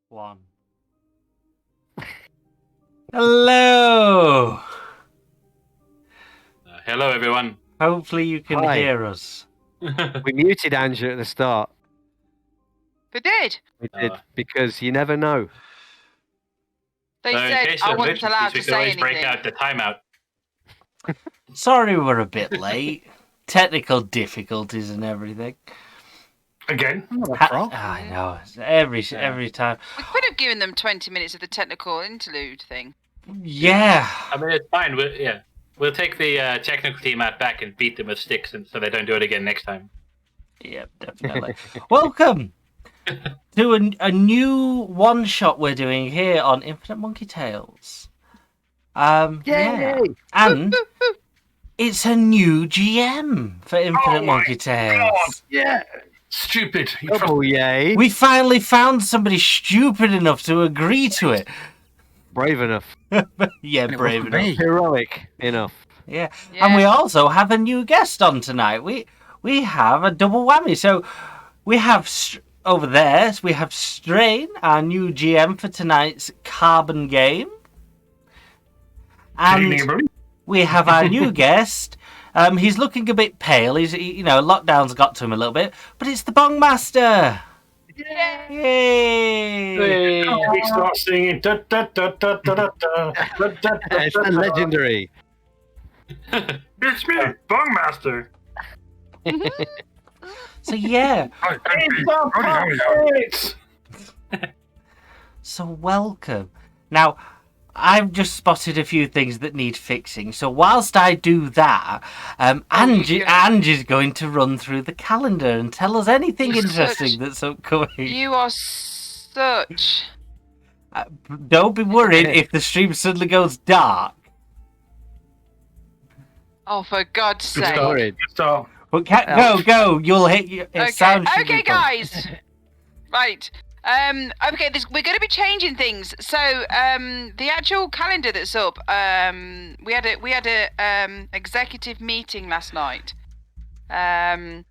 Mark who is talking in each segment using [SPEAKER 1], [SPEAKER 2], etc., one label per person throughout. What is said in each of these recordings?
[SPEAKER 1] One. Hello.
[SPEAKER 2] Hello, everyone.
[SPEAKER 1] Hopefully you can
[SPEAKER 3] Hi.
[SPEAKER 1] hear us.
[SPEAKER 3] We muted Andrew at the start.
[SPEAKER 4] We did.
[SPEAKER 3] We did because you never know.
[SPEAKER 4] They
[SPEAKER 2] So in
[SPEAKER 4] said
[SPEAKER 2] case
[SPEAKER 4] I
[SPEAKER 2] of
[SPEAKER 4] wasn't allowed
[SPEAKER 2] emergencies, we
[SPEAKER 4] to
[SPEAKER 2] can
[SPEAKER 4] say
[SPEAKER 2] always break
[SPEAKER 4] anything.
[SPEAKER 2] out the timeout.
[SPEAKER 1] Sorry we're a bit late. Technical difficulties and everything.
[SPEAKER 2] Again?
[SPEAKER 1] I know. Every time.
[SPEAKER 4] We could have given them 20 minutes of the technical interlude thing.
[SPEAKER 1] Yeah.
[SPEAKER 2] I mean, it's fine. We'll take the technical team out back and beat them with sticks, and so they don't do it again next time.
[SPEAKER 1] Yep, definitely. Welcome to a new one shot we're doing here on Infinite Monkey Tales. Yeah. And it's a new GM for Infinite Monkey Tales.
[SPEAKER 3] Yeah.
[SPEAKER 2] Stupid.
[SPEAKER 3] Double yay.
[SPEAKER 1] We finally found somebody stupid enough to agree to it.
[SPEAKER 3] Brave enough.
[SPEAKER 1] Yeah, brave enough.
[SPEAKER 3] Heroic enough.
[SPEAKER 1] Yeah. And we also have a new guest on tonight. We have a double whammy. So we have over there, we have Strain, our new GM for tonight's Carbon game. And we have our new guest. He's looking a bit pale. Lockdown's got to him a little bit, but it's the Bong Master. Yay!
[SPEAKER 2] We start singing.
[SPEAKER 3] It's legendary.
[SPEAKER 2] It's me, Bongmaster.
[SPEAKER 1] So yeah. So welcome. Now, I've just spotted a few things that need fixing. So whilst I do that, Angie's going to run through the calendar and tell us anything interesting that's upcoming.
[SPEAKER 4] You are such...
[SPEAKER 1] Don't be worried if the stream suddenly goes dark.
[SPEAKER 4] Oh, for God's sake.
[SPEAKER 2] So,
[SPEAKER 1] But go. You'll hit you.
[SPEAKER 4] Okay, guys. Right. Okay, we're going to be changing things. So, the actual calendar that's up, we had a executive meeting last night, and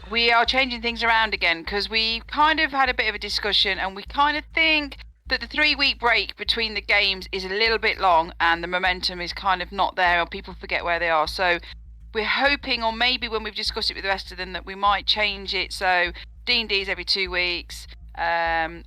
[SPEAKER 4] we are changing things around again because we kind of had a bit of a discussion, and we kind of think that the 3-week break between the games is a little bit long, and the momentum is kind of not there, or people forget where they are. So, we're hoping, or maybe when we've discussed it with the rest of them, that we might change it. So, D&D's every 2 weeks. And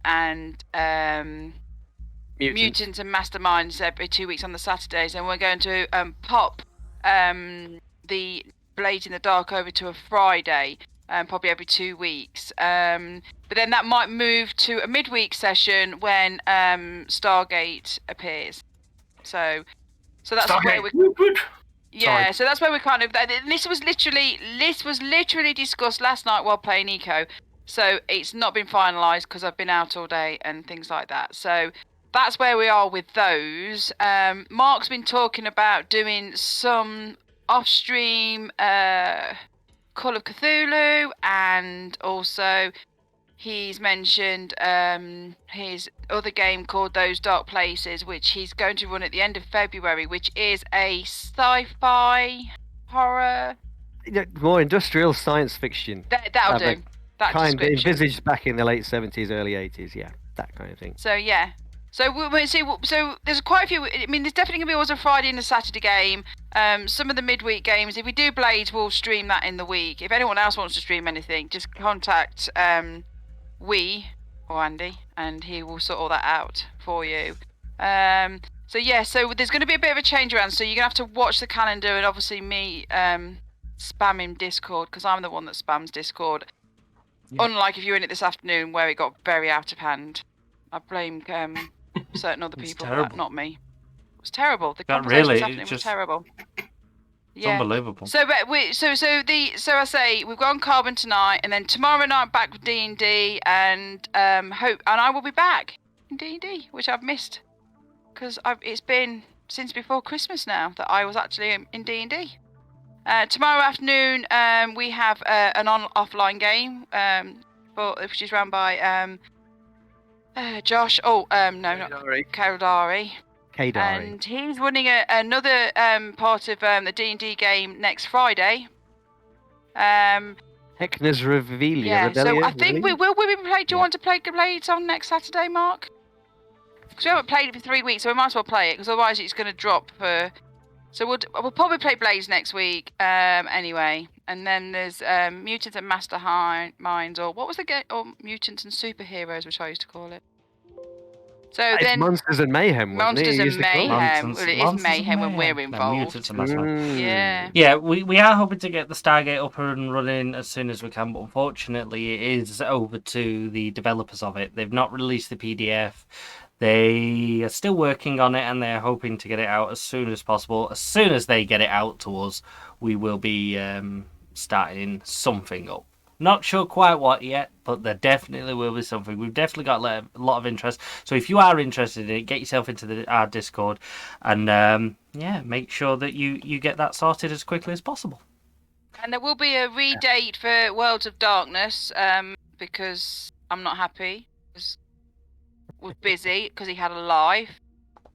[SPEAKER 4] Mutants and Masterminds every 2 weeks on the Saturdays, and we're going to pop the Blades in the Dark over to a Friday, probably every 2 weeks. But then that might move to a midweek session when Stargate appears. So that's where we. Yeah, so that's where we kind of. This was literally discussed last night while playing Eco. So it's not been finalised because I've been out all day and things like that. So that's where we are with those. Mark's been talking about doing some off-stream Call of Cthulhu, and also he's mentioned his other game called Those Dark Places, which he's going to run at the end of February, which is a sci-fi horror.
[SPEAKER 3] More industrial science fiction.
[SPEAKER 4] That'll do. That
[SPEAKER 3] kind of
[SPEAKER 4] description.
[SPEAKER 3] envisaged back in the late 70s, early 80s, yeah, that kind of thing.
[SPEAKER 4] So yeah, so we'll see. So there's quite a few. I mean, there's definitely gonna be always a Friday and a Saturday game. Some of the midweek games. If we do Blades, we'll stream that in the week. If anyone else wants to stream anything, just contact we or Andy, and he will sort all that out for you. So yeah, so there's going to be a bit of a change around. So you're gonna have to watch the calendar, and obviously me spamming Discord, because I'm the one that spams Discord. Yeah. Unlike if you were in it this afternoon, where it got very out of hand. I blame certain other people for that, not me. It was terrible. The conversation this afternoon was terrible.
[SPEAKER 1] It's unbelievable.
[SPEAKER 4] So I say we've got on Carbon tonight, and then tomorrow night back with D&D, and I will be back in D&D, which I've missed because it's been since before Christmas now that I was actually in D&D. Tomorrow afternoon, we have an offline game, which is run by Josh. No, not Karadari. And he's running another part of the D&D game next Friday. And
[SPEAKER 3] Heckner's Revelia.
[SPEAKER 4] Yeah, so
[SPEAKER 3] Rebellion,
[SPEAKER 4] I think we play. Do you want to play Blades on next Saturday, Mark? Because we haven't played it for 3 weeks, so we might as well play it. Because otherwise, it's going to drop. So we'll probably play Blades next week. Anyway, and then there's Mutants and Masterminds, or what was the game? Or Mutants and Superheroes, which I used to call it. So
[SPEAKER 3] It's
[SPEAKER 4] then
[SPEAKER 3] Monsters and Mayhem, wasn't
[SPEAKER 4] Monsters
[SPEAKER 3] it?
[SPEAKER 4] and Mayhem. Well, it is
[SPEAKER 1] Monsters
[SPEAKER 4] Mayhem
[SPEAKER 1] and
[SPEAKER 4] when we're
[SPEAKER 1] Mayhem. No,
[SPEAKER 4] involved.
[SPEAKER 1] Mutants and Masterminds.
[SPEAKER 4] Yeah.
[SPEAKER 1] Yeah, we are hoping to get the Stargate up and running as soon as we can, but unfortunately it is over to the developers of it. They've not released the PDF. They are still working on it, and they're hoping to get it out as soon as possible. As soon as they get it out to us, we will be starting something up. Not sure quite what yet, but there definitely will be something. We've definitely got a lot of interest. So if you are interested in it, get yourself into our Discord, and make sure that you get that sorted as quickly as possible.
[SPEAKER 4] And there will be a redate for Worlds of Darkness, because I'm not happy. Was busy because he had a life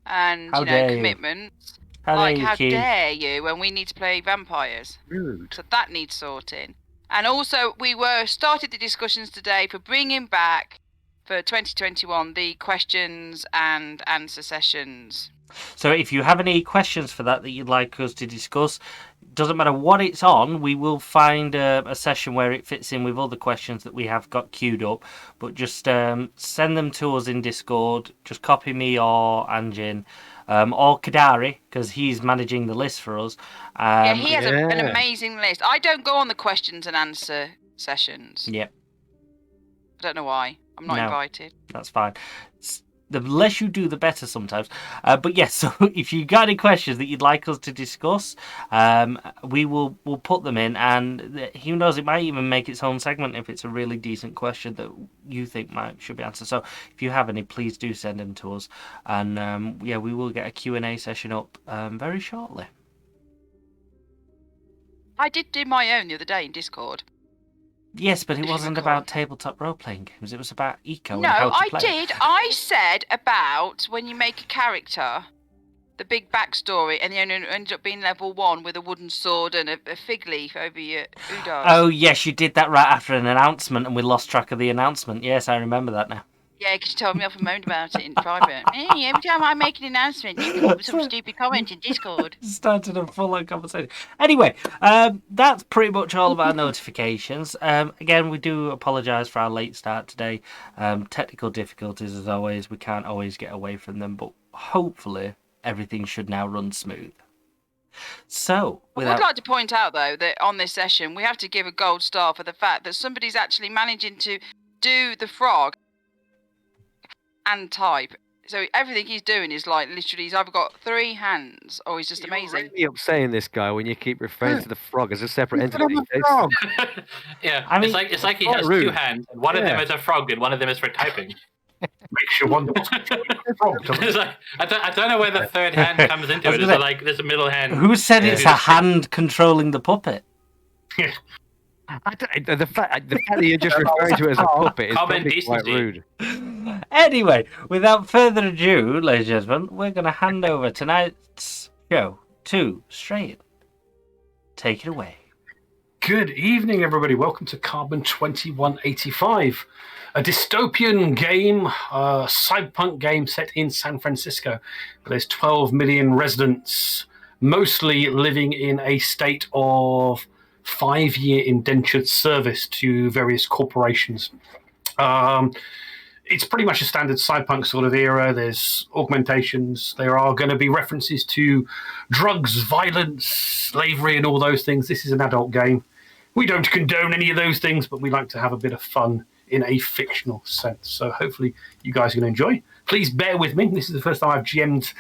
[SPEAKER 4] and commitments. How dare you? When we need to play vampires,
[SPEAKER 3] Rude.
[SPEAKER 4] So that needs sorting. And also, we started the discussions today for bringing back for 2021 the questions and answer sessions.
[SPEAKER 1] So if you have any questions for that you'd like us to discuss, doesn't matter what it's on, we will find a session where it fits in with all the questions that we have got queued up. But just send them to us in Discord. Just copy me or Anjin or Kadari, because he's managing the list for us.
[SPEAKER 4] He has an amazing list. I don't go on the questions and answer sessions.
[SPEAKER 1] Yep.
[SPEAKER 4] I don't know why. I'm not invited.
[SPEAKER 1] That's fine. The less you do, the better sometimes. But yes, so if you got any questions that you'd like us to discuss, we'll put them in, and who knows, it might even make its own segment if it's a really decent question that you think should be answered. So if you have any, please do send them to us, and we will get a Q&A session up very shortly.
[SPEAKER 4] I did do my own the other day in Discord.
[SPEAKER 1] Yes, but it wasn't about tabletop role-playing games. It was about eco and
[SPEAKER 4] No,
[SPEAKER 1] how to
[SPEAKER 4] I
[SPEAKER 1] play.
[SPEAKER 4] did. I said about when you make a character, the big backstory, and you ended up being level 1 with a wooden sword and a fig leaf over your Udas.
[SPEAKER 1] Oh, yes, you did that right after an announcement, and we lost track of the announcement. Yes, I remember that now.
[SPEAKER 4] Yeah, because you told me off and moaned about it in private. Hey, every time I make an announcement, you come up with some stupid comment in Discord.
[SPEAKER 1] Started a full-on conversation. Anyway, that's pretty much all of our notifications. Again, we do apologise for our late start today. Technical difficulties, as always. We can't always get away from them, but hopefully everything should now run smooth. So,
[SPEAKER 4] I would like to point out, though, that on this session, we have to give a gold star for the fact that somebody's actually managing to do the frog and type. So everything he's doing is like literally he's either got 3 hands or he's just amazing.
[SPEAKER 3] You're really upsetting this guy when you keep referring to the frog as a separate entity.
[SPEAKER 2] Yeah,
[SPEAKER 1] I mean,
[SPEAKER 2] it's like he has 2 hands. One of them is a frog and one of them is for typing.
[SPEAKER 5] Makes you wonder what's frog.
[SPEAKER 2] It's like, I don't know where the third hand comes into it. Is it like there's a middle hand?
[SPEAKER 1] Who said it's a hand controlling the puppet?
[SPEAKER 3] The fact that you're just referring to it as a puppet is probably quite rude.
[SPEAKER 1] Anyway, without further ado, ladies and gentlemen, we're going to hand over tonight's show to Strain. Take it away.
[SPEAKER 5] Good evening, everybody. Welcome to Carbon 2185, a dystopian game, a cyberpunk game set in San Francisco. There's 12 million residents, mostly living in a state of 5-year indentured service to various corporations. It's pretty much a standard cyberpunk sort of era. There's augmentations. There are going to be references to drugs, violence, slavery, and all those things. This is an adult game. We don't condone any of those things, but we like to have a bit of fun in a fictional sense. So hopefully you guys are going to enjoy. Please bear with me. This is the first time I've GM'd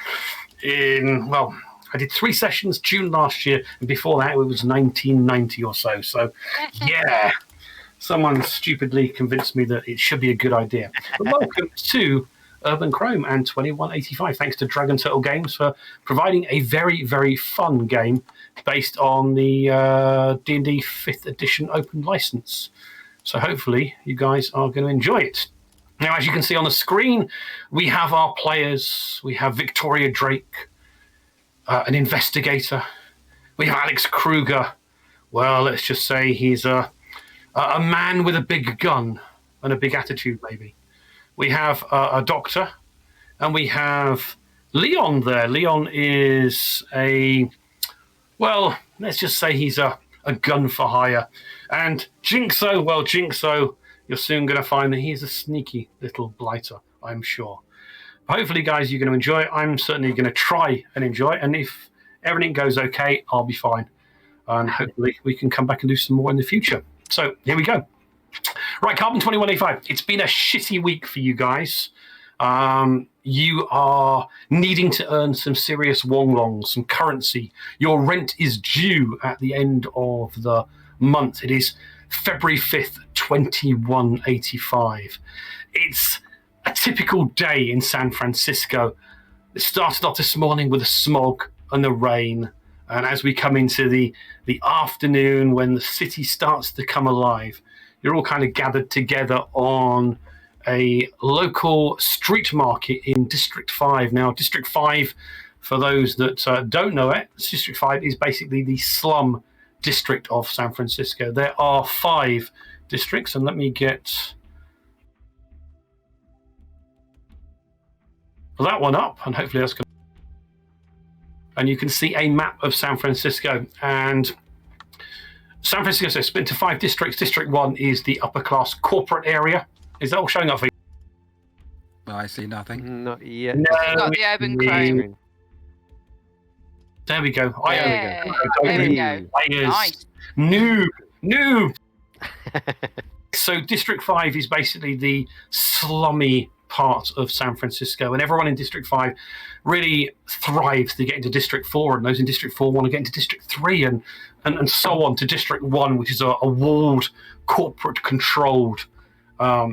[SPEAKER 5] in, well, I did 3 sessions June last year, and before that it was 1990 or so. So, yeah, someone stupidly convinced me that it should be a good idea. But welcome to Urban Chrome and 2185. Thanks to Dragon Turtle Games for providing a very, very fun game based on the D&D 5th edition open license. So hopefully you guys are going to enjoy it. Now, as you can see on the screen, we have our players. We have Victoria Drake, an investigator. We have Alex Kruger. Well, let's just say he's a a man with a big gun and a big attitude, maybe. We have a doctor, and we have Leon there. Leon is let's just say he's a gun for hire. And Jinxo, you're soon going to find that he's a sneaky little blighter, I'm sure. Hopefully, guys, you're going to enjoy it. I'm certainly going to try and enjoy it. And if everything goes okay, I'll be fine. And hopefully we can come back and do some more in the future. So here we go. Right, Carbon 2185. It's been a shitty week for you guys. You are needing to earn some serious wonglongs, some currency. Your rent is due at the end of the month. It is February 5th, 2185. It's a typical day in San Francisco. It started off this morning with the smog and the rain. And as we come into the afternoon, when the city starts to come alive, you're all kind of gathered together on a local street market in District 5. Now, District 5, for those that don't know it, District 5 is basically the slum district of San Francisco. There are 5 districts, and let me get that one up, and hopefully that's going to... And you can see a map of San Francisco. And San Francisco is split into 5 districts. District 1 is the upper class corporate area. Is that all showing up for you?
[SPEAKER 6] I see nothing.
[SPEAKER 3] Not yet.
[SPEAKER 5] No,
[SPEAKER 4] Got the urban crane.
[SPEAKER 5] There we go.
[SPEAKER 4] Yeah, there we go. Nice.
[SPEAKER 5] Noob. So District 5 is basically the slummy part of San Francisco, and everyone in District 5 really thrives to get into District 4, and those in District 4 want to get into District 3, and so on to District 1, which is a walled, corporate-controlled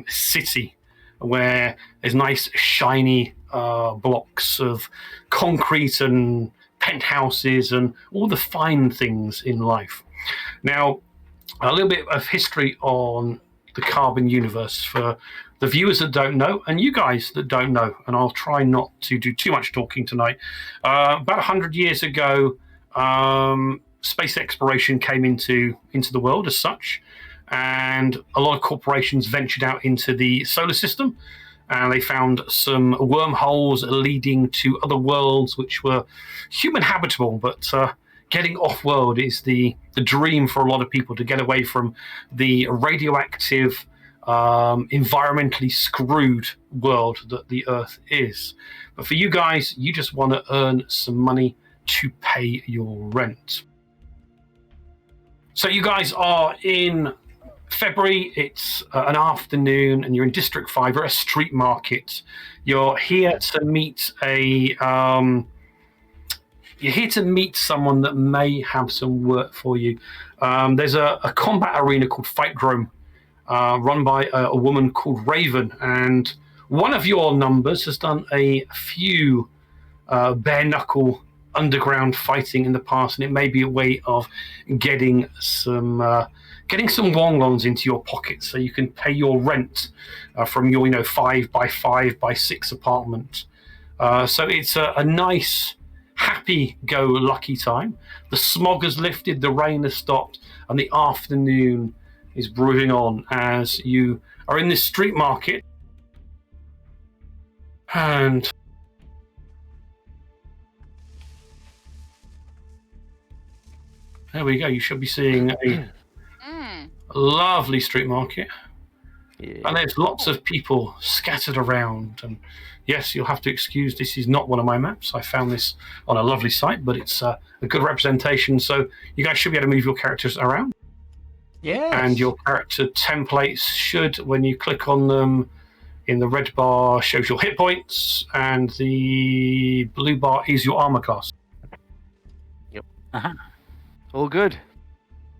[SPEAKER 5] city where there's nice, shiny blocks of concrete and penthouses and all the fine things in life. Now, a little bit of history on the Carbon universe for the viewers that don't know, and you guys that don't know, and I'll try not to do too much talking tonight. About 100 years ago, space exploration came into the world as such, and a lot of corporations ventured out into the solar system, and they found some wormholes leading to other worlds which were human habitable, but getting off-world is the dream for a lot of people, to get away from the radioactive, environmentally screwed world that the Earth is. But for you guys, you just want to earn some money to pay your rent. So you guys are in February, it's an afternoon, and you're in District 5, you're at a street market. You're here to meet someone that may have some work for you. There's a combat arena called Fightdrome, run by a woman called Raven, and one of your numbers has done a few bare-knuckle underground fighting in the past, and it may be a way of getting some wonglons into your pocket so you can pay your rent from your 5x5x6 apartment. So it's a nice, happy-go-lucky time. The smog has lifted, the rain has stopped, and the afternoon is brewing on as you are in this street market. And there we go. You should be seeing a lovely street market. Yeah. And there's lots of people scattered around. And yes, you'll have to excuse, this is not one of my maps. I found this on a lovely site, but it's a good representation. So you guys should be able to move your characters around.
[SPEAKER 1] Yeah.
[SPEAKER 5] And your character templates should, when you click on them, in the red bar shows your hit points, and the blue bar is your armor class.
[SPEAKER 3] Yep.
[SPEAKER 6] Uh-huh.
[SPEAKER 3] All good.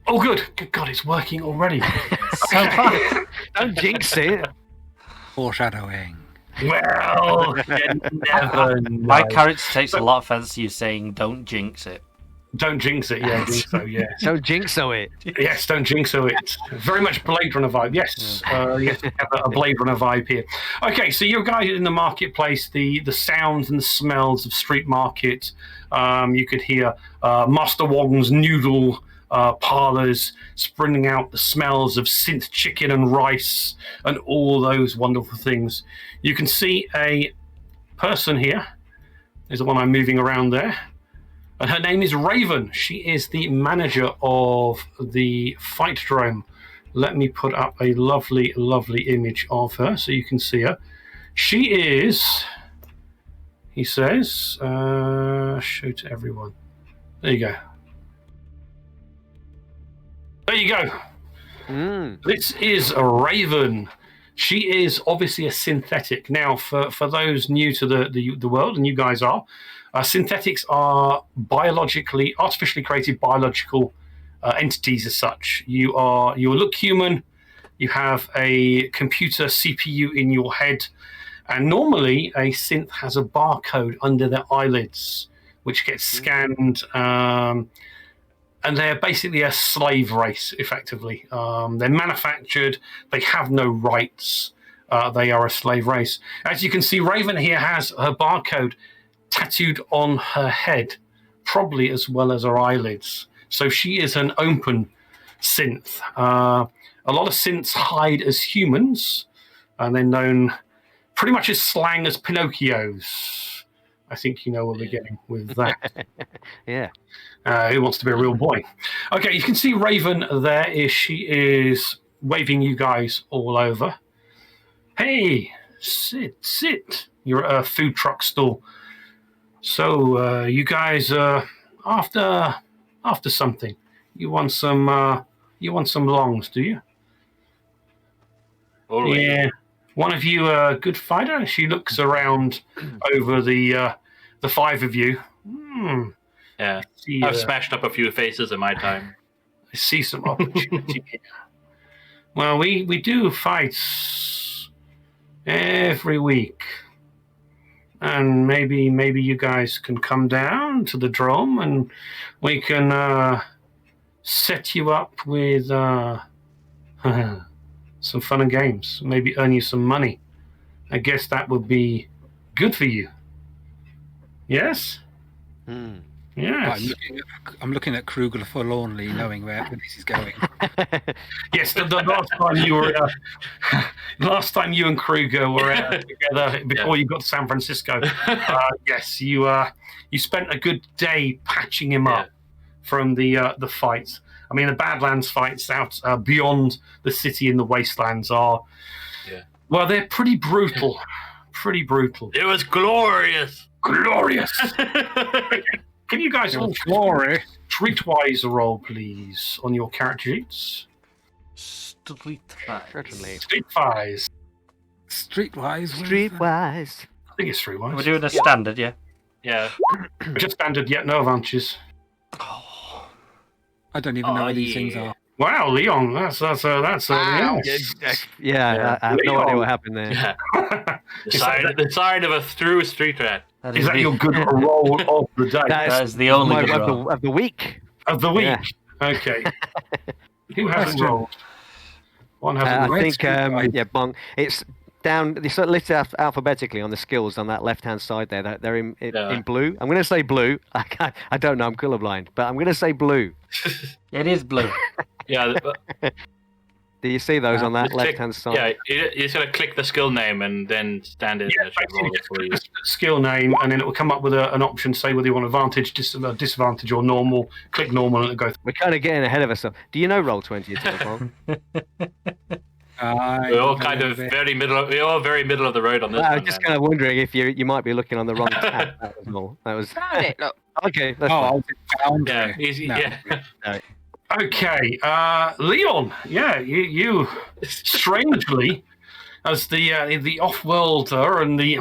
[SPEAKER 5] Oh, good. Good God, it's working already.
[SPEAKER 1] So fun.
[SPEAKER 3] Don't jinx it.
[SPEAKER 6] Foreshadowing.
[SPEAKER 5] Well, you never know.
[SPEAKER 1] My character takes a lot of offense to you saying, don't jinx it.
[SPEAKER 5] Don't jinx it, yeah, jinxo, yeah.
[SPEAKER 3] Don't jinxo it.
[SPEAKER 5] Yes, don't jinxo it. Very much Blade Runner vibe. Yes, yes, we have a Blade Runner vibe here. Okay, so you're guys in the marketplace, the sounds and the smells of street market. You could hear Master Wong's noodle parlors, spreading out the smells of synth chicken and rice and all those wonderful things. You can see a person here. Is the one I'm moving around there. And her name is Raven. She is the manager of the fight drone. Let me put up a lovely, lovely image of her so you can see her. She is, he says, show to everyone. There you go. There you go. This is a Raven. She is obviously a synthetic. Now, for those new to the world, and you guys are, synthetics are artificially created biological entities as such. You look human, you have a computer CPU in your head, and normally a synth has a barcode under their eyelids, which gets scanned, and they're basically a slave race, effectively. They're manufactured, they have no rights, they are a slave race. As you can see, Raven here has her barcode tattooed on her head, probably as well as her eyelids. So she is an open synth. A lot of synths hide as humans, and they're known pretty much as slang as Pinocchios. I think you know what we're getting with that.
[SPEAKER 3] Yeah.
[SPEAKER 5] Who wants to be a real boy? Okay, you can see Raven there. She is waving you guys all over. Hey, sit. You're at a food truck stall. So you guys after something. You want some longs, do you?
[SPEAKER 2] All right.
[SPEAKER 5] Yeah. One of you a good fighter? She looks around over the five of you.
[SPEAKER 2] Yeah.
[SPEAKER 5] See,
[SPEAKER 2] I've smashed up a few faces in my time.
[SPEAKER 5] I see some opportunity here. Well, we do fights every week. And maybe you guys can come down to the drome and we can set you up with some fun and games. Maybe earn you some money. I guess that would be good for you. Yes? Yes.
[SPEAKER 6] I'm looking at Kruger forlornly, knowing where this is going.
[SPEAKER 5] Yes, the last time you and Kruger were together before you got to San Francisco. Yes, you spent a good day patching him up from the fights. I mean, the Badlands fights out beyond the city in the wastelands are, well, they're pretty brutal. Pretty brutal.
[SPEAKER 2] It was glorious.
[SPEAKER 5] Glorious. Can you guys all streetwise roll, please, on your character sheets?
[SPEAKER 3] Certainly.
[SPEAKER 5] Streetwise.
[SPEAKER 3] Streetwise.
[SPEAKER 5] I think it's streetwise.
[SPEAKER 1] We're doing a standard, yeah.
[SPEAKER 2] Yeah.
[SPEAKER 5] Just standard, yet no advantages.
[SPEAKER 6] I don't even know what these things are.
[SPEAKER 5] Wow, Leon, that's
[SPEAKER 4] Wow.
[SPEAKER 5] yes.
[SPEAKER 3] Yeah, I have no idea what happened there.
[SPEAKER 2] Yeah. The sign of a true street rat.
[SPEAKER 5] Is that your good roll of the day?
[SPEAKER 1] That is the only good roll.
[SPEAKER 3] of the week.
[SPEAKER 5] Of the week?
[SPEAKER 3] Yeah.
[SPEAKER 5] Okay. Who hasn't rolled? One hasn't
[SPEAKER 3] I
[SPEAKER 5] rolled.
[SPEAKER 3] think, Bonk. It's down. It's sort of listed alphabetically on the skills on that left-hand side there. They're in blue. I'm going to say blue. I don't know. I'm colorblind, but I'm going to say blue.
[SPEAKER 1] It is blue.
[SPEAKER 2] Yeah.
[SPEAKER 3] Do you see those on that left-hand side?
[SPEAKER 2] Yeah, you just got to click the skill name and then stand it.
[SPEAKER 5] Yeah, basically just click the skill name, and then it will come up with an option, say whether you want advantage, disadvantage, or normal. Click normal, and it'll go through.
[SPEAKER 3] We're kind of getting ahead of ourselves. Do you know Roll20 at all, Bonk?
[SPEAKER 2] We're all kind of very middle. We're all very middle of the road on this.
[SPEAKER 3] I'm just kind of wondering if you might be looking on the wrong tab. That was all. That was.
[SPEAKER 4] Found it, look.
[SPEAKER 3] Okay. That's fine.
[SPEAKER 2] Yeah, easy.
[SPEAKER 6] No.
[SPEAKER 2] Yeah.
[SPEAKER 5] Okay, Leon. Yeah, you strangely, as the off-worlder and the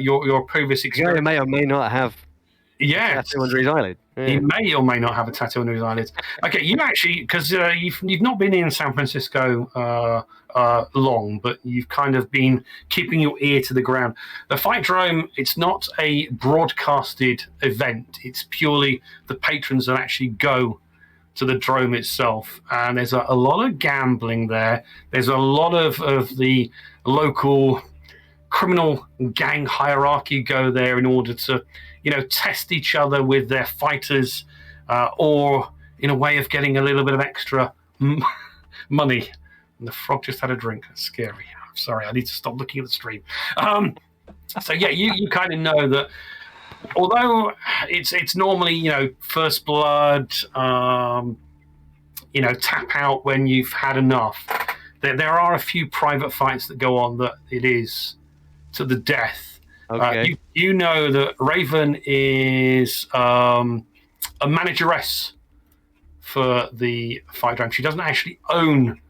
[SPEAKER 5] your previous
[SPEAKER 3] He
[SPEAKER 5] experience.
[SPEAKER 3] may or may not have a
[SPEAKER 5] Yes.
[SPEAKER 3] tattoo under his eyelid. Yeah.
[SPEAKER 5] He may or may not have a tattoo on his eyelids. Okay, you actually, because you've not been in San Francisco long, but you've kind of been keeping your ear to the ground. The Fight Drome, it's not a broadcasted event. It's purely the patrons that actually go to the Drome itself. And there's a lot of gambling there. There's a lot of the local criminal gang hierarchy go there in order to test each other with their fighters or in a way of getting a little bit of extra money. And the frog just had a drink. That's scary. I'm sorry, I need to stop looking at the stream. So yeah, you kind of know that although it's normally, first blood, tap out when you've had enough, there are a few private fights that go on that it is to the death.
[SPEAKER 3] Okay.
[SPEAKER 5] You know that Raven is a manageress for the fight round. She doesn't actually own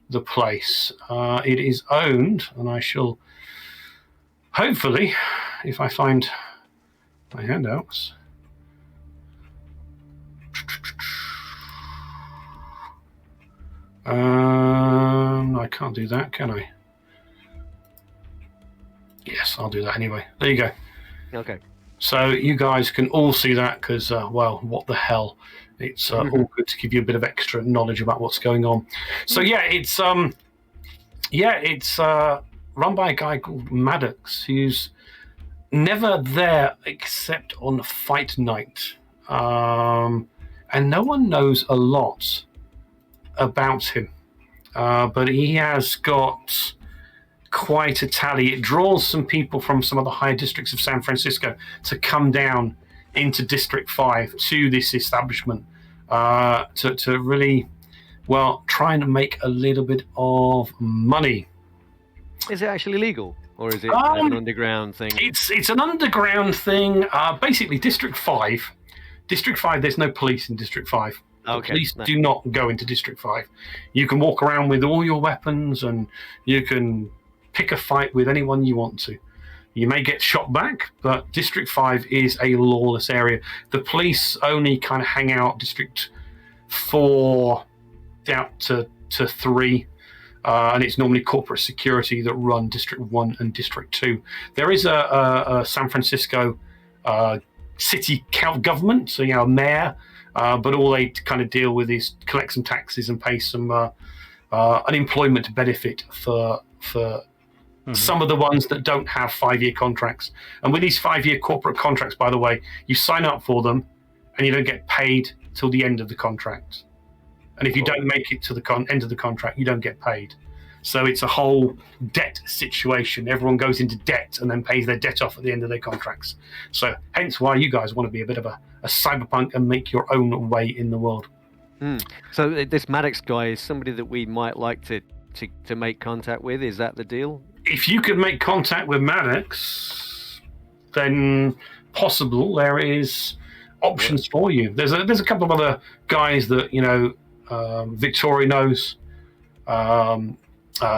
[SPEAKER 5] the place. It is owned, and I shall hopefully, if I find my handouts. I can't do that, can I? Yes, I'll do that anyway. There you go.
[SPEAKER 3] Okay.
[SPEAKER 5] So you guys can all see that because, what the hell? It's all good to give you a bit of extra knowledge about what's going on. So it's run by a guy called Maddox, who's never there except on fight night, and no one knows a lot about him. But he has got quite a tally. It draws some people from some of the higher districts of San Francisco to come down into District 5 to this establishment to really, try and make a little bit of money.
[SPEAKER 3] Is it actually legal? Or is it an underground thing?
[SPEAKER 5] It's an underground thing. Basically, District 5, there's no police in District 5.
[SPEAKER 3] Okay.
[SPEAKER 5] Police do not go into District 5. You can walk around with all your weapons and you can pick a fight with anyone you want to. You may get shot back, but District 5 is a lawless area. The police only kind of hang out District 4 out to 3, and it's normally corporate security that run District 1 and District 2. There is a San Francisco city government, so a mayor, but all they kind of deal with is collect some taxes and pay some unemployment benefit for some of the ones that don't have 5-year contracts. And with these 5-year corporate contracts, by the way, you sign up for them and you don't get paid till the end of the contract. And if you don't make it to the end of the contract, you don't get paid. So it's a whole debt situation. Everyone goes into debt and then pays their debt off at the end of their contracts. So hence why you guys want to be a bit of a cyberpunk and make your own way in the world.
[SPEAKER 3] So this Maddox guy is somebody that we might like to make contact with. Is that the deal?
[SPEAKER 5] If you could make contact with Maddox, then possible there is options for you. There's a couple of other guys that Victoria knows.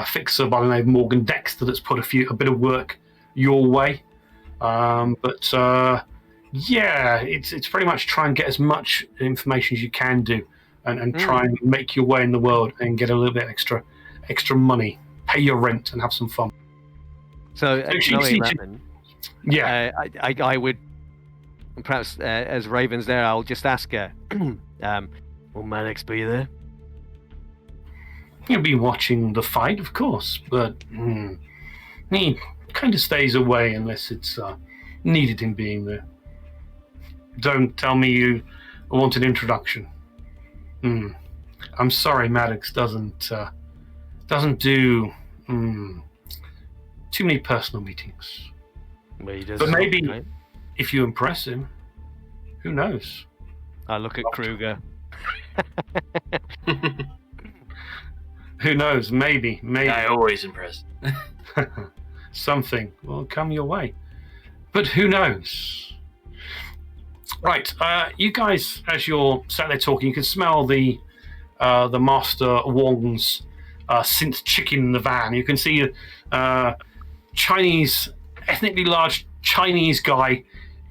[SPEAKER 5] Fixer by the name of Morgan Dexter that's put a bit of work your way. It's pretty much try and get as much information as you can do and try and make your way in the world and get a little bit extra money, pay your rent and have some fun.
[SPEAKER 3] So knowing that, then, I would perhaps as Raven's there, I'll just ask her, will Maddox be there?
[SPEAKER 5] He'll be watching the fight, of course, but he kind of stays away unless it's needed him being there. Don't tell me you want an introduction. I'm sorry, Maddox doesn't do too many personal meetings. But maybe if you impress him, who knows?
[SPEAKER 3] I look at Kruger.
[SPEAKER 5] Who knows? Maybe.
[SPEAKER 2] I always impressed.
[SPEAKER 5] Something will come your way. But who knows? Right, you guys, as you're sat there talking, you can smell the Master Wong's synth chicken in the van. You can see a ethnically large Chinese guy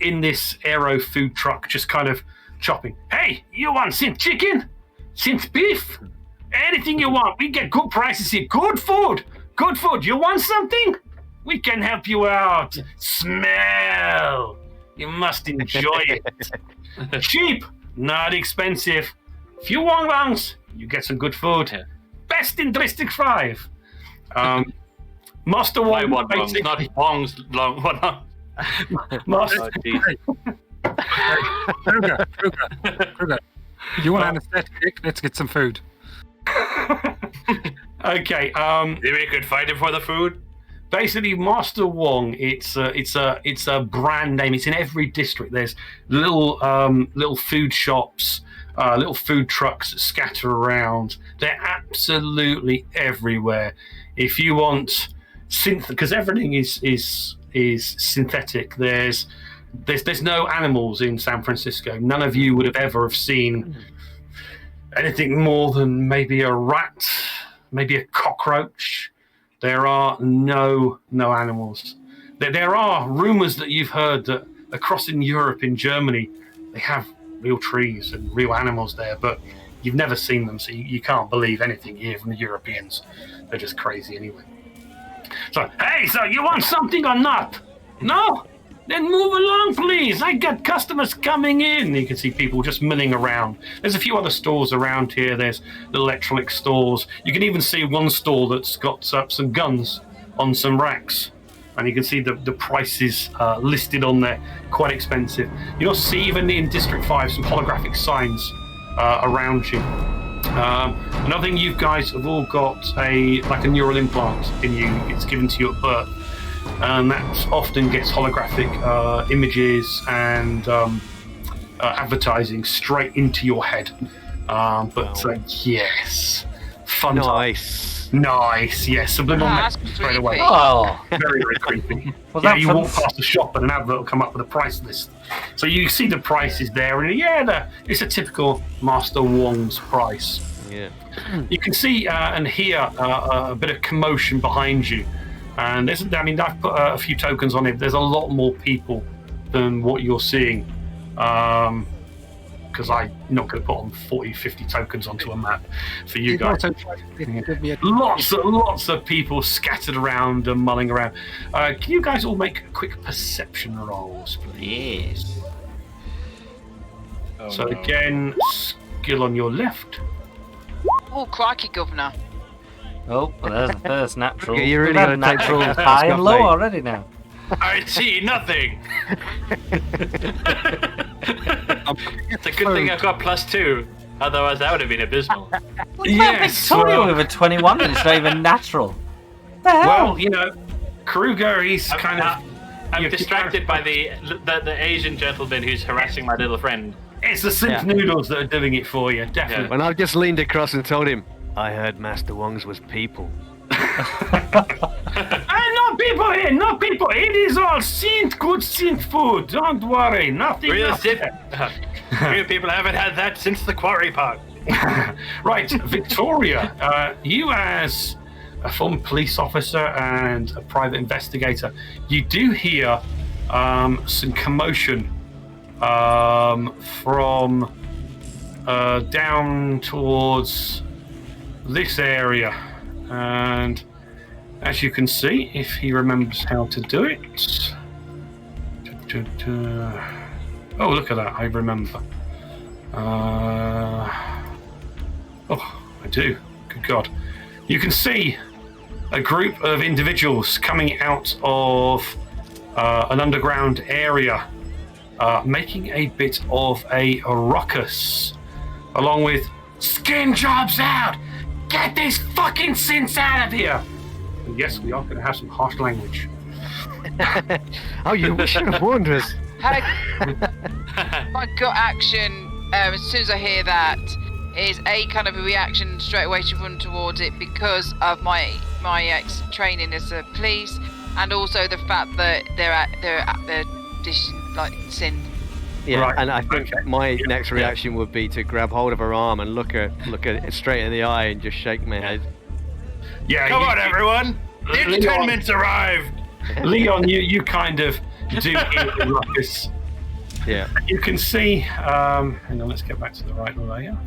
[SPEAKER 5] in this aero food truck just kind of chopping. Hey, you want synth chicken? Synth beef? Anything you want. We get good prices here. Good food. You want something? We can help you out. Smell. You must enjoy it. Cheap, not expensive. Few wong longs, you get some good food. Best in District 5. Master Wong.
[SPEAKER 2] Not Wong's long.
[SPEAKER 6] Kruger. You want anesthetic? Let's get some food.
[SPEAKER 5] Okay.
[SPEAKER 2] Maybe we could fight him for the food.
[SPEAKER 5] Basically, Master Wong. It's a brand name. It's in every district. There's little food shops, little food trucks that scatter around. They're absolutely everywhere. If you want because everything is synthetic. There's no animals in San Francisco. None of you would have ever seen anything more than maybe a rat, maybe a cockroach. There are no animals. There are rumors that you've heard that across in Europe, in Germany, they have real trees and real animals there, but you've never seen them, so you can't believe anything you hear from the Europeans. They're just crazy anyway. So, hey, so you want something or not? No? Then move along, please. I got customers coming in. You can see people just milling around. There's a few other stores around here. There's little electronic stores. You can even see one store that's got some guns on some racks. And you can see the prices listed on there. Quite expensive. You'll see even in District 5 some holographic signs around you. Another thing, you guys have all got a neural implant in you. It's given to you at birth. And that often gets holographic images and advertising straight into your head. Yes, fun. Nice. Yes, subliminal message straight away.
[SPEAKER 1] Oh,
[SPEAKER 5] very, very creepy.
[SPEAKER 1] Well,
[SPEAKER 5] yeah, you walk past the shop and an advert will come up with a price list. So you see the prices there, and it's a typical Master Wong's price.
[SPEAKER 3] Yeah.
[SPEAKER 5] You can see and hear a bit of commotion behind you. And I've put a few tokens on it. There's a lot more people than what you're seeing. Because I'm not going to put on 40, 50 tokens onto a map for you guys. Lots of people scattered around and mulling around. Can you guys all make quick perception rolls, please?
[SPEAKER 2] Yes.
[SPEAKER 5] Again, skill on your left.
[SPEAKER 4] Oh, crikey, Governor.
[SPEAKER 1] Oh, well, there's the first natural.
[SPEAKER 3] Okay, you're really
[SPEAKER 1] We've had
[SPEAKER 3] gonna take
[SPEAKER 1] naturals
[SPEAKER 3] the
[SPEAKER 1] high and low
[SPEAKER 3] Buckley.
[SPEAKER 1] already now.
[SPEAKER 2] I see nothing. It's a good thing I got +2. Otherwise, that would have been abysmal.
[SPEAKER 1] Look at Victoria with a 21 and it's not even natural. The hell?
[SPEAKER 5] Well, Kruger, he's
[SPEAKER 2] I'm distracted by the Asian gentleman who's harassing my little friend.
[SPEAKER 5] It's the synth noodles that are doing it for you, definitely.
[SPEAKER 3] When I've just leaned across and told him, I heard Master Wong's was people.
[SPEAKER 5] No people here, no people. It is all good synth food. Don't worry, nothing.
[SPEAKER 2] Real people haven't had that since the quarry park.
[SPEAKER 5] Right, Victoria, you as a former police officer and a private investigator, you do hear some commotion from down towards this area, and as you can see, if he remembers how to do it. Oh, look at that! I remember. I do. Good God! You can see a group of individuals coming out of an underground area, making a bit of a ruckus, along with "Skin jobs out! Get these fucking synths out of here!" And yes, we are going to have some harsh language.
[SPEAKER 3] Oh, you should have warned us.
[SPEAKER 4] My gut action, as soon as I hear that, is a kind of a reaction straight away to run towards it because of my training as a police, and also the fact that they're dishing like synth.
[SPEAKER 3] Yeah,
[SPEAKER 5] Right.
[SPEAKER 3] and I think my next reaction would be to grab hold of her arm and look at it straight in the eye and just shake my head.
[SPEAKER 5] Yeah,
[SPEAKER 2] Come on, everyone! The entertainment's arrived!
[SPEAKER 5] Leon, you kind of do hear the ruckus.
[SPEAKER 3] Yeah.
[SPEAKER 5] You can see. Hang on, let's get back to the right layer.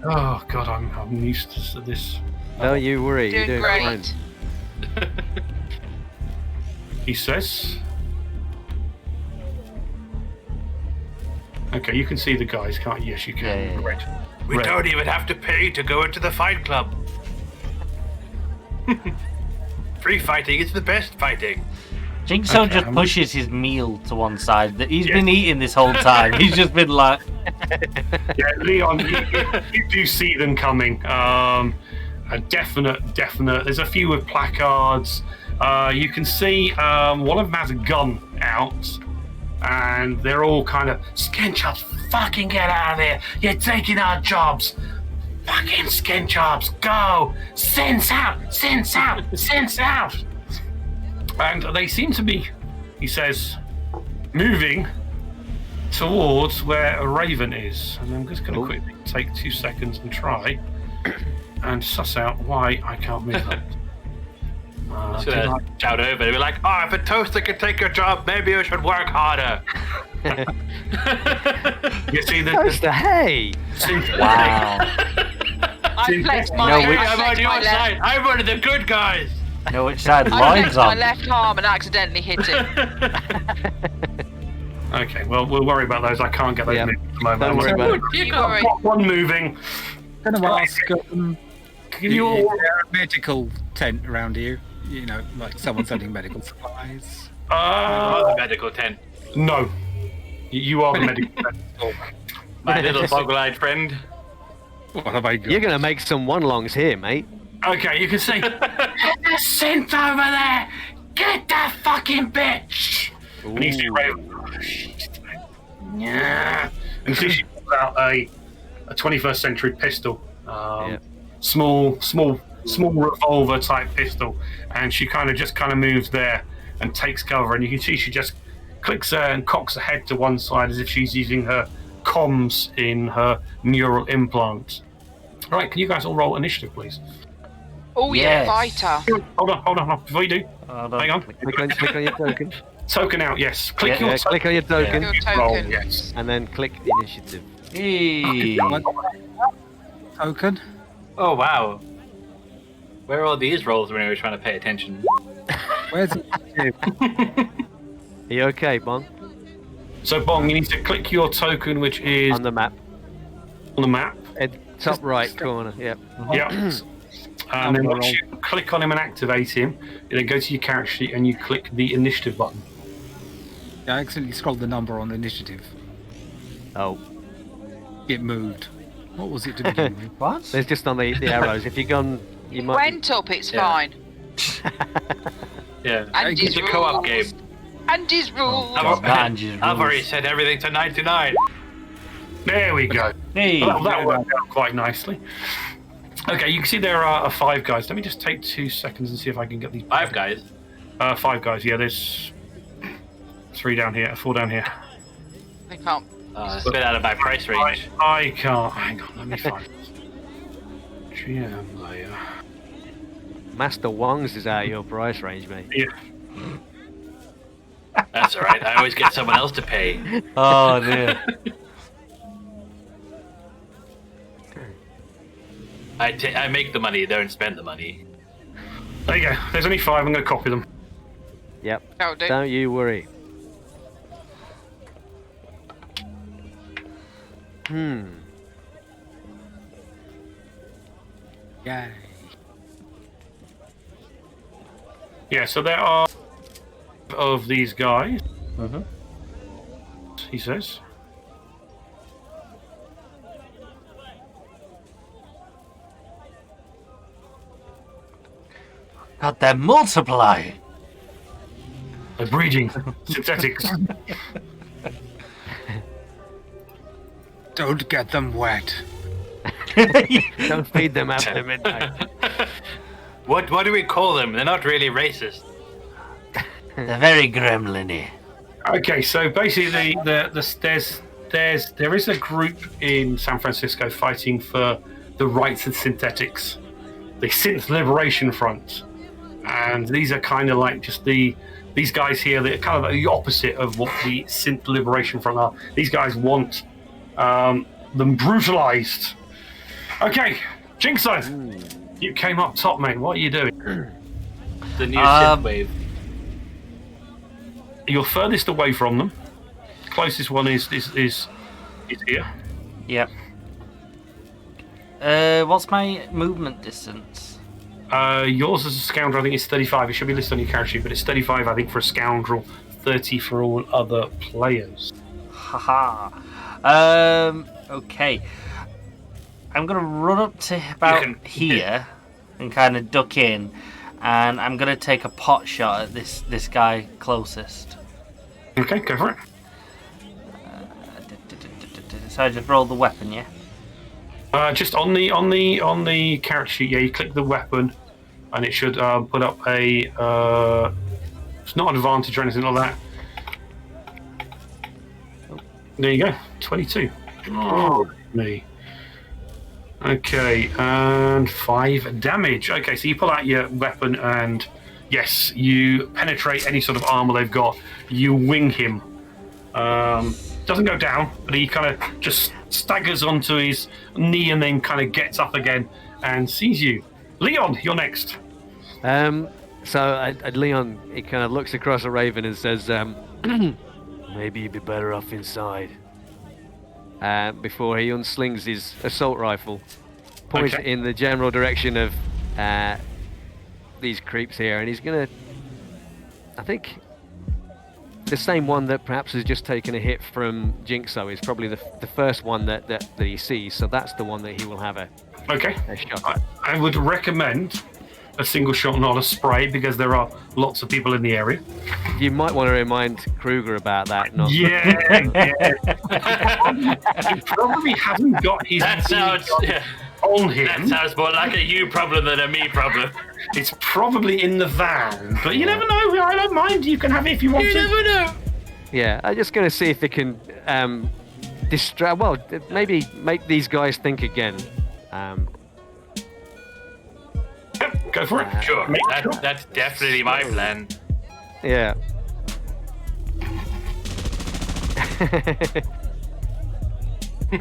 [SPEAKER 5] Oh God, I'm used to this.
[SPEAKER 3] Don't you worry, you're doing
[SPEAKER 4] great.
[SPEAKER 3] fine.
[SPEAKER 5] He says. Okay, you can see the guys, can't you? Yes, you can.
[SPEAKER 1] Yeah.
[SPEAKER 5] Red.
[SPEAKER 2] We don't even have to pay to go into the fight club. Free fighting is the best fighting.
[SPEAKER 1] Jigsaw just pushes his meal to one side. He's been eating this whole time. He's just been like...
[SPEAKER 5] Yeah, Leon, you do see them coming. A definite. There's a few with placards. You can see one of them has a gun out, and they're all kind of, skin chops, fucking get out of there. You're taking our jobs. Fucking skin chops, go. Sense out. And they seem to be, he says, moving towards where a raven is. And I'm just going to quickly take 2 seconds and try and suss out why I can't move that.
[SPEAKER 2] Shout over. They'll be like, "Oh, if a toaster can take your job, maybe you should work harder."
[SPEAKER 5] You see the
[SPEAKER 3] Toaster, hey!
[SPEAKER 1] Wow.
[SPEAKER 4] I flexed my,
[SPEAKER 2] I'm on your side. I'm one of the good guys.
[SPEAKER 1] You know which side
[SPEAKER 4] I
[SPEAKER 1] line's
[SPEAKER 4] flexed my
[SPEAKER 1] on.
[SPEAKER 4] left arm and accidentally hit it.
[SPEAKER 5] Okay, well, we'll worry about those. I can't get those moving at the moment.
[SPEAKER 3] Don't worry about it.
[SPEAKER 2] You
[SPEAKER 4] Sorry.
[SPEAKER 5] Got one moving.
[SPEAKER 6] I'm going to ask,
[SPEAKER 5] Can you all...
[SPEAKER 6] is there a medical tent around here? You know, like someone selling medical supplies.
[SPEAKER 2] The medical tent.
[SPEAKER 5] No. You are the medical tent.
[SPEAKER 2] My little boggle-eyed friend.
[SPEAKER 6] What have I got?
[SPEAKER 3] You're going to make some one-longs here, mate.
[SPEAKER 5] Okay, you can see. Get the synth over there! Get that fucking bitch! And you see Raven. Yeah. And you see she pulls out a 21st century pistol. Small revolver type pistol. And she kind of moves there and takes cover. And you can see she just clicks her and cocks her head to one side as if she's using her comms in her neural implant. All right, can you guys all roll initiative, please?
[SPEAKER 4] Oh
[SPEAKER 1] Yes.
[SPEAKER 4] yeah, fighter.
[SPEAKER 5] Hold on. Before you do, hang on.
[SPEAKER 3] Click on your token.
[SPEAKER 5] Token out, yes. Click your
[SPEAKER 3] Click on your token.
[SPEAKER 4] Your
[SPEAKER 5] roll,
[SPEAKER 4] token.
[SPEAKER 5] yes.
[SPEAKER 3] And then click initiative.
[SPEAKER 1] Hey.
[SPEAKER 6] Token?
[SPEAKER 2] Oh wow. Where are all these rolls when we were trying to pay attention?
[SPEAKER 6] Where's it?
[SPEAKER 3] Are you okay, Bong?
[SPEAKER 5] So, Bong, you need to click your token, which is
[SPEAKER 3] On the map.
[SPEAKER 5] on the map.
[SPEAKER 3] Top right corner, yep.
[SPEAKER 5] Yeah. And then once you click on him and activate him, you then go to your character sheet and you click the initiative button.
[SPEAKER 6] I accidentally scrolled the number on the initiative.
[SPEAKER 3] Oh.
[SPEAKER 6] It moved. What was it to begin with?
[SPEAKER 1] What?
[SPEAKER 3] There's just on the arrows. If you've gone... You
[SPEAKER 4] It
[SPEAKER 3] might...
[SPEAKER 4] went up, it's
[SPEAKER 2] Yeah.
[SPEAKER 4] fine.
[SPEAKER 2] Yeah.
[SPEAKER 4] And
[SPEAKER 2] It's a co-op game.
[SPEAKER 4] And his rules.
[SPEAKER 2] I've already set everything to 99.
[SPEAKER 5] There we go.
[SPEAKER 1] Hey.
[SPEAKER 5] Well, that worked out quite nicely. Okay, you can see there are 5 guys. Let me just take 2 seconds and see if I can get these.
[SPEAKER 2] 5 guys.
[SPEAKER 5] 5 guys, yeah, there's 3 down here, 4 down here.
[SPEAKER 4] They can't.
[SPEAKER 2] It's a bit out of my price range.
[SPEAKER 5] I can't. Hang on, let me find this. GM layer.
[SPEAKER 3] Master Wong's is out of your price range, mate.
[SPEAKER 5] Yeah.
[SPEAKER 2] That's alright. I always get someone else to pay.
[SPEAKER 1] Oh dear.
[SPEAKER 2] I make the money, don't spend the money.
[SPEAKER 5] There you go. There's only 5. I'm going to copy them.
[SPEAKER 3] Yep.
[SPEAKER 4] Oh, do.
[SPEAKER 3] Don't you worry.
[SPEAKER 6] Yay.
[SPEAKER 5] Yeah, so there are of these guys.
[SPEAKER 1] Mhm.
[SPEAKER 5] He says.
[SPEAKER 1] God, they're multiplying.
[SPEAKER 5] They're breeding synthetics.
[SPEAKER 6] Don't get them wet.
[SPEAKER 3] Don't feed them after midnight.
[SPEAKER 2] What do we call them? They're not really racist.
[SPEAKER 1] They're very gremlin-y.
[SPEAKER 5] Okay, so basically, there is a group in San Francisco fighting for the rights of synthetics, the Synth Liberation Front, and these are kind of like just these guys here. They're kind of the opposite of what the Synth Liberation Front are. These guys want them brutalized. Okay, Jinxon, you came up top, mate. What are you doing?
[SPEAKER 2] The new synthwave.
[SPEAKER 5] You're furthest away from them. Closest one is here.
[SPEAKER 1] Yep. What's my movement distance?
[SPEAKER 5] Yours as a scoundrel, I think, is 35. It should be listed on your character sheet, but it's 35, I think, for a scoundrel, 30 for all other players.
[SPEAKER 1] Haha. Okay. I'm gonna run up to about here and kind of duck in, and I'm gonna take a pot shot at this guy closest.
[SPEAKER 5] Okay, go for it.
[SPEAKER 1] So I just roll the weapon, yeah.
[SPEAKER 5] Just on the character sheet, yeah, you click the weapon, and it should put up a. It's not an advantage or anything like that. There you go, 22. Oh, me. Okay, and 5 damage. Okay, so you pull out your weapon, and yes, you penetrate any sort of armor they've got. You wing him. Doesn't go down, but he kind of just staggers onto his knee and then kind of gets up again and sees you. Leon, you're next.
[SPEAKER 3] So Leon, he kind of looks across at Raven and says, maybe you'd be better off inside. Before he unslings his assault rifle, points it in the general direction of these creeps here, and he's gonna, I think, the same one that perhaps has just taken a hit from Jinxo is probably the first one that he sees, so that's the one that he will have a shot.
[SPEAKER 5] I would recommend a single shot, not a spray, because there are lots of people in the area.
[SPEAKER 3] You might want to remind Kruger about that.
[SPEAKER 5] Yeah. He probably hasn't got his on him.
[SPEAKER 2] That sounds more like a you problem than a me problem.
[SPEAKER 5] It's probably in the van, but you never know. I don't mind. You can have it if you want to.
[SPEAKER 2] You never know.
[SPEAKER 3] Yeah, I'm just going to see if they can distract. Well, maybe make these guys think again.
[SPEAKER 5] Yep, go for it.
[SPEAKER 2] Sure. That's definitely my plan.
[SPEAKER 3] Yeah.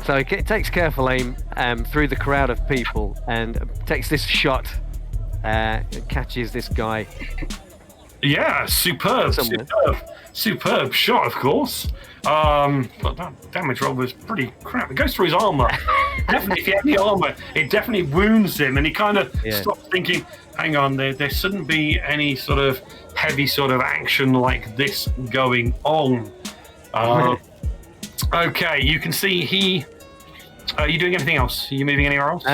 [SPEAKER 3] So he takes careful aim through the crowd of people and takes this shot. Catches this guy.
[SPEAKER 5] Yeah, superb shot, of course. But that damage roll was pretty crap. It goes through his armor. Definitely, if he had the armor, it definitely wounds him, and he kind of stops thinking, hang on, there shouldn't be any sort of heavy sort of action like this going on. Okay, you can see are you doing anything else? Are you moving anywhere else?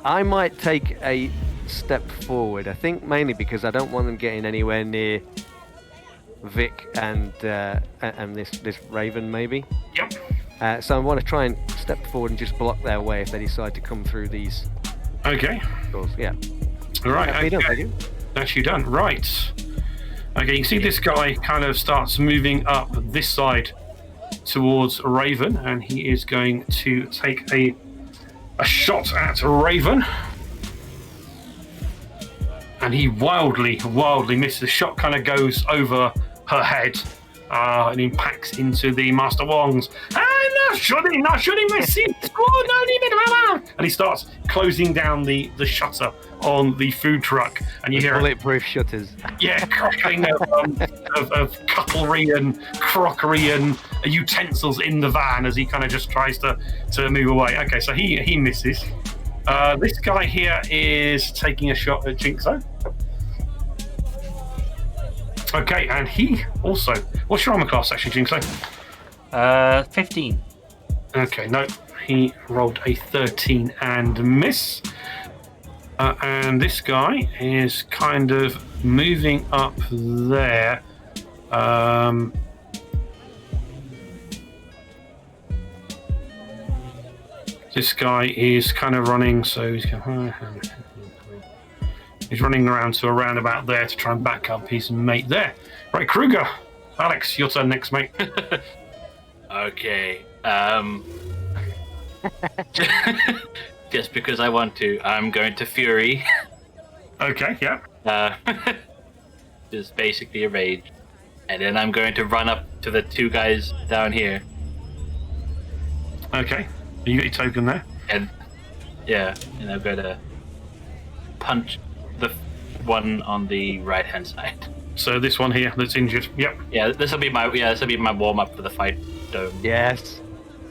[SPEAKER 3] I might take a step forward. I think mainly because I don't want them getting anywhere near Vic and this Raven, maybe.
[SPEAKER 5] Yep.
[SPEAKER 3] So I want to try and step forward and just block their way if they decide to come through these.
[SPEAKER 5] Okay.
[SPEAKER 3] Doors. Yeah.
[SPEAKER 5] All right. Okay. That's you done. Right. Okay. You see this guy kind of starts moving up this side towards Raven, and he is going to take a shot at Raven. And he wildly misses. The shot kind of goes over her head and impacts into the Master Wong's. Not shooting, my seat. And he starts closing down the shutter on the food truck, and you hear
[SPEAKER 3] bulletproof shutters.
[SPEAKER 5] Yeah, crackling of cutlery and crockery and utensils in the van as he kind of just tries to move away. Okay, so he misses. This guy here is taking a shot at Jinxo. Okay, and he also... What's your armor class, actually, Jinxo?
[SPEAKER 1] 15.
[SPEAKER 5] Okay, no. He rolled a 13 and miss. And this guy is kind of moving up there. This guy is kind of running, so he's running around to around about there to try and back up his mate there. Right, Kruger. Alex, your turn next, mate.
[SPEAKER 2] Okay. Just because I want to, I'm going to Fury.
[SPEAKER 5] Okay, yeah.
[SPEAKER 2] Just basically a rage. And then I'm going to run up to the two guys down here.
[SPEAKER 5] Okay. You got your token there?
[SPEAKER 2] And and I'm going to punch the one on the right hand side.
[SPEAKER 5] So this one here that's injured. Yep.
[SPEAKER 2] Yeah, this will be my warm up for the fight dome.
[SPEAKER 3] Yes.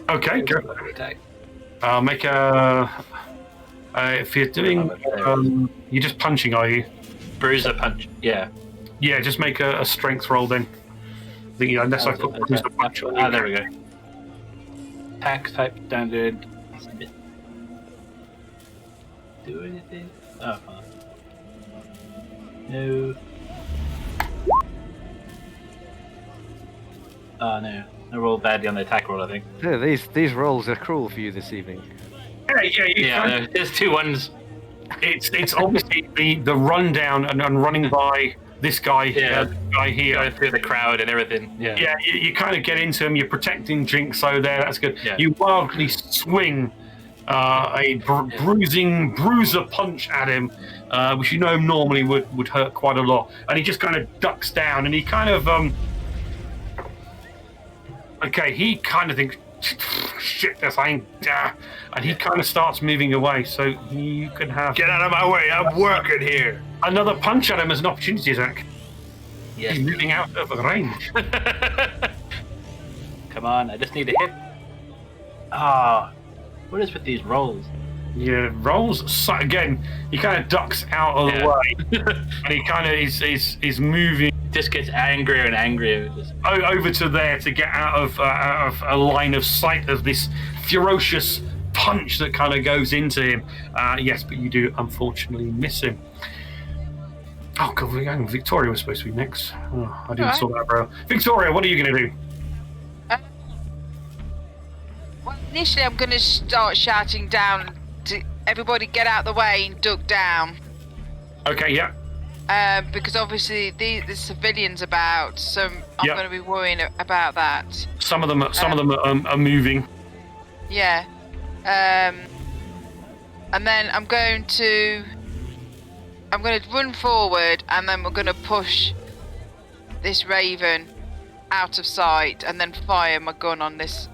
[SPEAKER 5] Okay, go.
[SPEAKER 2] Attack.
[SPEAKER 5] Make a If you're doing, you're just punching, are you?
[SPEAKER 2] Bruiser punch. Yeah.
[SPEAKER 5] Yeah, just make a strength roll then. I think, unless I put bruiser punch on.
[SPEAKER 2] Ah, there we go. Attack type standard. Do anything? Oh, fine. No. Oh no. I rolled badly on the attack roll, I think.
[SPEAKER 3] Yeah, these rolls are cruel for you this evening.
[SPEAKER 5] Yeah.
[SPEAKER 2] No, there's 2 1s.
[SPEAKER 5] It's obviously the rundown and running by this guy,
[SPEAKER 2] Yeah.
[SPEAKER 5] this guy here.
[SPEAKER 2] Going through the crowd and everything. Yeah.
[SPEAKER 5] Yeah, you kind of get into him. You're protecting Jinxo there. That's good.
[SPEAKER 2] Yeah.
[SPEAKER 5] You wildly swing a bruiser punch at him, which you know normally would hurt quite a lot. And he just kind of ducks down, and he kind of he kind of thinks, shit, this ain't. And he kind of starts moving away. So you can have.
[SPEAKER 7] Get out of my way! I'm working here.
[SPEAKER 5] Another punch at him as an opportunity attack.
[SPEAKER 2] Yes.
[SPEAKER 5] He's moving out of range.
[SPEAKER 2] Come on, I just need to hit. Ah, what is with these rolls?
[SPEAKER 5] Yeah, rolls. So again, he kind of ducks out of the way, and he kind of is moving.
[SPEAKER 2] Just gets angrier and angrier. Just...
[SPEAKER 5] over to there to get out of a line of sight of this ferocious punch that kind of goes into him. Yes, but you do unfortunately miss him. Oh God, Victoria was supposed to be next. Oh, I didn't saw that, bro. Victoria, what are you going to do?
[SPEAKER 4] Well, initially I'm going to start shouting down to everybody get out the way and duck down.
[SPEAKER 5] Okay, yeah.
[SPEAKER 4] Because obviously there's civilians about, so I'm going to be worrying about that.
[SPEAKER 5] Some of them are moving.
[SPEAKER 4] Yeah. And then I'm going to run forward, and then we're going to push this raven out of sight, and then fire my gun on this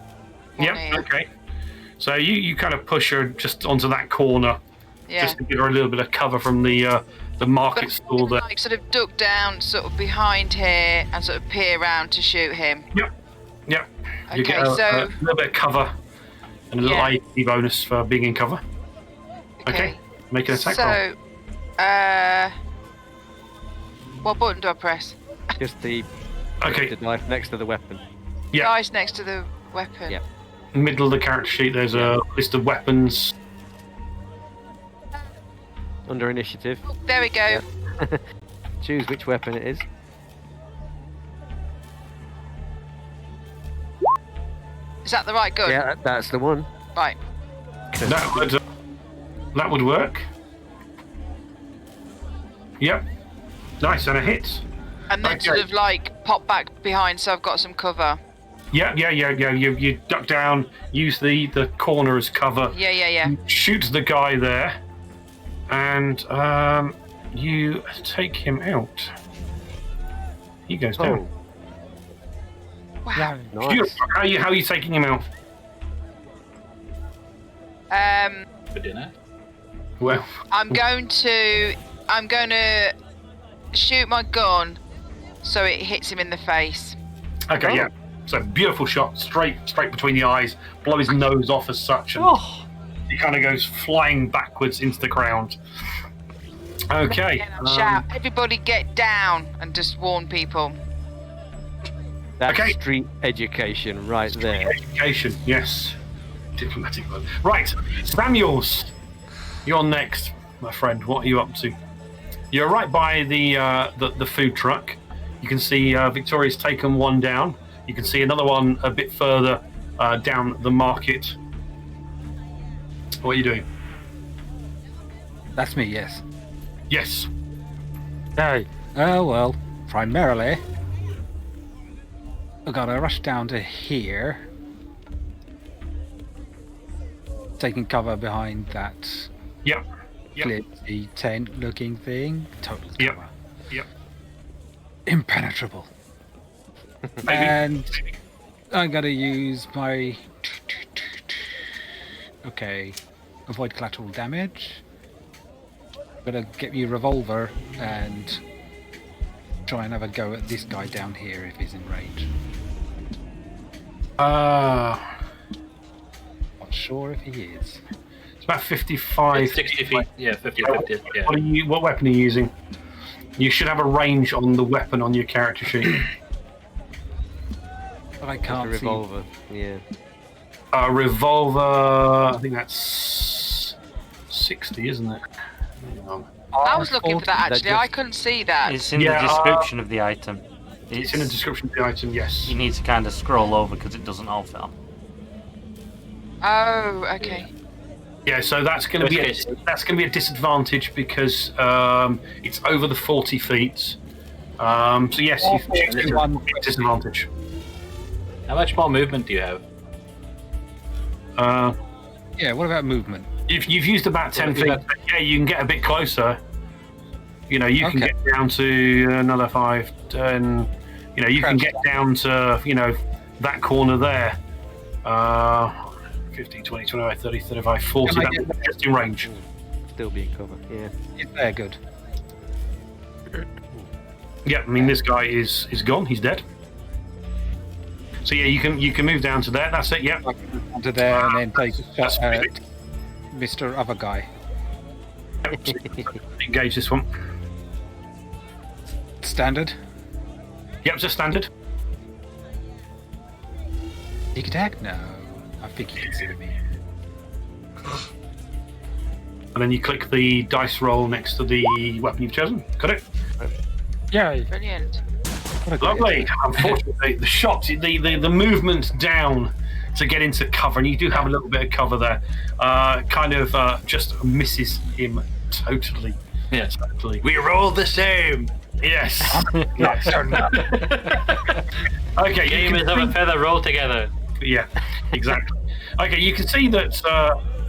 [SPEAKER 4] one here.
[SPEAKER 5] Okay. So you kind of push her just onto that corner, just to give her a little bit of cover from the market stall there.
[SPEAKER 4] Like sort of duck down, sort of behind here, and sort of peer around to shoot him.
[SPEAKER 5] Yep. You
[SPEAKER 4] Okay,
[SPEAKER 5] get a little bit of cover and a little IEP bonus for being in cover. Okay. Make an attack roll.
[SPEAKER 4] What button do I press?
[SPEAKER 3] Just the knife next to the weapon.
[SPEAKER 5] Yeah.
[SPEAKER 4] Dice next to the weapon.
[SPEAKER 3] Yeah.
[SPEAKER 5] Middle of the character sheet, there's a list of weapons.
[SPEAKER 3] Under initiative.
[SPEAKER 4] Oh, there we go.
[SPEAKER 3] Yeah. Choose which weapon it is.
[SPEAKER 4] Is that the right gun?
[SPEAKER 3] Yeah, that's the one.
[SPEAKER 4] Right.
[SPEAKER 5] That would work. Yep. Nice, and a hit.
[SPEAKER 4] And then sort of like pop back behind, so I've got some cover.
[SPEAKER 5] Yeah. You duck down, use the corner as cover.
[SPEAKER 4] Yeah.
[SPEAKER 5] Shoot the guy there, and you take him out. He goes down.
[SPEAKER 4] Wow.
[SPEAKER 3] Nice.
[SPEAKER 5] How are you taking him out?
[SPEAKER 2] For dinner?
[SPEAKER 5] Well,
[SPEAKER 4] I'm going to shoot my gun so it hits him in the face.
[SPEAKER 5] okay, yeah. So beautiful shot, straight between the eyes, blow his nose off as such, and he kind of goes flying backwards into the ground. Okay.
[SPEAKER 4] And I'll shout, everybody get down, and just warn people.
[SPEAKER 3] That's
[SPEAKER 5] Okay.
[SPEAKER 3] street education right there.
[SPEAKER 5] Education, yes. Diplomatic word. Right, Samuels, you're next, my friend. What are you up to? You're right by the food truck. You can see Victoria's taken one down. You can see another one a bit further down the market. What are you doing?
[SPEAKER 6] That's me, yes.
[SPEAKER 5] Yes.
[SPEAKER 6] Hey. Oh, well, primarily, I gotta rush down to here. Taking cover behind that
[SPEAKER 5] Yep.
[SPEAKER 6] glitzy tent looking thing. Total
[SPEAKER 5] Yep.
[SPEAKER 6] cover.
[SPEAKER 5] Yep.
[SPEAKER 6] Impenetrable.
[SPEAKER 5] Maybe.
[SPEAKER 6] And I gotta use my... Okay. Avoid collateral damage. Gotta get me a revolver and try and have a go at this guy down here if he's in range. Not sure if he is.
[SPEAKER 5] So About 55.
[SPEAKER 2] 60 feet. Yeah, 50 or 50. Yeah.
[SPEAKER 5] What weapon are you using? You should have a range on the weapon on your character sheet.
[SPEAKER 6] But I
[SPEAKER 3] Just a
[SPEAKER 6] can't see.
[SPEAKER 3] revolver. Yeah.
[SPEAKER 5] A revolver, I think that's 60, isn't it? Hang on.
[SPEAKER 4] I was looking for that actually.
[SPEAKER 3] That
[SPEAKER 4] I couldn't see that.
[SPEAKER 1] It's in
[SPEAKER 5] Yeah,
[SPEAKER 1] the description of the item.
[SPEAKER 5] It's in the description of the item, yes.
[SPEAKER 1] You need to kind of scroll over because it doesn't all film.
[SPEAKER 4] Oh, okay.
[SPEAKER 5] Yeah, so that's going to be a disadvantage because it's over the 40 feet. So yes, you choose a disadvantage.
[SPEAKER 2] How much more movement do you have?
[SPEAKER 6] Yeah, what about movement?
[SPEAKER 5] You've used about 10 feet. But yeah, you can get a bit closer. You know, you can
[SPEAKER 6] Okay.
[SPEAKER 5] get down to another 5, 10. You know, you can get down to, that corner there. 15, 20, 25, 30, 35, 40.
[SPEAKER 6] Can I
[SPEAKER 5] That's
[SPEAKER 6] get there?
[SPEAKER 5] just in range.
[SPEAKER 3] Still being covered. Yeah.
[SPEAKER 6] Is there good?
[SPEAKER 5] Yeah, I mean, this guy is gone. He's dead. So yeah, you can move down to there. That's it. Yeah.
[SPEAKER 6] I can move onto there and then take a
[SPEAKER 5] That's
[SPEAKER 6] shot at
[SPEAKER 5] perfect.
[SPEAKER 6] Mr. Other Guy.
[SPEAKER 5] Engage this one.
[SPEAKER 6] Standard.
[SPEAKER 5] Yep, just standard.
[SPEAKER 6] Sneak attack? No. I think he can see me.
[SPEAKER 5] And then you click the dice roll next to the weapon you've chosen. Got it?
[SPEAKER 6] Yeah.
[SPEAKER 4] Brilliant.
[SPEAKER 6] What a great
[SPEAKER 5] Lovely. Unfortunately, the shot, the movement down to get into cover, and you do have a little bit of cover there, just misses him totally.
[SPEAKER 2] Yeah.
[SPEAKER 5] Totally.
[SPEAKER 7] We roll the same.
[SPEAKER 5] Yes. Yes. Okay.
[SPEAKER 2] Game is of a feather roll together.
[SPEAKER 5] Yeah, exactly. Okay, you can see that.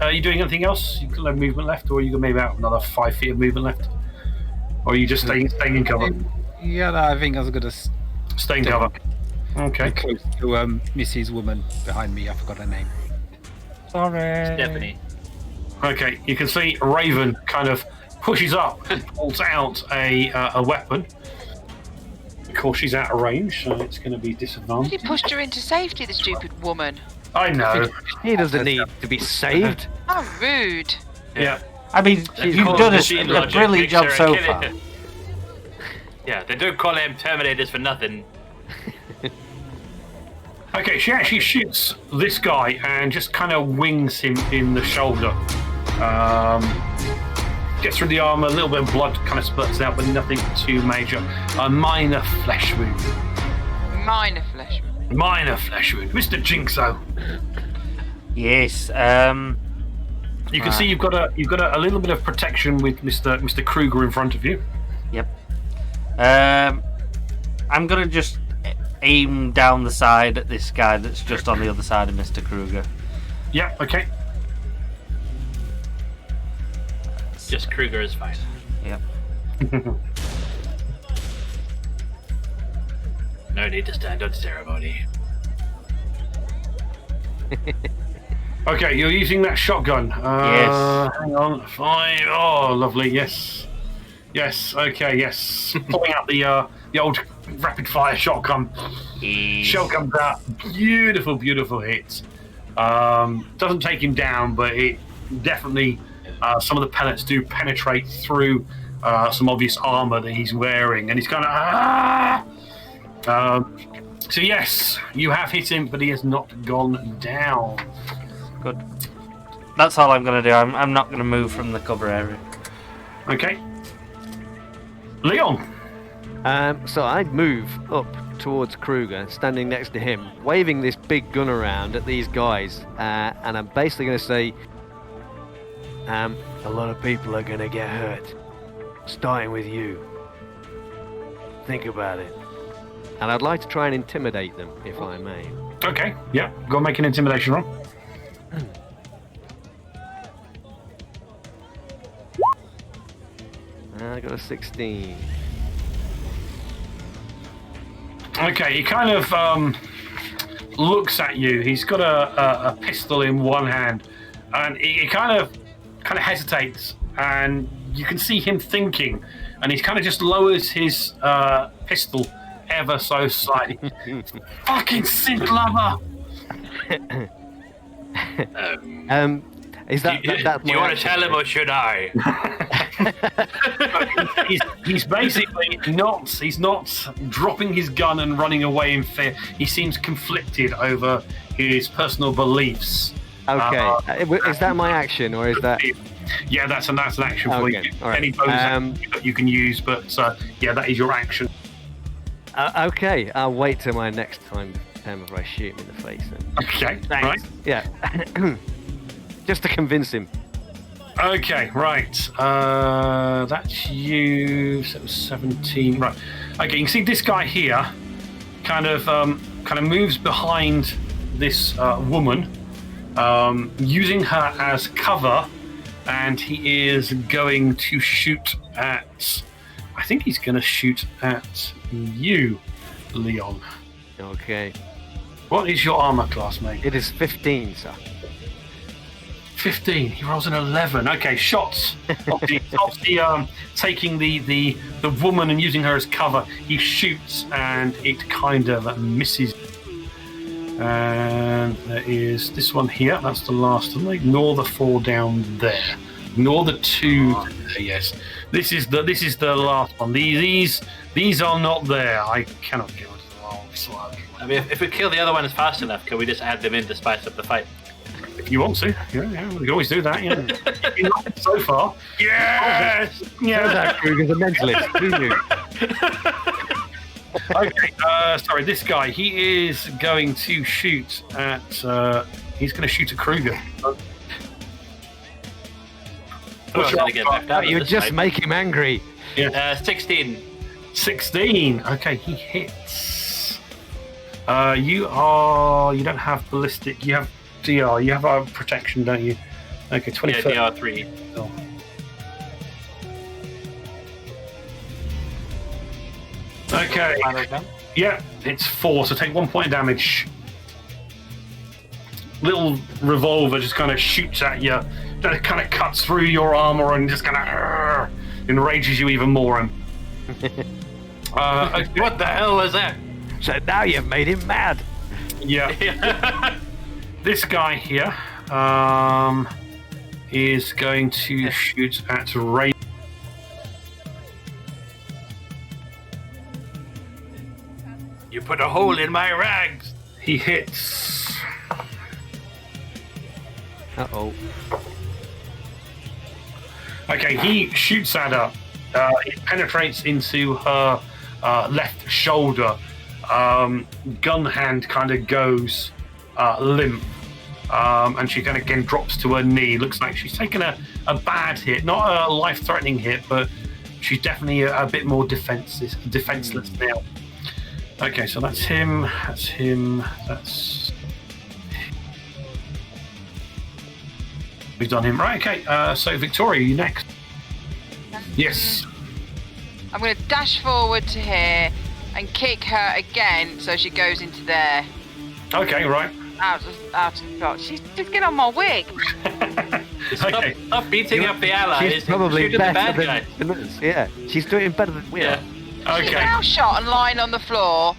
[SPEAKER 5] Are you doing anything else? You got no movement left, or you got maybe about another 5 feet of movement left, or are you just staying in cover?
[SPEAKER 6] Yeah, no, I think I was going to
[SPEAKER 5] Stay in cover. Okay.
[SPEAKER 6] close to Mrs. Woman behind me. I forgot her name. Sorry.
[SPEAKER 2] Stephanie.
[SPEAKER 5] Okay, you can see Raven kind of pushes up and pulls out a weapon. Of course, she's out of range, so it's going to be
[SPEAKER 4] He
[SPEAKER 5] disadvantage.
[SPEAKER 4] pushed her into safety, the stupid woman.
[SPEAKER 5] I know.
[SPEAKER 3] He doesn't need to be saved.
[SPEAKER 4] How rude.
[SPEAKER 5] Yeah.
[SPEAKER 1] I mean, you've
[SPEAKER 2] Call
[SPEAKER 1] done
[SPEAKER 2] machine
[SPEAKER 1] a
[SPEAKER 2] logic,
[SPEAKER 1] brilliant
[SPEAKER 2] makes
[SPEAKER 1] job
[SPEAKER 2] her a
[SPEAKER 1] so
[SPEAKER 2] killer.
[SPEAKER 1] far.
[SPEAKER 2] Yeah, they don't call them Terminators for nothing.
[SPEAKER 5] Okay, she actually shoots this guy and just kind of wings him in the shoulder. Gets through the arm, a little bit of blood kind of spurts out, but nothing too major. A minor flesh wound.
[SPEAKER 4] Minor flesh.
[SPEAKER 5] Minor flesh wound. Mr. Jinxo.
[SPEAKER 1] Yes.
[SPEAKER 5] You can see you've got a little bit of protection with Mr. Kruger in front of you.
[SPEAKER 1] Yep. I'm gonna just aim down the side at this guy that's just on the other side of Mr. Kruger.
[SPEAKER 5] Yeah, okay.
[SPEAKER 2] Just Kruger is fine.
[SPEAKER 1] Yep.
[SPEAKER 2] No need to stand on ceremony.
[SPEAKER 5] Okay, you're using that shotgun.
[SPEAKER 1] Yes.
[SPEAKER 5] Hang on. 5. Oh, lovely. Yes. Yes. Okay. Yes. Pulling out the old rapid fire shotgun. Shell comes out. Beautiful, beautiful hit. Doesn't take him down, but it definitely. Some of the pellets do penetrate through some obvious armor that he's wearing, and he's kind of. So yes, you have hit him, but he has not gone down.
[SPEAKER 1] Good. That's all I'm gonna do. I'm not gonna move from the cover area.
[SPEAKER 5] Okay. Leon.
[SPEAKER 3] So I'd move up towards Kruger, standing next to him, waving this big gun around at these guys, and I'm basically going to say, a lot of people are going to get hurt, starting with you. Think about it. And I'd like to try and intimidate them, if I may.
[SPEAKER 5] Okay. Yeah. Go and make an intimidation roll.
[SPEAKER 3] I got a 16.
[SPEAKER 5] Okay. He kind of looks at you. He's got a pistol in one hand, and he kind of hesitates, and you can see him thinking, and he kind of just lowers his pistol ever so slightly. Fucking synth lover.
[SPEAKER 3] Is that?
[SPEAKER 2] Do
[SPEAKER 3] that's
[SPEAKER 2] you
[SPEAKER 3] my
[SPEAKER 2] want to
[SPEAKER 3] action,
[SPEAKER 2] tell him or should I?
[SPEAKER 5] He's basically not. He's not dropping his gun and running away in fear. He seems conflicted over his personal beliefs.
[SPEAKER 3] Okay. Is that my action, or is that?
[SPEAKER 5] Yeah, that's an action for
[SPEAKER 3] Okay,
[SPEAKER 5] you.
[SPEAKER 3] all right.
[SPEAKER 5] Any bonus action that you can use, but yeah, that is your action.
[SPEAKER 3] Okay, I'll wait till my next time before I shoot him in the face. Then.
[SPEAKER 5] Okay,
[SPEAKER 3] Thanks.
[SPEAKER 5] right.
[SPEAKER 3] Yeah. Just to convince him.
[SPEAKER 5] Okay, right. That's you. So it was 17. Right. Okay, you can see this guy here, kind of moves behind this woman, using her as cover, and he is going to shoot at. I think he's going to shoot at you, Leon.
[SPEAKER 3] Okay.
[SPEAKER 5] What is your armor class, mate?
[SPEAKER 3] It is 15, sir.
[SPEAKER 5] 15. He rolls an 11. Okay, shots. Obviously, taking the woman and using her as cover, he shoots and it kind of misses. And there is this one here. That's the last one. Ignore the 4 down there. Ignore the 2 there. Yes. This is the last one. These are not there. I cannot go into the long slug.
[SPEAKER 2] I mean, if we kill the other ones fast enough, can we just add them in to spice up the fight?
[SPEAKER 5] If you want to, yeah, we can always do that. Yeah. You've not so far. Yes. Yeah.
[SPEAKER 3] That Kruger's a mentalist. Who knew?
[SPEAKER 5] Okay. Sorry, this guy. He is going to shoot at. He's going to shoot at Kruger.
[SPEAKER 2] What's going to get left out?
[SPEAKER 3] You just make him angry.
[SPEAKER 5] Yeah.
[SPEAKER 2] 16.
[SPEAKER 5] 16. Okay, he hits. You don't have ballistic. You have DR. You have protection, don't you? Okay, 24.
[SPEAKER 2] Yeah, DR3.
[SPEAKER 5] Oh. Okay. Yeah, it's 4. So take 1 point of damage. Little revolver just kind of shoots at you. That kind of cuts through your armor and just kind of enrages you even more. Okay.
[SPEAKER 2] What the hell was that?
[SPEAKER 3] So now you've made him mad.
[SPEAKER 5] Yeah. This guy here is going to shoot at Ray.
[SPEAKER 2] You put a hole in my rags.
[SPEAKER 5] He hits.
[SPEAKER 3] Uh-oh.
[SPEAKER 5] Okay, he shoots at her. It penetrates into her left shoulder. Gun hand kind of goes limp. And she kind of again drops to her knee. Looks like she's taken a bad hit. Not a life-threatening hit, but she's definitely a bit more defenseless now. Okay, so that's him. That's him. That's... We've done him. Right, okay. So, Victoria, you next. Yes.
[SPEAKER 4] I'm going to dash forward to here and kick her again so she goes into there.
[SPEAKER 5] Okay, right.
[SPEAKER 4] Out of shot. She's just getting on my wig.
[SPEAKER 5] Okay.
[SPEAKER 2] Stop beating up the allies.
[SPEAKER 3] She's probably
[SPEAKER 2] shoot at the bad
[SPEAKER 3] better
[SPEAKER 2] guy.
[SPEAKER 3] than us. Yeah, she's doing better than we are.
[SPEAKER 4] She's
[SPEAKER 5] Okay.
[SPEAKER 4] now shot and lying on the floor,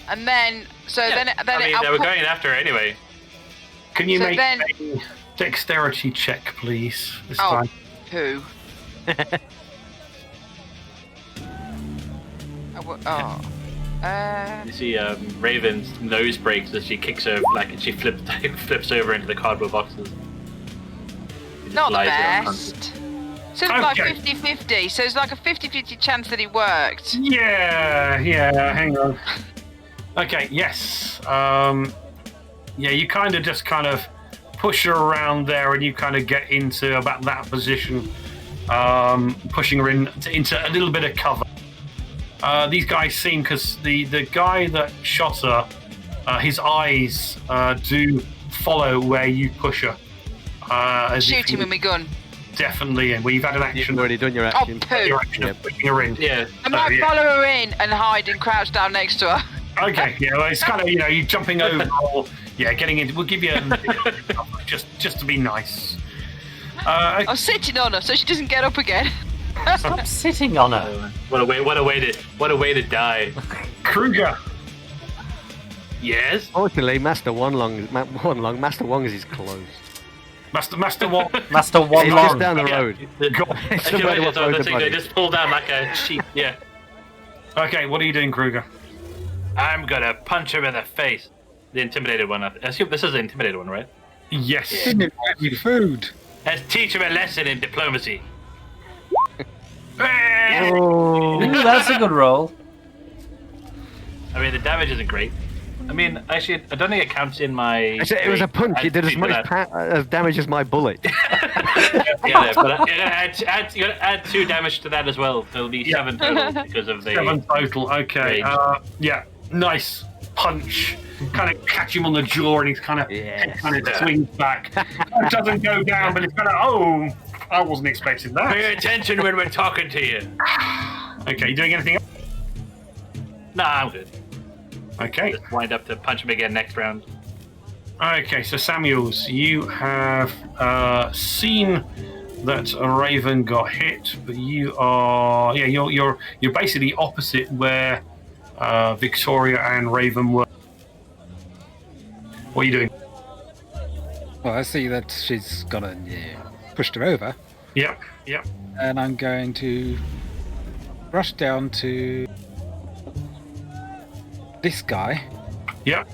[SPEAKER 4] and then then
[SPEAKER 2] I mean, they were going after her anyway.
[SPEAKER 5] Can you
[SPEAKER 4] So
[SPEAKER 5] make
[SPEAKER 4] then-
[SPEAKER 5] a dexterity check, please, this
[SPEAKER 4] Oh,
[SPEAKER 5] time?
[SPEAKER 4] poo.
[SPEAKER 2] You see Raven's nose breaks as she kicks her, like she flips over into the cardboard boxes. He just
[SPEAKER 4] Not the
[SPEAKER 2] lies there
[SPEAKER 4] best. So it's like
[SPEAKER 5] Okay.
[SPEAKER 4] 50-50. So it's like a 50-50 chance that it worked.
[SPEAKER 5] Yeah, hang on. Okay, yes. Yeah, you kind of push her around there and you kind of get into about that position, pushing her into a little bit of cover. These guys seem, because the guy that shot her, his eyes do follow where you push her. As if
[SPEAKER 4] Shoot him
[SPEAKER 5] you-
[SPEAKER 4] with my gun.
[SPEAKER 5] Definitely, and we've had an
[SPEAKER 3] You've
[SPEAKER 5] action.
[SPEAKER 3] already done your action.
[SPEAKER 4] poo.
[SPEAKER 5] Your action of pushing her in.
[SPEAKER 2] Yeah.
[SPEAKER 4] I might
[SPEAKER 5] yeah.
[SPEAKER 4] follow her in and hide and crouch down next to her.
[SPEAKER 5] Okay, yeah, well, it's kind of, you jumping over or, getting in. We'll give you a just to be nice.
[SPEAKER 4] I'm sitting on her so she doesn't get up again.
[SPEAKER 1] Stop sitting on her.
[SPEAKER 2] What a way to die.
[SPEAKER 5] Kruger.
[SPEAKER 2] Yes.
[SPEAKER 3] Fortunately, Master Wong is closed.
[SPEAKER 5] Master what?
[SPEAKER 1] Master One
[SPEAKER 3] It's
[SPEAKER 1] Long.
[SPEAKER 3] just down the road.
[SPEAKER 2] I can imagine they just pull down like a sheep. Yeah.
[SPEAKER 5] Okay, what are you doing, Kruger?
[SPEAKER 2] I'm gonna punch him in the face. The intimidated one. I assume this is the intimidated one, right?
[SPEAKER 5] Yes.
[SPEAKER 6] Didn't invite me food.
[SPEAKER 2] Let's teach him a lesson in diplomacy.
[SPEAKER 1] Ooh, that's a good roll.
[SPEAKER 2] I mean, the damage isn't great. I mean, actually, I don't think it counts in my.
[SPEAKER 3] It was a punch. It did as much damage as my bullet.
[SPEAKER 2] Yeah, but you gotta add 2 damage to that as well. There'll be 7 total because of the.
[SPEAKER 5] 7 total. Okay. Yeah. Nice punch. Kind of catch him on the jaw, and he's kind of swings back. It doesn't go down, but it's kind of I wasn't expecting that.
[SPEAKER 2] Pay attention when we're talking to you.
[SPEAKER 5] Okay, you doing anything else?
[SPEAKER 2] Nah, I'm good.
[SPEAKER 5] Okay.
[SPEAKER 2] Just wind up to punch him again next round.
[SPEAKER 5] Okay, so Samuels, you have seen that a Raven got hit, but you are you're basically opposite where Victoria and Raven were. What are you doing?
[SPEAKER 6] Well, I see that she's pushed her over,
[SPEAKER 5] Yep.
[SPEAKER 6] and I'm going to rush down to this guy
[SPEAKER 5] Yep.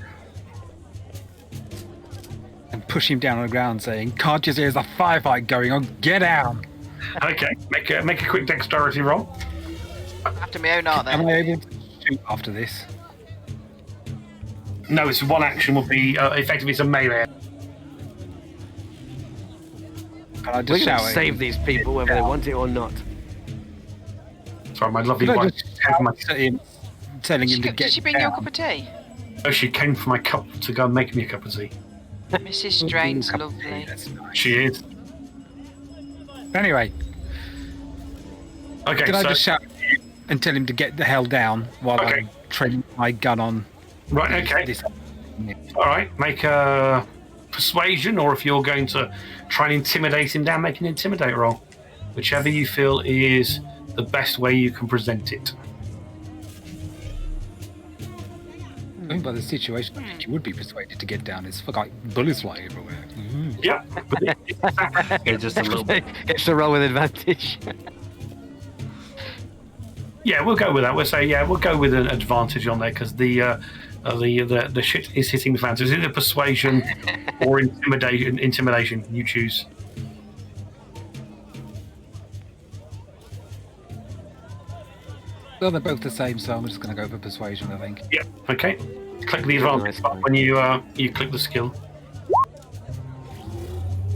[SPEAKER 6] and push him down on the ground, saying, "Can't you see there's a firefight going on? Get down!"
[SPEAKER 5] Okay, make a quick dexterity roll.
[SPEAKER 4] After my own art,
[SPEAKER 6] Am
[SPEAKER 4] then.
[SPEAKER 6] I able to shoot after this?
[SPEAKER 5] No, it's one action would be effectively it's a melee.
[SPEAKER 6] Can I
[SPEAKER 3] We're
[SPEAKER 6] just
[SPEAKER 3] going
[SPEAKER 6] shout
[SPEAKER 3] to
[SPEAKER 6] at
[SPEAKER 3] save
[SPEAKER 6] him?
[SPEAKER 3] these people whether they want it or not.
[SPEAKER 5] Sorry, my lovely
[SPEAKER 6] Can I
[SPEAKER 5] wife.
[SPEAKER 6] just shout at him, telling him to get
[SPEAKER 4] Did she bring you a
[SPEAKER 6] down?
[SPEAKER 4] cup of tea?
[SPEAKER 5] Oh, she came for my cup to go and make me a cup of tea.
[SPEAKER 4] Mrs. Strain's lovely.
[SPEAKER 6] That's nice.
[SPEAKER 5] She is.
[SPEAKER 6] Anyway,
[SPEAKER 5] Okay,
[SPEAKER 6] can I
[SPEAKER 5] so
[SPEAKER 6] just shout at you and tell him to get the hell down while
[SPEAKER 5] Okay.
[SPEAKER 6] I'm training my gun on
[SPEAKER 5] right, okay.
[SPEAKER 6] this?
[SPEAKER 5] All right, make a persuasion, or if you're going to try and intimidate him down, make an intimidate roll. Whichever you feel is the best way you can present it.
[SPEAKER 6] Going by the situation, I think you would be persuaded to get down. It's like bullets flying everywhere.
[SPEAKER 5] Yeah.
[SPEAKER 1] Okay, just a little bit.
[SPEAKER 3] It's a roll with advantage.
[SPEAKER 5] Yeah, we'll go with that. We'll say, we'll go with an advantage on there because the shit is hitting the fans. Is it a persuasion or intimidation? Intimidation, you choose.
[SPEAKER 6] Well, they're both the same, so I'm just going to go for persuasion, I think.
[SPEAKER 5] Yeah. Okay. Click the advantage button when you click the skill.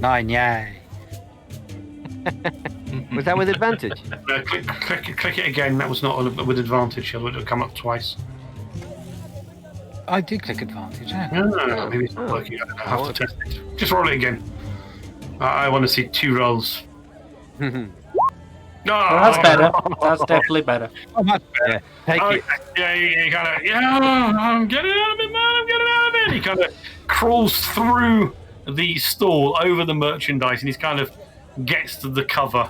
[SPEAKER 6] 9, yay.
[SPEAKER 3] Was that with advantage?
[SPEAKER 5] Click it again. That was not with advantage. It would have come up twice.
[SPEAKER 6] I did click advantage, yeah.
[SPEAKER 5] No, maybe it's not working. I don't know. I have to test it. Just roll it again. I want to see 2 rolls. No,
[SPEAKER 1] Well, that's better. That's definitely better.
[SPEAKER 6] Oh, much better.
[SPEAKER 3] Take
[SPEAKER 5] Okay.
[SPEAKER 3] it.
[SPEAKER 5] Yeah, he kind of, I'm getting out of it, man. I'm getting out of it. He kind of crawls through the stall over the merchandise, and he's kind of gets to the cover.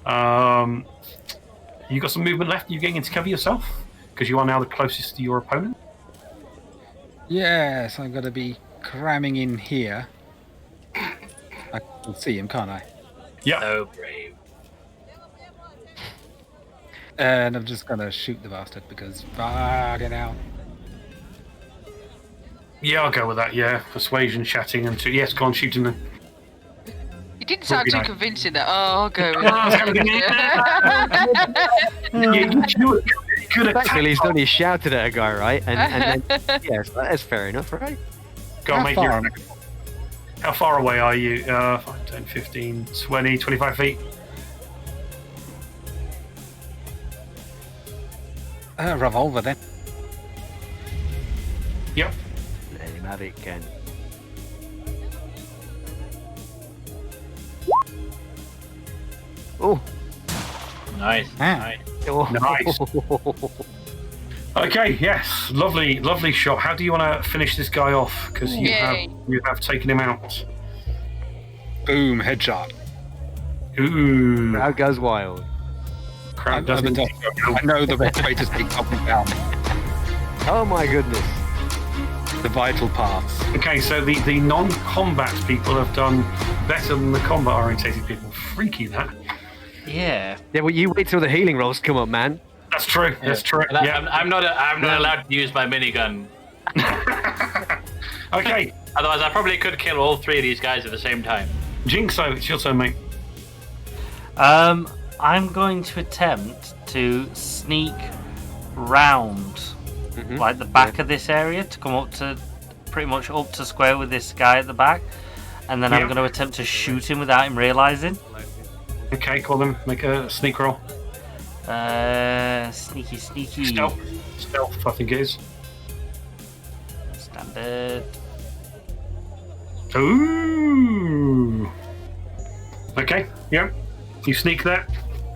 [SPEAKER 5] You got some movement left. You getting into cover yourself because you are now the closest to your opponent.
[SPEAKER 6] Yes, I'm going to be cramming in here. I can see him, can't I?
[SPEAKER 5] Yeah.
[SPEAKER 2] So brave.
[SPEAKER 6] And I'm just going to shoot the bastard because, get out.
[SPEAKER 5] Yeah, I'll go with that. Yeah, persuasion, chatting, and yes, go on, shooting them.
[SPEAKER 4] You didn't sound too
[SPEAKER 5] Nice.
[SPEAKER 4] convincing that. Oh, I'll go with
[SPEAKER 5] You could have
[SPEAKER 3] Actually, he's only shouted at a guy, right? And then, yes, that's fair enough, right?
[SPEAKER 5] Go on,
[SPEAKER 6] How
[SPEAKER 5] make
[SPEAKER 6] far
[SPEAKER 5] your.
[SPEAKER 6] am
[SPEAKER 5] How far away are you? 5, 10, 15, 20, 25 feet?
[SPEAKER 6] Revolver then.
[SPEAKER 5] Yep.
[SPEAKER 3] Let him have it, Ken. Oh,
[SPEAKER 2] Nice.
[SPEAKER 6] Ah.
[SPEAKER 2] Nice.
[SPEAKER 5] Nice. Okay, yes, lovely shot. How do you want to finish this guy off? Because you
[SPEAKER 4] Yay.
[SPEAKER 5] have taken him out.
[SPEAKER 6] Boom, headshot.
[SPEAKER 5] Ooh,
[SPEAKER 3] crowd goes wild.
[SPEAKER 5] crowd
[SPEAKER 6] I
[SPEAKER 5] doesn't.
[SPEAKER 6] know the best way to take something down.
[SPEAKER 3] Oh my goodness.
[SPEAKER 6] The vital parts.
[SPEAKER 5] Okay, so the non-combat people have done better than the combat-orientated people. Freaky, that.
[SPEAKER 1] Yeah.
[SPEAKER 3] Yeah, well, you wait till the healing rolls come up, man.
[SPEAKER 5] That's true. That's true.
[SPEAKER 2] And I'm not allowed to use my minigun.
[SPEAKER 5] Okay.
[SPEAKER 2] Otherwise, I probably could kill all 3 of these guys at the same time.
[SPEAKER 5] Jinxo, it's your turn, mate.
[SPEAKER 1] I'm going to attempt to sneak round, like the back of this area, to come up to pretty much up to square with this guy at the back, and then I'm going to attempt to shoot him without him realizing.
[SPEAKER 5] Okay, call them. Make a sneak roll.
[SPEAKER 1] Sneaky.
[SPEAKER 5] Stealth, I think it is.
[SPEAKER 1] Standard.
[SPEAKER 5] Ooh. Okay, yeah. You sneak there.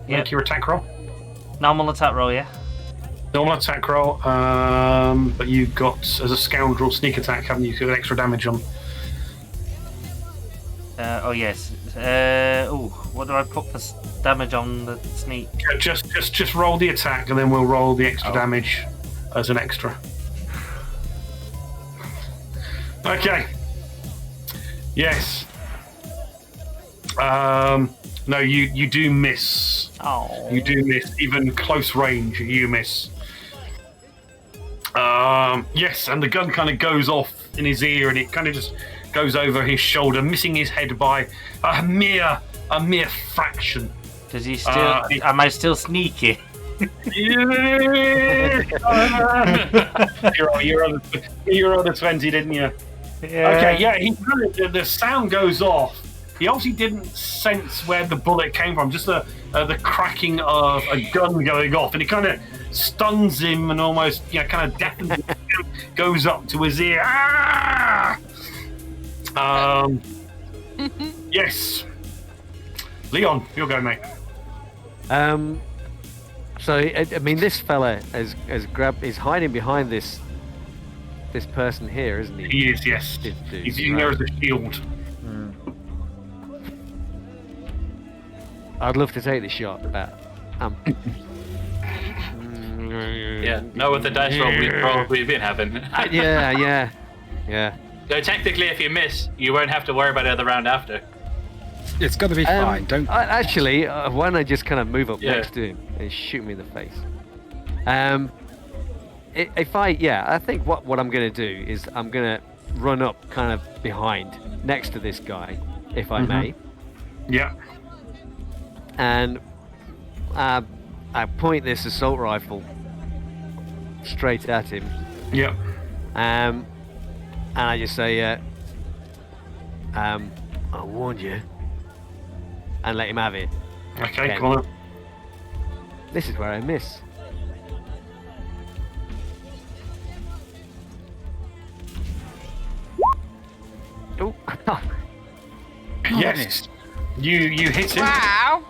[SPEAKER 1] Yep.
[SPEAKER 5] Make your attack roll.
[SPEAKER 1] Normal attack roll, yeah?
[SPEAKER 5] Normal attack roll, but you got, as a scoundrel, sneak attack, haven't you? You got extra damage on.
[SPEAKER 1] Oh, yes. What do I put for damage on the sneak?
[SPEAKER 5] Just roll the attack, and then we'll roll the extra damage as an extra. Okay. Yes. No, you do miss.
[SPEAKER 1] Oh.
[SPEAKER 5] You do miss. Even close range, you miss. Yes, and the gun kind of goes off in his ear, and it kind of just goes over his shoulder, missing his head by a mere fraction.
[SPEAKER 1] Does he still? Am I still sneaky?
[SPEAKER 5] Yeah. you're on the 20, didn't you?
[SPEAKER 1] Yeah.
[SPEAKER 5] Okay, yeah. The sound goes off. He obviously didn't sense where the bullet came from, just the cracking of a gun going off, and it kind of stuns him and almost, kind of deafens him. Goes up to his ear. Ah! Yes. Leon, you'll go, mate.
[SPEAKER 3] So I mean, this fella is hiding behind this person here, isn't he?
[SPEAKER 5] He is, yes. He's using her as a shield.
[SPEAKER 3] I'd love to take the shot, but
[SPEAKER 2] Yeah, not with the dice roll we've probably been having.
[SPEAKER 3] yeah.
[SPEAKER 2] So technically, if you miss, you won't have to worry about it the round after.
[SPEAKER 6] It's got to be fine. Don't.
[SPEAKER 3] Actually, why don't I just kind of move up next to him and shoot me in the face? I think what I'm going to do is I'm going to run up kind of behind, next to this guy, if I may.
[SPEAKER 5] Yeah.
[SPEAKER 3] And I point this assault rifle straight at him.
[SPEAKER 5] Yeah.
[SPEAKER 3] And I just say, I warned you, and let him have it.
[SPEAKER 5] Okay, come on.
[SPEAKER 3] This is where I miss. Oh.
[SPEAKER 5] Yes. You hit him.
[SPEAKER 4] Wow.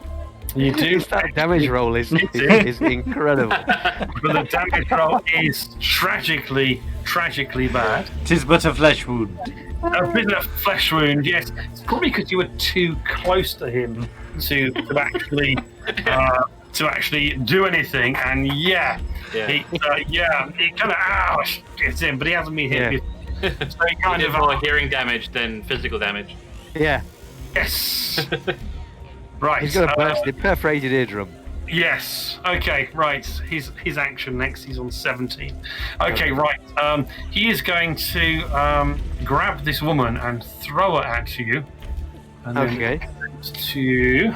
[SPEAKER 5] You do.
[SPEAKER 3] That damage roll is incredible.
[SPEAKER 5] But the damage roll is tragically bad.
[SPEAKER 1] 'Tis but a flesh wound.
[SPEAKER 5] A bit of flesh wound, yes. It's probably because you were too close to him to actually do anything. And he kind of gets in, but he hasn't been hit.
[SPEAKER 3] Yeah.
[SPEAKER 5] So he kind
[SPEAKER 2] Did
[SPEAKER 5] of
[SPEAKER 2] more hearing damage than physical damage.
[SPEAKER 3] Yeah.
[SPEAKER 5] yes. Right.
[SPEAKER 3] He's got a perforated eardrum.
[SPEAKER 5] Yes. Okay. Right. His action next. He's on 17. Okay. Right. He is going to grab this woman and throw her at you. And
[SPEAKER 3] Okay.
[SPEAKER 5] To.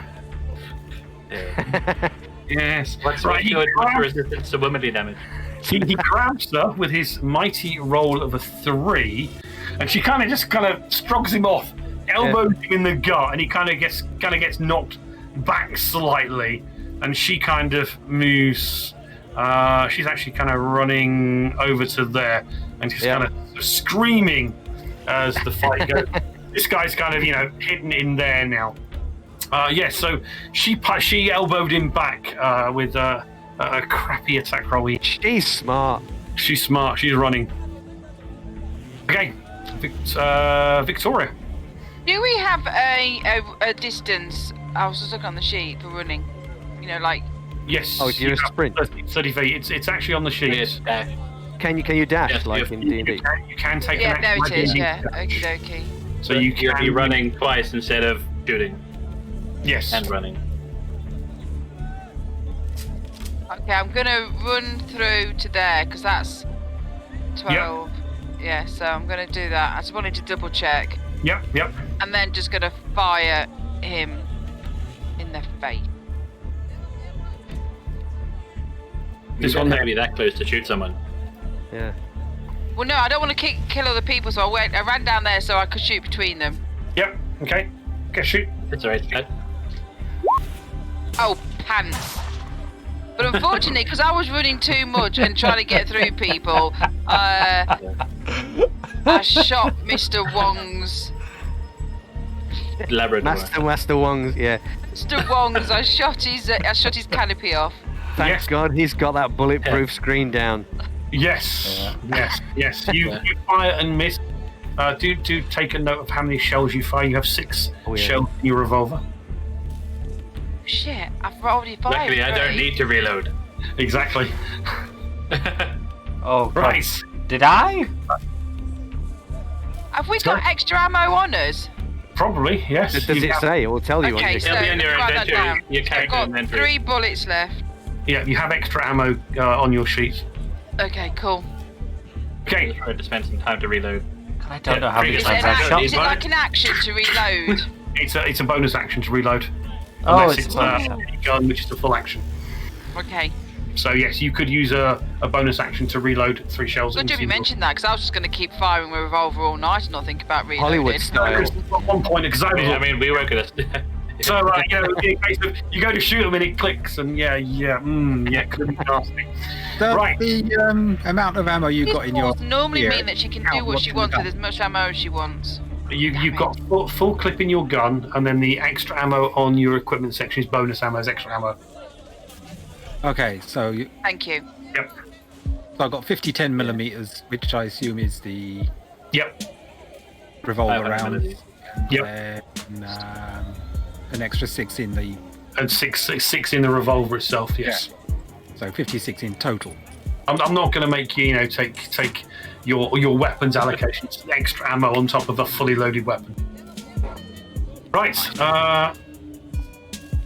[SPEAKER 5] Yes.
[SPEAKER 2] What's
[SPEAKER 5] right.
[SPEAKER 2] your resistance to womanly damage?
[SPEAKER 5] He grabs her with his mighty roll of a 3, and she kind of struggles him off, elbows him in the gut, and he kind of gets knocked back slightly, and she kind of moves. She's actually kind of running over to there, and she's kind of screaming as the fight goes. This guy's kind of hidden in there now. So she elbowed him back with a crappy attack roll.
[SPEAKER 3] She's smart.
[SPEAKER 5] She's smart. She's running. Okay, Victoria.
[SPEAKER 4] Do we have a distance? I was just looking on the sheet for running.
[SPEAKER 5] Yes.
[SPEAKER 3] Oh, you're a sprint.
[SPEAKER 5] 30 feet. It's actually on the sheet.
[SPEAKER 3] Can you dash
[SPEAKER 2] Yes,
[SPEAKER 3] like in D&D?
[SPEAKER 5] You can take
[SPEAKER 4] Yeah,
[SPEAKER 5] an
[SPEAKER 4] there
[SPEAKER 5] action.
[SPEAKER 4] it is. Yeah. Okie dokie.
[SPEAKER 5] So you
[SPEAKER 2] you're
[SPEAKER 5] can
[SPEAKER 2] running twice instead of shooting
[SPEAKER 5] Yes.
[SPEAKER 2] and running.
[SPEAKER 4] Okay, I'm gonna run through to there because that's 12. Yeah, so I'm gonna do that. I just wanted to double check,
[SPEAKER 5] Yep.
[SPEAKER 4] and then just gonna fire him in the face.
[SPEAKER 2] This one may be that close to shoot someone.
[SPEAKER 3] Yeah.
[SPEAKER 4] Well, no, I don't want to kill other people, so I ran down there so I could shoot between them.
[SPEAKER 5] Yep. Okay. Okay. Shoot.
[SPEAKER 2] It's alright.
[SPEAKER 4] Oh, pants. But unfortunately, because I was running too much and trying to get through people, I shot Mr. Wong's.
[SPEAKER 2] Labrador.
[SPEAKER 3] Master Wong's, yeah.
[SPEAKER 4] Mr. Wong's. I shot his canopy off.
[SPEAKER 3] Thank God he's got that bulletproof screen down.
[SPEAKER 5] Yes. Yes. You fire and miss. Do take a note of how many shells you fire. You have 6 shells in your revolver.
[SPEAKER 4] Shit, I've already fired.
[SPEAKER 2] Luckily, I don't need to reload.
[SPEAKER 5] Exactly.
[SPEAKER 1] Oh, God.
[SPEAKER 5] Right.
[SPEAKER 1] Did I?
[SPEAKER 4] Have we got extra ammo on us?
[SPEAKER 5] Probably, yes.
[SPEAKER 3] Does
[SPEAKER 5] You
[SPEAKER 3] it
[SPEAKER 5] have-
[SPEAKER 3] say? It will tell you on
[SPEAKER 4] Okay,
[SPEAKER 3] your
[SPEAKER 4] so
[SPEAKER 2] It'll be in your
[SPEAKER 4] write that
[SPEAKER 2] inventory,
[SPEAKER 4] down.
[SPEAKER 2] your
[SPEAKER 4] So I've
[SPEAKER 2] character
[SPEAKER 4] got
[SPEAKER 2] inventory.
[SPEAKER 4] 3 bullets left.
[SPEAKER 5] Yeah, you have extra ammo on your sheet.
[SPEAKER 4] Okay, cool.
[SPEAKER 5] Okay.
[SPEAKER 2] Just tried to spend some time to reload.
[SPEAKER 1] I don't know how many
[SPEAKER 2] Is
[SPEAKER 1] times
[SPEAKER 2] it
[SPEAKER 1] I've shot.
[SPEAKER 4] Is it like an action to reload?
[SPEAKER 5] It's a bonus action to reload.
[SPEAKER 1] Oh,
[SPEAKER 5] Unless
[SPEAKER 1] it's
[SPEAKER 5] it's
[SPEAKER 1] a bonus
[SPEAKER 5] a gun, which is the full action.
[SPEAKER 4] Okay.
[SPEAKER 5] So yes, you could use a bonus action to reload 3 shells.
[SPEAKER 4] Good job you mentioned that, because I was just going to keep firing my revolver all night and not think about reloading.
[SPEAKER 3] Hollywood style.
[SPEAKER 5] At one point, because
[SPEAKER 2] I mean, we weren't gonna.
[SPEAKER 5] so in case of, you go to shoot them and it clicks, and could be nasty.
[SPEAKER 6] Does
[SPEAKER 5] Right.
[SPEAKER 6] the amount of ammo you got in your
[SPEAKER 4] normally
[SPEAKER 6] gear
[SPEAKER 4] mean that she can do
[SPEAKER 6] count
[SPEAKER 4] what
[SPEAKER 6] what's
[SPEAKER 4] she
[SPEAKER 6] in the
[SPEAKER 4] wants
[SPEAKER 6] gun?
[SPEAKER 4] with as much ammo as she wants.
[SPEAKER 5] You've got full clip in your gun, and then the extra ammo on your equipment section is bonus ammo, is extra ammo.
[SPEAKER 6] Okay, so
[SPEAKER 4] Thank you.
[SPEAKER 5] Yep.
[SPEAKER 6] so I've got 50-10 millimeters, which I assume is the
[SPEAKER 5] Yep.
[SPEAKER 6] revolver
[SPEAKER 2] 500
[SPEAKER 6] round.
[SPEAKER 2] millimeters.
[SPEAKER 5] Yep.
[SPEAKER 6] And, an extra 6 in the
[SPEAKER 5] And six in the revolver itself. Yes.
[SPEAKER 6] so 56 in total.
[SPEAKER 5] I'm not going to make you take your weapons allocations extra ammo on top of a fully loaded weapon. Right.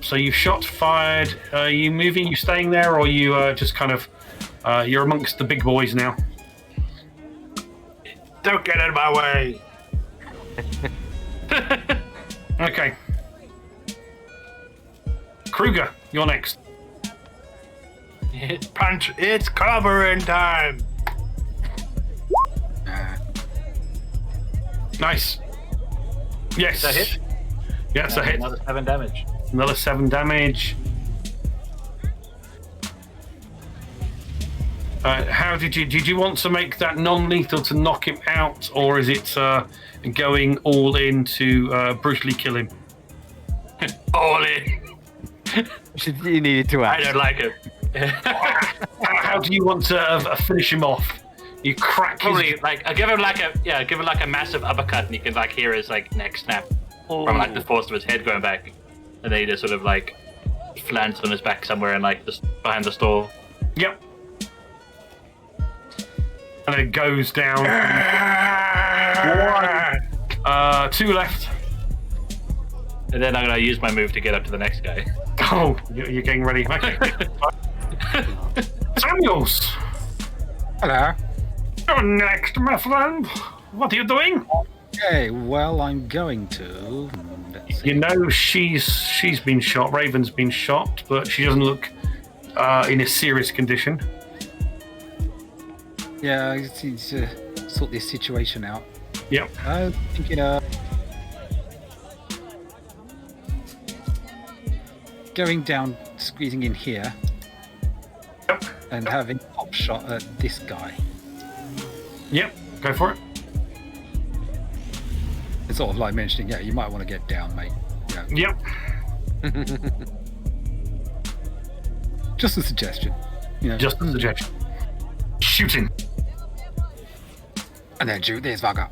[SPEAKER 5] So you've shot, fired. Are you moving? You staying there, or are you just kind of you're amongst the big boys now?
[SPEAKER 7] Don't get in my way.
[SPEAKER 5] Okay. Kruger, you're next.
[SPEAKER 7] Punch, it's covering time.
[SPEAKER 5] Nice. Yes.
[SPEAKER 2] Is that hit?
[SPEAKER 5] Yeah, it's a hit.
[SPEAKER 2] Another 7 damage.
[SPEAKER 5] Another 7 damage. How did you want to make that non-lethal to knock him out, or is it going all in to brutally kill him?
[SPEAKER 2] All in.
[SPEAKER 3] You needed to
[SPEAKER 2] I
[SPEAKER 3] ask.
[SPEAKER 2] don't like it.
[SPEAKER 5] How do you want to finish him off? You crack
[SPEAKER 2] Probably
[SPEAKER 5] his...
[SPEAKER 2] like I give him like a massive uppercut, and you can like hear his like neck snap from like the force of his head going back, and then he just sort of like lands on his back somewhere and like just behind the store.
[SPEAKER 5] Yep. And it goes down. 2 left.
[SPEAKER 2] And then I'm gonna use my move to get up to the next guy.
[SPEAKER 5] Oh, you're getting ready. Okay. Samuels,
[SPEAKER 6] Hello.
[SPEAKER 5] you're next, my friend. What are you doing?
[SPEAKER 6] Okay, well, I'm going to. Let's see.
[SPEAKER 5] You know she's been shot. Raven's been shot, but she doesn't look in a serious condition.
[SPEAKER 6] Yeah, I just need to sort this situation out.
[SPEAKER 5] Yep.
[SPEAKER 6] I'm thinking going down, squeezing in here,
[SPEAKER 5] Yep.
[SPEAKER 6] and having a pop shot at this guy.
[SPEAKER 5] Yep. Go for it.
[SPEAKER 6] It's sort of like mentioning, yeah, you might want to get down, mate. You know,
[SPEAKER 5] Yep.
[SPEAKER 6] just a suggestion. You know,
[SPEAKER 5] Just a suggestion. Shooting.
[SPEAKER 6] and then shoot this fucker.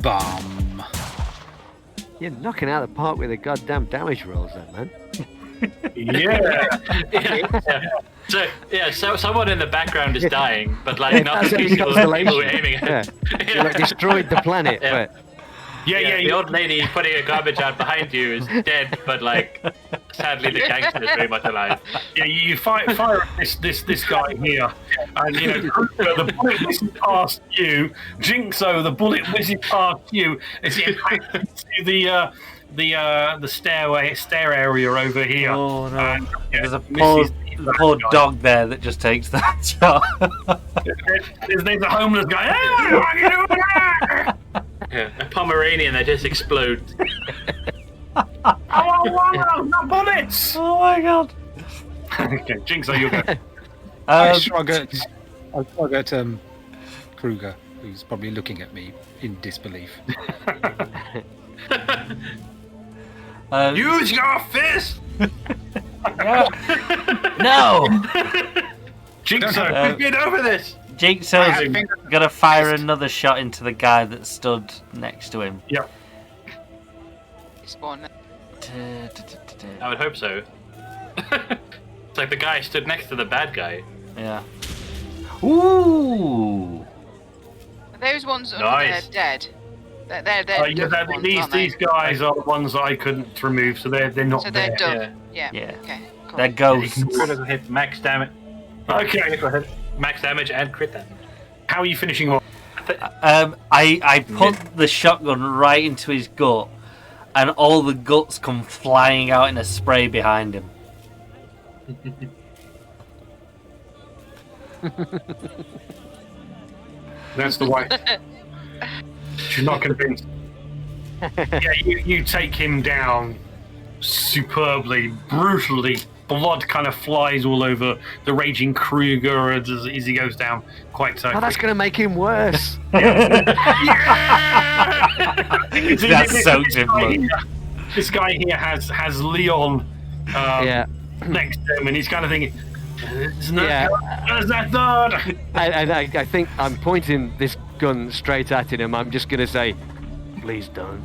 [SPEAKER 6] Bum.
[SPEAKER 3] You're knocking out the park with the goddamn damage rolls, then, man.
[SPEAKER 2] Yeah. So someone in the background is dying, but like not
[SPEAKER 3] That's
[SPEAKER 2] the
[SPEAKER 3] a
[SPEAKER 2] people we're aiming at.
[SPEAKER 3] Yeah. You like destroyed the planet,
[SPEAKER 2] Yeah.
[SPEAKER 3] but
[SPEAKER 2] The old lady putting a garbage out behind you is dead, but like sadly the gangster is very much alive.
[SPEAKER 5] Yeah, you fire at this guy here, and Kruger, the bullet whizzes past you. Jinxo, the bullet whizzes past you as it impacts into the stair area over here.
[SPEAKER 1] Oh no!
[SPEAKER 5] And,
[SPEAKER 1] There's a
[SPEAKER 5] misses
[SPEAKER 1] poor
[SPEAKER 5] guy.
[SPEAKER 1] dog there that just takes that shot.
[SPEAKER 5] There's a homeless guy. Hey, what are you doing there?
[SPEAKER 2] Yeah, a Pomeranian that just explodes.
[SPEAKER 5] Oh, not bullets!
[SPEAKER 1] Oh my god!
[SPEAKER 5] Okay, Jinxo, you're good.
[SPEAKER 6] I shrug at Kruger, who's probably looking at me in disbelief.
[SPEAKER 7] Use your fist!
[SPEAKER 1] No!
[SPEAKER 5] Jinxo,
[SPEAKER 7] Get over this!
[SPEAKER 1] Jinxo's gonna fire another shot into the guy that stood next to him.
[SPEAKER 5] Yep.
[SPEAKER 4] Spawn.
[SPEAKER 2] I would hope so. It's like the guy stood next to the bad guy.
[SPEAKER 1] Yeah. Ooh!
[SPEAKER 4] Those ones are
[SPEAKER 2] Nice.
[SPEAKER 4] dead. They're
[SPEAKER 5] these guys are the ones that I couldn't remove, so they're not
[SPEAKER 4] So they're
[SPEAKER 5] there.
[SPEAKER 4] done. Yeah.
[SPEAKER 1] Yeah.
[SPEAKER 4] Okay. Cool.
[SPEAKER 1] They're ghosts.
[SPEAKER 2] Critical hit, max damage.
[SPEAKER 5] Okay,
[SPEAKER 2] Go ahead. Max damage and crit damage.
[SPEAKER 5] how are you finishing off?
[SPEAKER 1] I put the shotgun right into his gut, and all the guts come flying out in a spray behind him.
[SPEAKER 5] That's the way. She's not convinced. Yeah, you take him down superbly, brutally. Blood kind of flies all over the raging Kruger as he goes down quite so.
[SPEAKER 3] that's going to make him worse.
[SPEAKER 1] That soaked him blood.
[SPEAKER 5] This guy here has Leon next to him, and he's kind of thinking, "It's not good. It's not good."
[SPEAKER 3] And I think I'm pointing this gun straight at him. I'm just going to say, please don't.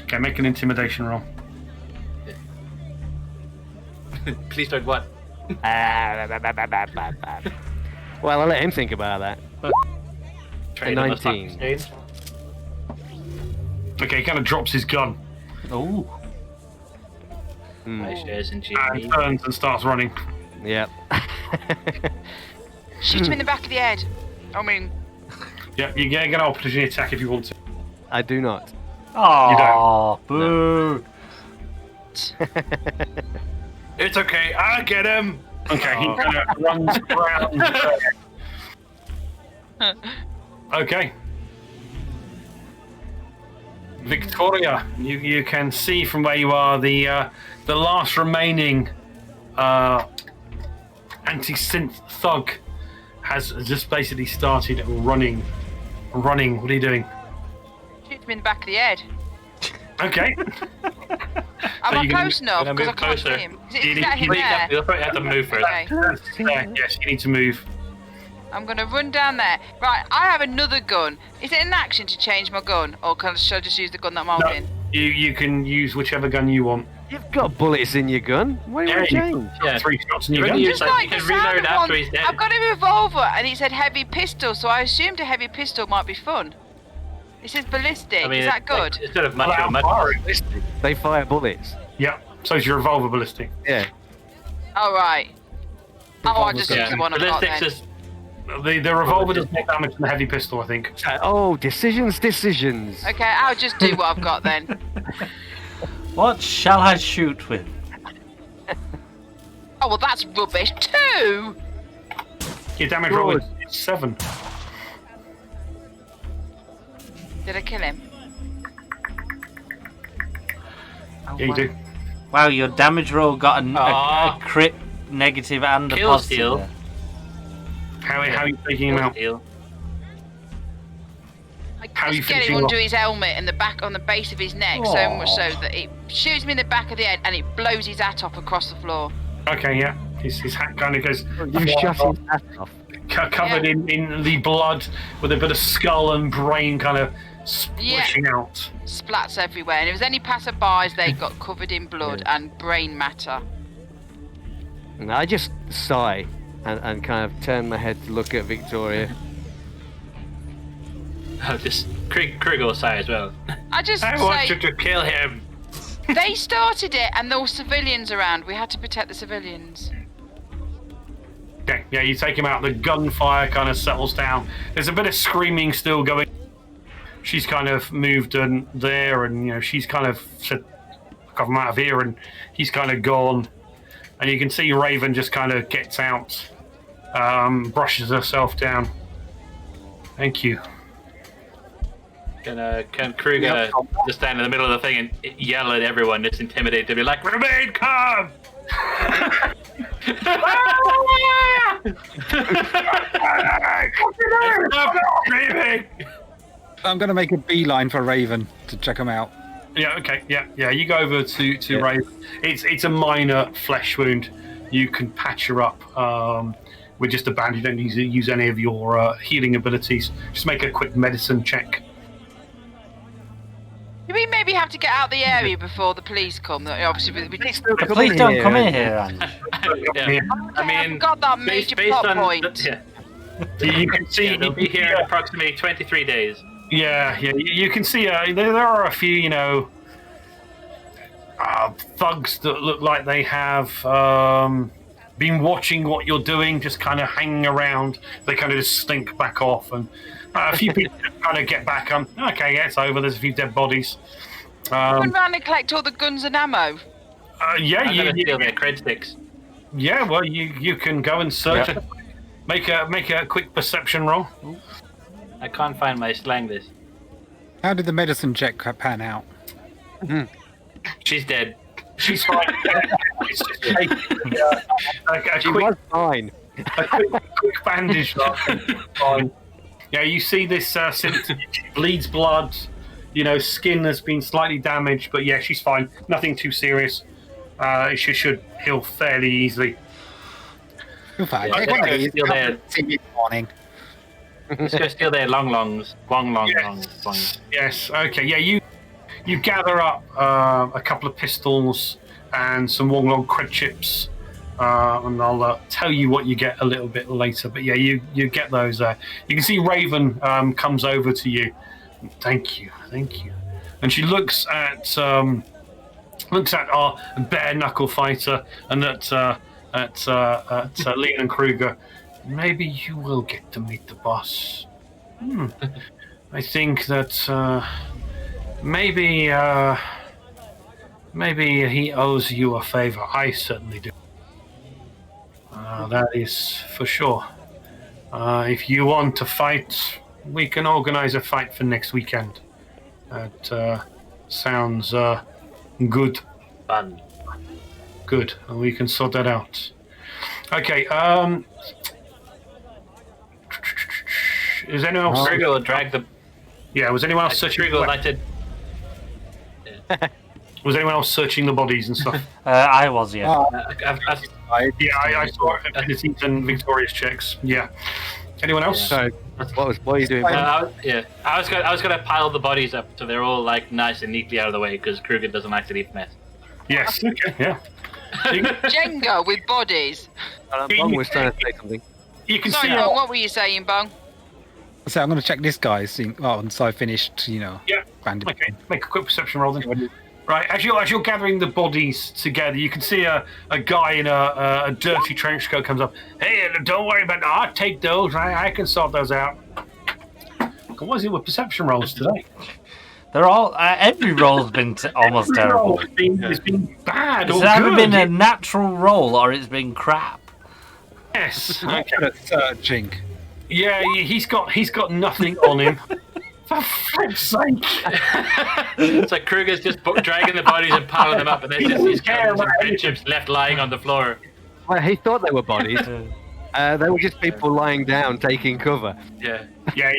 [SPEAKER 5] Okay, make an intimidation roll.
[SPEAKER 2] Please don't what?
[SPEAKER 3] Well, I'll let him think about that.
[SPEAKER 2] Trade on the
[SPEAKER 3] 19.
[SPEAKER 2] stock exchange.
[SPEAKER 5] Okay, he kind of drops his gun
[SPEAKER 1] Ooh.
[SPEAKER 2] My shares in
[SPEAKER 5] and
[SPEAKER 2] GE.
[SPEAKER 5] turns and starts running.
[SPEAKER 3] Yep.
[SPEAKER 4] Shoot him in the back of the head. I mean,
[SPEAKER 5] Yeah, you get an opportunity attack if you want to.
[SPEAKER 3] I do not.
[SPEAKER 1] Oh, boo!
[SPEAKER 7] It's okay, I'll get him!
[SPEAKER 5] Okay, he kind of runs around. Okay. Victoria, you can see from where you are the last remaining anti-synth thug has just basically started running. What are you doing?
[SPEAKER 4] shoot him in the back of the head.
[SPEAKER 5] Okay.
[SPEAKER 4] Am I
[SPEAKER 5] you're gonna-
[SPEAKER 4] close enough?
[SPEAKER 2] gonna
[SPEAKER 4] Because I
[SPEAKER 2] move
[SPEAKER 4] can't see
[SPEAKER 2] closer.
[SPEAKER 4] him. Is
[SPEAKER 5] You
[SPEAKER 4] that him there?
[SPEAKER 2] You'll probably have to move first.
[SPEAKER 4] Okay.
[SPEAKER 5] Yes, you need to move.
[SPEAKER 4] I'm gonna run down there. Right, I have another gun. Is it an action to change my gun, or should I just use the gun that I'm holding?
[SPEAKER 5] You can use whichever gun you want.
[SPEAKER 3] You've got bullets in your gun. What do you want to change?
[SPEAKER 2] Yeah.
[SPEAKER 5] 3 shots in your
[SPEAKER 2] You're
[SPEAKER 5] gun.
[SPEAKER 2] gonna
[SPEAKER 4] Just
[SPEAKER 2] like,
[SPEAKER 4] like
[SPEAKER 2] you
[SPEAKER 4] the
[SPEAKER 2] can
[SPEAKER 4] sound
[SPEAKER 2] reload
[SPEAKER 4] of
[SPEAKER 2] after
[SPEAKER 4] one.
[SPEAKER 2] he's dead.
[SPEAKER 4] I've got a revolver, and it said heavy pistol, so I assumed a heavy pistol might be fun. It says ballistic.
[SPEAKER 2] I mean,
[SPEAKER 4] Is that good?
[SPEAKER 2] Instead of much
[SPEAKER 5] Well,
[SPEAKER 2] or much.
[SPEAKER 5] firing.
[SPEAKER 3] They fire bullets.
[SPEAKER 5] Yeah, so is your revolver ballistic.
[SPEAKER 3] Yeah.
[SPEAKER 4] All right. Oh, I just
[SPEAKER 2] Yeah.
[SPEAKER 4] used the one I've got
[SPEAKER 2] Ballistics
[SPEAKER 4] then.
[SPEAKER 2] is
[SPEAKER 5] The revolver does more damage than the heavy pistol, I think.
[SPEAKER 3] Oh, decisions.
[SPEAKER 4] Okay, I'll just do what I've got then.
[SPEAKER 1] What shall I shoot with?
[SPEAKER 4] Oh, well, that's rubbish. 2!
[SPEAKER 5] Your damage roll is 7.
[SPEAKER 4] Did I kill him?
[SPEAKER 5] Yeah, you do.
[SPEAKER 1] Wow, your damage roll got a
[SPEAKER 2] Aw.
[SPEAKER 1] crit negative and a
[SPEAKER 2] Kill
[SPEAKER 1] positive.
[SPEAKER 2] steal.
[SPEAKER 1] there.
[SPEAKER 5] How are you taking him out?
[SPEAKER 2] Deal.
[SPEAKER 4] I
[SPEAKER 5] How are you
[SPEAKER 4] just get him
[SPEAKER 5] finishing
[SPEAKER 4] under
[SPEAKER 5] off?
[SPEAKER 4] his helmet and the back on the base of his neck, so much so that it shoots me in the back of the head and it blows his hat off across the floor.
[SPEAKER 5] Okay, yeah. His hat kind of goes
[SPEAKER 3] You shut his ass off.
[SPEAKER 5] covered in the blood with a bit of skull and brain kind of splashing out.
[SPEAKER 4] Splats everywhere. And if there's any passerbys, they got covered in blood and brain matter.
[SPEAKER 3] And I just sigh and kind of turn my head to look at Victoria.
[SPEAKER 2] Oh, just Kruger will say as well.
[SPEAKER 4] I just
[SPEAKER 7] I want you to kill him.
[SPEAKER 4] they started it and there were civilians around. We had to protect the civilians.
[SPEAKER 5] Okay, yeah, you take him out. The gunfire kind of settles down. There's a bit of screaming still going. She's kind of moved there, and she's kind of said, "I've him out of here," and he's kind of gone. And you can see Raven just kind of gets out, brushes herself down. Thank you.
[SPEAKER 2] Can Kruger just stand in the middle of the thing and yell at everyone, just intimidate them, be like, "Remain calm!" Stop screaming!
[SPEAKER 6] I'm going to make a beeline for Raven to check him out.
[SPEAKER 5] Yeah. Okay. Yeah. You go over to Raven. It's a minor flesh wound. You can patch her up with just a bandage. Don't use any of your healing abilities. Just make a quick medicine check.
[SPEAKER 4] Do we maybe have to get out the area before the police come? Obviously,
[SPEAKER 1] The police don't come in here, Ange.
[SPEAKER 2] Yeah. I mean,
[SPEAKER 4] got that major
[SPEAKER 2] based
[SPEAKER 4] plot
[SPEAKER 2] on
[SPEAKER 4] point.
[SPEAKER 5] You can see
[SPEAKER 2] they'll be here in approximately 23 days.
[SPEAKER 5] Yeah. You can see there are a few, thugs that look like they have been watching what you're doing, just kind of hanging around. They kind of just slink back off, and a few people kind of get back on. Okay, yeah, it's over. There's a few dead bodies.
[SPEAKER 4] Run around and collect all the guns and ammo.
[SPEAKER 5] Yeah,
[SPEAKER 2] I'm gonna steal their cred sticks.
[SPEAKER 5] Yeah, well, you can go and search.
[SPEAKER 1] Yep.
[SPEAKER 5] Make a quick perception roll.
[SPEAKER 2] I can't find my slang list.
[SPEAKER 6] How did the medicine check pan out?
[SPEAKER 2] She's dead.
[SPEAKER 5] She's fine. It's just a
[SPEAKER 3] She
[SPEAKER 5] quick,
[SPEAKER 3] was fine.
[SPEAKER 5] a quick bandage. Fine. Yeah, you see this symptom. She bleeds blood. Skin has been slightly damaged, but yeah, she's fine. Nothing too serious. She should heal fairly easily.
[SPEAKER 6] You're fine.
[SPEAKER 2] Yeah,
[SPEAKER 6] One of
[SPEAKER 2] let's
[SPEAKER 6] these,
[SPEAKER 2] go steal their-
[SPEAKER 6] see you in the morning.
[SPEAKER 2] Let's go steal their longs. Longs.
[SPEAKER 5] Yes. Okay. Yeah. You gather up a couple of pistols and some Wonglong cred chips, and I'll tell you what you get a little bit later. But yeah, you get those. You can see Raven comes over to you. Thank you. And she looks at our bare knuckle fighter and at Leon and Kruger. Maybe you will get to meet the boss. I think that maybe he owes you a favor. I certainly do. That is for sure. If you want to fight, we can organize a fight for next weekend. That sounds good.
[SPEAKER 2] Fun.
[SPEAKER 5] Good, and we can sort that out. Okay. Is anyone else?
[SPEAKER 2] Kruger will drag the.
[SPEAKER 5] Yeah. Was anyone else searching?
[SPEAKER 2] Kruger will like to.
[SPEAKER 5] Was anyone else searching the bodies and stuff?
[SPEAKER 1] I was, yeah.
[SPEAKER 5] Yeah, I saw abilities and Victoria's checks. Yeah. Anyone else?
[SPEAKER 3] So, what are you doing?
[SPEAKER 2] I was gonna pile the bodies up so they're all like nice and neatly out of the way because Kruger doesn't like to leave mess.
[SPEAKER 5] Yes. Okay. Yeah.
[SPEAKER 4] Jenga with bodies.
[SPEAKER 3] Bong was trying to say something.
[SPEAKER 5] You can
[SPEAKER 4] Sorry,
[SPEAKER 5] see.
[SPEAKER 4] Bong, what were you saying, Bong?
[SPEAKER 6] So I'm going to check this guy. So I finished,
[SPEAKER 5] Yeah.
[SPEAKER 6] bandage.
[SPEAKER 5] Okay. Make a quick perception roll then. Right. As you're gathering the bodies together, you can see a guy in a dirty trench coat comes up. Hey, don't worry about that. I'll take those. I can sort those out. What is it with perception rolls today?
[SPEAKER 1] They're all. Every roll's been almost terrible.
[SPEAKER 5] It's been bad.
[SPEAKER 1] It's
[SPEAKER 5] or
[SPEAKER 1] either
[SPEAKER 5] good.
[SPEAKER 1] been a natural roll or it's been crap.
[SPEAKER 5] Yes.
[SPEAKER 6] I'm
[SPEAKER 5] Okay.
[SPEAKER 6] good at searching.
[SPEAKER 5] Yeah, he's got nothing on him. For flip's sake.
[SPEAKER 2] So Kruger's just dragging the bodies and piling them up, and there's just these cans of red chips left lying on the floor.
[SPEAKER 3] Well, he thought they were bodies. They were just people lying down taking cover.
[SPEAKER 2] Yeah.
[SPEAKER 5] Yeah.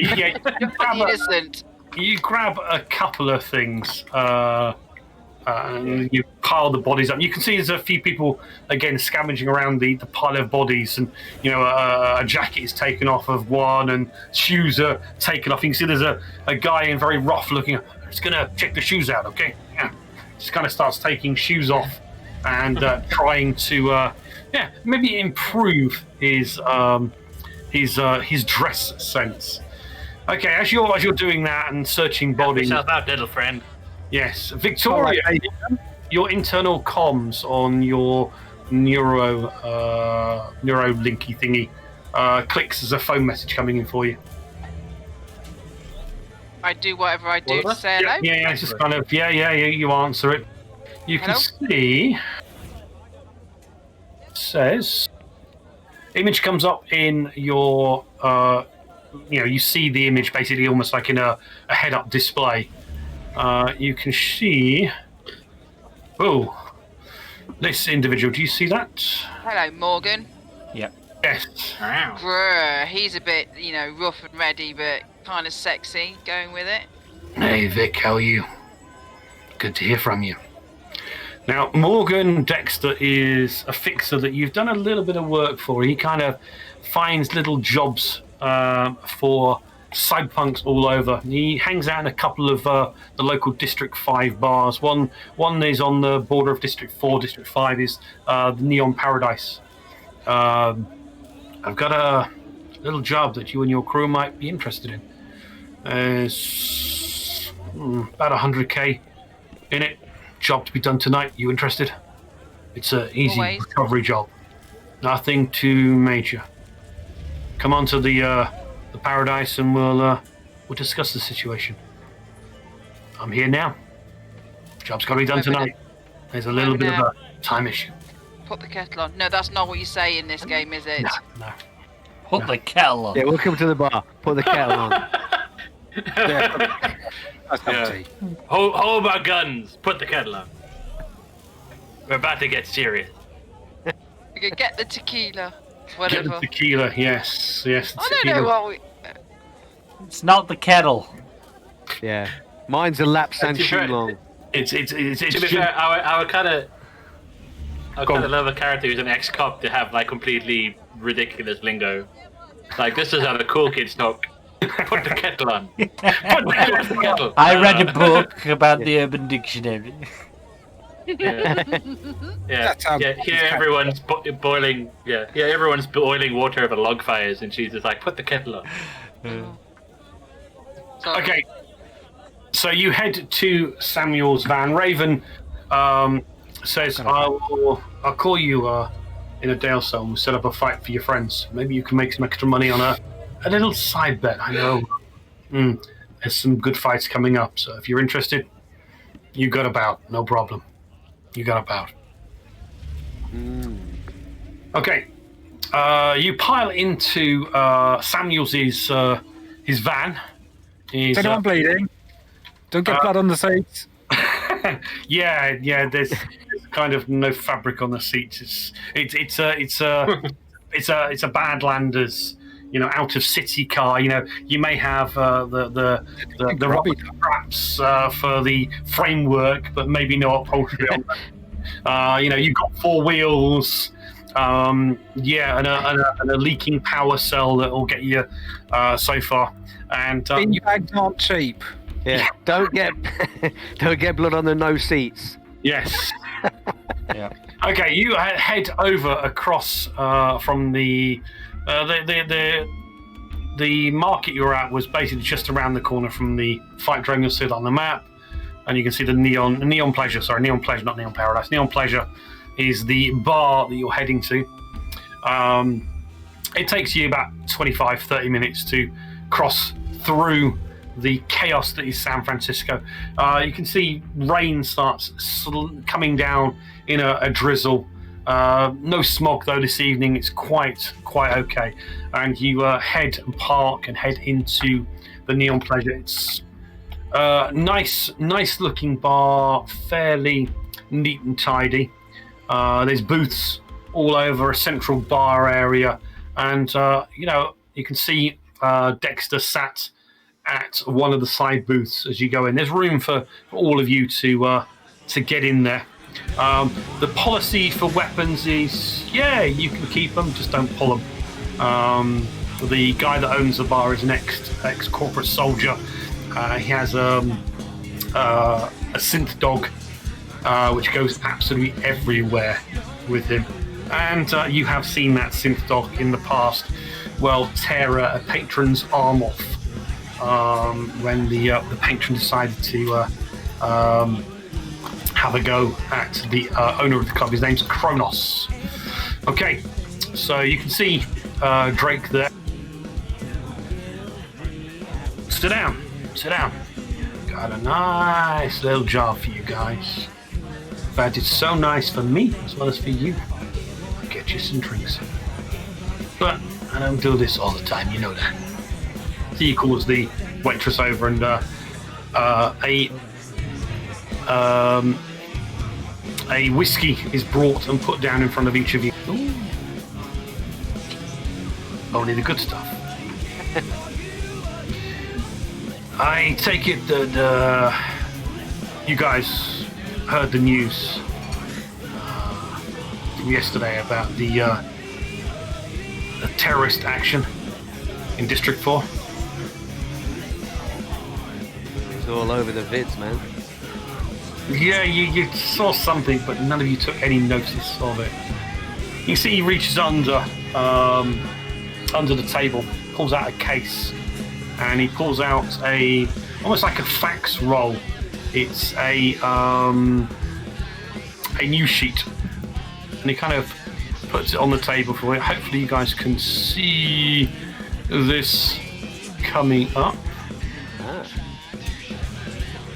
[SPEAKER 4] Innocent.
[SPEAKER 5] You grab a couple of things, and you piled the bodies up. You can see there's a few people again scavenging around the pile of bodies, and a jacket is taken off of one, and shoes are taken off. You can see there's a guy in very rough looking. Just gonna check the shoes out, okay? Yeah, just kind of starts taking shoes off and trying to maybe improve his dress sense. Okay, as you're doing that and searching bodies.
[SPEAKER 2] Help yourself out, little friend.
[SPEAKER 5] Yes, Victoria, your internal comms on your neuro linky thingy clicks as a phone message coming in for you.
[SPEAKER 4] I do whatever I do to say hello.
[SPEAKER 5] Yeah, it's just kind of you answer it. You can see it says image comes up in your you see the image basically almost like in a head-up display. You can see this individual. Do you see that?
[SPEAKER 4] Hello, Morgan.
[SPEAKER 1] Yep.
[SPEAKER 5] Yes.
[SPEAKER 2] Wow.
[SPEAKER 4] Grr, he's a bit, rough and ready, but kind of sexy. Going with it.
[SPEAKER 5] Hey Vic, how are you? Good to hear from you. Now, Morgan Dexter is a fixer that you've done a little bit of work for. He kind of finds little jobs for cyberpunks all over. He hangs out in a couple of the local District 5 bars. One is on the border of District 4. District 5 is the Neon Paradise. I've got a little job that you and your crew might be interested in. There's about 100k in it. Job to be done tonight. You interested? It's an easy recovery job. Nothing too major. Come on to the Paradise and we'll discuss the situation. I'm here now. Job's got to be done tonight. There's a little bit of a time issue.
[SPEAKER 4] Put the kettle on. No, that's not what you say in this game, is it?
[SPEAKER 5] No.
[SPEAKER 1] Put the kettle on.
[SPEAKER 3] Yeah, welcome to the bar. Put the kettle on.
[SPEAKER 2] Hold my guns. Put the kettle on. We're about to get serious.
[SPEAKER 4] We could get the tequila. Whatever.
[SPEAKER 5] Get the tequila, yes. The
[SPEAKER 4] I don't know what we...
[SPEAKER 1] It's not the kettle.
[SPEAKER 3] Yeah. Mine's a lap Sanchu long.
[SPEAKER 5] It's
[SPEAKER 2] to be fair, our kind of love a character who's an ex-cop to have like completely ridiculous lingo. Like this is how the cool kids talk. Put the kettle on. Put the kettle.
[SPEAKER 1] I read a book about the Urban Dictionary.
[SPEAKER 2] Yeah. Here everyone's boiling. Yeah. Everyone's boiling water over log fires, and she's just like, "Put the kettle on."
[SPEAKER 5] Okay. So you head to Samuel's van. Raven says, "I'll call you in a day or so, and we'll set up a fight for your friends. Maybe you can make some extra money on a little side bet. I know there's some good fights coming up, so if you're interested, you got about. No problem. You got about." Okay. You pile into Samuel's his van.
[SPEAKER 6] Is anyone bleeding? Don't get blood on the seats.
[SPEAKER 5] Yeah. There's kind of no fabric on the seats. It's a Badlanders, out of city car. You may have the rubber straps for the framework, but maybe no upholstery on them. You've got four wheels. And a leaking power cell that will get you so far. And
[SPEAKER 6] bin bags aren't cheap.
[SPEAKER 3] Yeah. Don't get blood on the no seats.
[SPEAKER 5] Yes.
[SPEAKER 1] Yeah.
[SPEAKER 5] Okay, you head over across from the market you're at was basically just around the corner from the fight drone you'll see on the map, and you can see the Neon Pleasure, not Neon Paradise. Neon Pleasure is the bar that you're heading to. It takes you about 25-30 minutes to cross through the chaos that is San Francisco. You can see rain starts coming down in a drizzle. No smog though this evening. It's quite okay. And you head and park and head into the Neon Pleasure. It's nice looking bar, fairly neat and tidy. There's booths all over a central bar area, and you can see Dexter sat at one of the side booths as you go in. There's room for all of you to get in there. The policy for weapons is, yeah, you can keep them, just don't pull them. The guy that owns the bar is an ex-corporate soldier. He has a synth dog, which goes absolutely everywhere with him. And you have seen that synth dog in the past, well, tear a patron's arm off when the patron decided to have a go at the owner of the club. His name's Kronos. Okay, so you can see Drake there. Sit down. Got a nice little job for you guys. In fact, it's so nice for me as well as for you. I'll get you some drinks. But I don't do this all the time, you know that. So he calls the waitress over and a whiskey is brought and put down in front of each of you. Ooh. Only the good stuff. I take it that you guys heard the news yesterday about the terrorist action in District 4.
[SPEAKER 3] It's all over the vids, man.
[SPEAKER 5] Yeah, you saw something, but none of you took any notice of it. You see, he reaches under the table, pulls out a case, and he pulls out almost like a fax roll. It's a news sheet, and he kind of puts it on the table for you. Hopefully, you guys can see this coming up.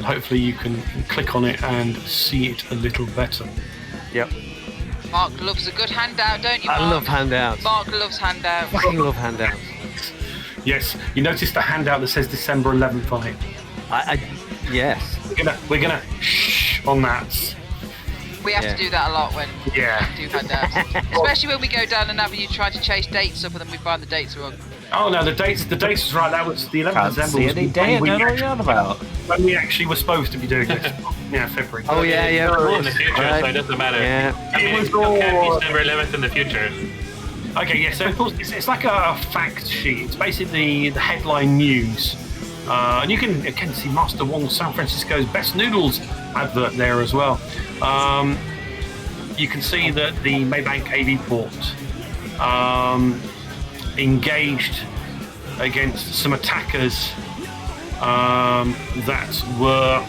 [SPEAKER 5] Hopefully you can click on it and see it a little better.
[SPEAKER 3] Yep.
[SPEAKER 4] Mark loves a good handout, don't you, Mark?
[SPEAKER 3] I love handouts.
[SPEAKER 4] Mark loves handouts.
[SPEAKER 3] Fucking love handouts.
[SPEAKER 5] Yes, you notice the handout that says December 11th on it.
[SPEAKER 3] Yes.
[SPEAKER 5] We're gonna shh on that.
[SPEAKER 4] We have to do that a lot when we do handouts. Especially when we go down an avenue trying to chase dates up and then we find the dates wrong.
[SPEAKER 5] Oh no, the dates was right. That was the 11th
[SPEAKER 1] Can't
[SPEAKER 5] of December.
[SPEAKER 1] see any day, I don't know what you're on about.
[SPEAKER 5] When we actually were supposed to be doing this. Yeah, February.
[SPEAKER 3] Oh yeah,
[SPEAKER 2] It's
[SPEAKER 3] of
[SPEAKER 2] in
[SPEAKER 3] course.
[SPEAKER 2] the future,
[SPEAKER 3] Right.
[SPEAKER 2] so it doesn't matter.
[SPEAKER 3] Yeah.
[SPEAKER 2] I mean,
[SPEAKER 5] It was
[SPEAKER 2] it still can be
[SPEAKER 5] all-
[SPEAKER 2] December 11th in the future.
[SPEAKER 5] Okay, yeah, so it's like a fact sheet. It's basically the headline news. And you can see Master Wong San Francisco's Best Noodles advert there as well. You can see that the Maybank AV port engaged against some attackers that were,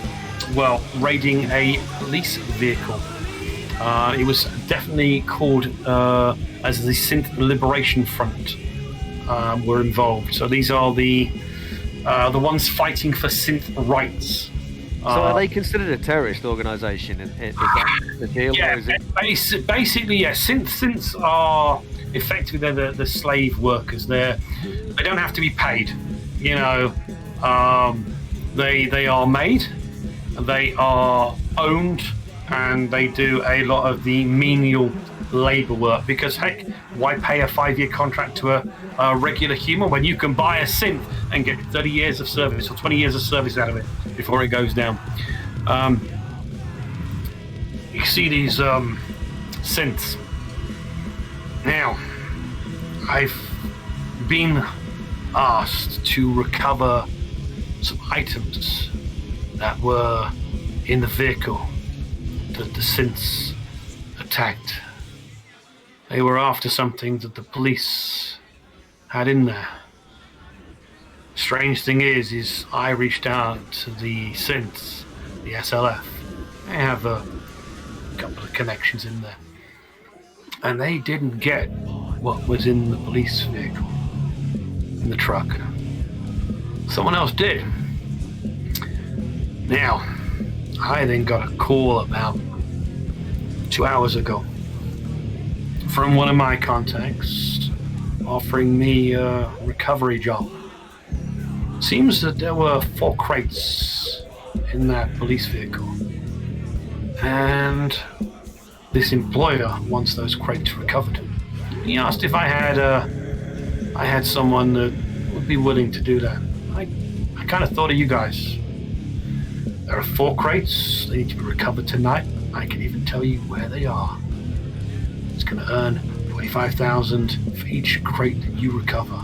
[SPEAKER 5] well, raiding a police vehicle. It was definitely called as the Synth Liberation Front were involved. So these are the ones fighting for synth rights.
[SPEAKER 3] So are they considered a terrorist organisation? Is that the deal?
[SPEAKER 5] Yeah,
[SPEAKER 3] Or is it...
[SPEAKER 5] basically, yeah. Synths are effectively they're the slave workers. They don't have to be paid. You know, they are made, they are owned, and they do a lot of the menial labour work. Because heck, why pay a 5-year contract to a regular human when you can buy a synth and get 30 years of service or 20 years of service out of it before it goes down? You see these synths. Now, I've been asked to recover some items that were in the vehicle that the synths attacked. They were after something that the police had in there. Strange thing is I reached out to the synths, the SLF. They have a couple of connections in there. And they didn't get what was in the police vehicle, in the truck. Someone else did. Now, I then got a call about 2 hours ago from one of my contacts offering me a recovery job. Seems that there were 4 crates in that police vehicle. And this employer wants those crates recovered. He asked if I had someone that would be willing to do that. I kind of thought of you guys. There are 4 crates. They need to be recovered tonight. I can even tell you where they are. It's going to earn 25,000 for each crate that you recover.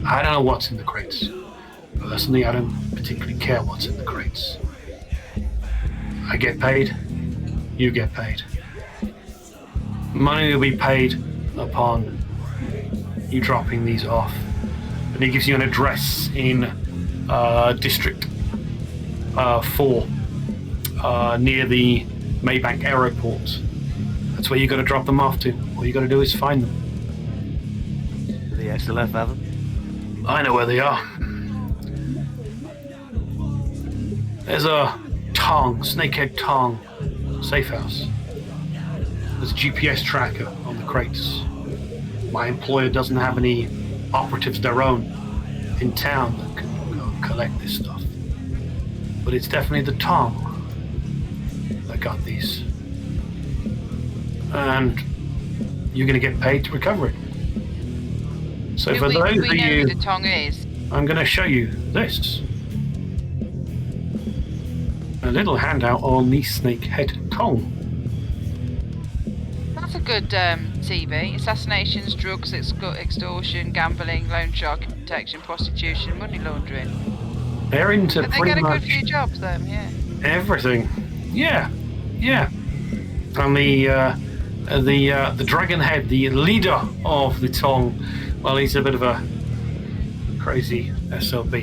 [SPEAKER 5] I don't know what's in the crates. Personally, I don't particularly care what's in the crates. I get paid, you get paid. Money will be paid upon you dropping these off. And he gives you an address in District 4 near the Maybank Aeroport. That's where you got to drop them off to. All you got to do is find them.
[SPEAKER 3] The SLF have them?
[SPEAKER 5] I know where they are. There's a Snakehead Tong safe house. There's a GPS tracker on the crates. My employer doesn't have any operatives of their own in town that can go collect this stuff. But it's definitely the Tong that got these. And you're going to get paid to recover it. So for those of
[SPEAKER 4] we know
[SPEAKER 5] you,
[SPEAKER 4] who the Tong is.
[SPEAKER 5] I'm going to show you this. A little handout on the Snakehead Tong.
[SPEAKER 4] That's a good TV. Assassinations, drugs, extortion, gambling, loan sharking protection, prostitution, money laundering.
[SPEAKER 5] They're into
[SPEAKER 4] But they
[SPEAKER 5] pretty
[SPEAKER 4] get a
[SPEAKER 5] much
[SPEAKER 4] good few jobs, then, yeah.
[SPEAKER 5] everything. Yeah. And the Dragonhead, the leader of the Tong, well, he's a bit of a crazy SOB.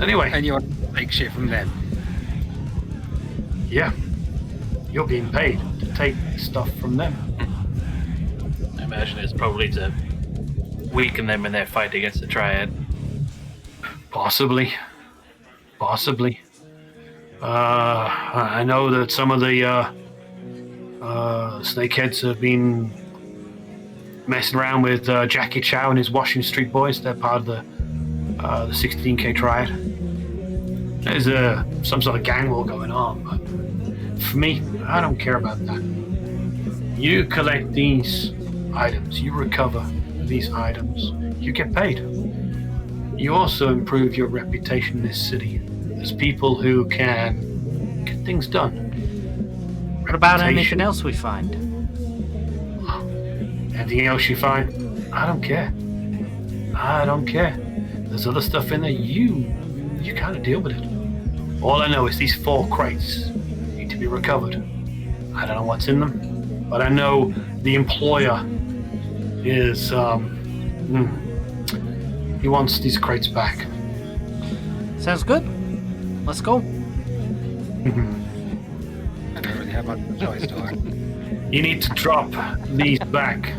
[SPEAKER 5] Anyway.
[SPEAKER 6] And you want to take shit from them?
[SPEAKER 5] Yeah. You're being paid to take stuff from them.
[SPEAKER 2] I imagine it's probably to weaken them in their fight against the Triad.
[SPEAKER 5] Possibly. I know that some of the snakeheads have been messing around with Jackie Chow and his Washington Street boys. They're part of the 16K Triad. There's some sort of gang war going on, but for me, I don't care about that. You collect these items, you recover these items, you get paid. You also improve your reputation in this city as people who can get things done.
[SPEAKER 1] What about anything else we find?
[SPEAKER 5] Anything else you find? I don't care. There's other stuff in there. You kind of deal with it. All I know is these 4 crates need to be recovered. I don't know what's in them, but I know the employer is he wants these crates back.
[SPEAKER 1] Sounds good. Let's go.
[SPEAKER 6] I don't really have much choice, do I?
[SPEAKER 5] You need to drop these back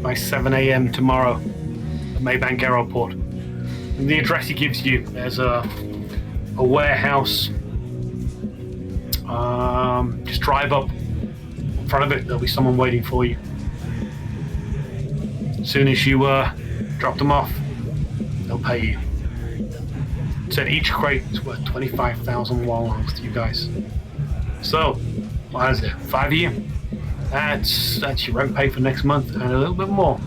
[SPEAKER 5] by 7 a.m. tomorrow at Maybank Aeroport. And the address he gives you, there's a warehouse. Just drive up in front of it. There'll be someone waiting for you. As soon as you drop them off, they'll pay you. Said each crate is worth 25,000 wallongs to you guys. So, what is it? 5 a year? That's your rent pay for next month and a little bit more.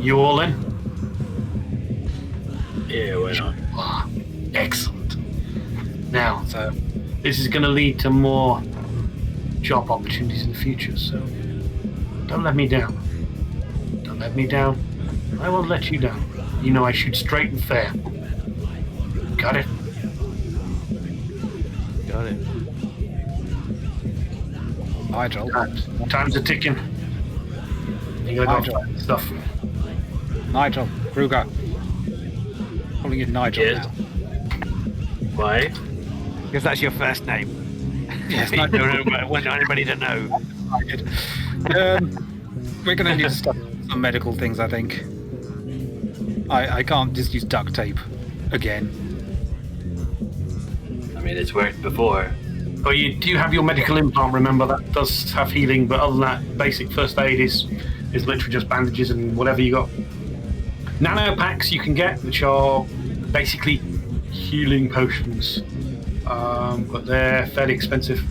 [SPEAKER 5] You all in?
[SPEAKER 2] Yeah, why not?
[SPEAKER 5] Ah, excellent. Now,
[SPEAKER 6] So,
[SPEAKER 5] this is going to lead to more job opportunities in the future, so don't let me down. Don't let me down. I won't let you down. You know I shoot straight and fair. Got it?
[SPEAKER 3] Got it.
[SPEAKER 6] Nigel.
[SPEAKER 5] Time's a ticking. You gotta go find stuff.
[SPEAKER 6] Nigel. Kruger. Calling you Nigel
[SPEAKER 2] Yes.
[SPEAKER 6] now.
[SPEAKER 2] Why?
[SPEAKER 3] Because that's your first name.
[SPEAKER 6] Yes,
[SPEAKER 3] I
[SPEAKER 6] Nigel.
[SPEAKER 3] don't want anybody to know.
[SPEAKER 6] We're going to need some medical things, I think. I can't just use duct tape again.
[SPEAKER 2] I mean, it's worked before.
[SPEAKER 5] Oh, you do have your medical implant, remember, that does have healing, but other than that, basic first aid is literally just bandages and whatever you got. Nano packs you can get, which are basically healing potions, but they're fairly expensive.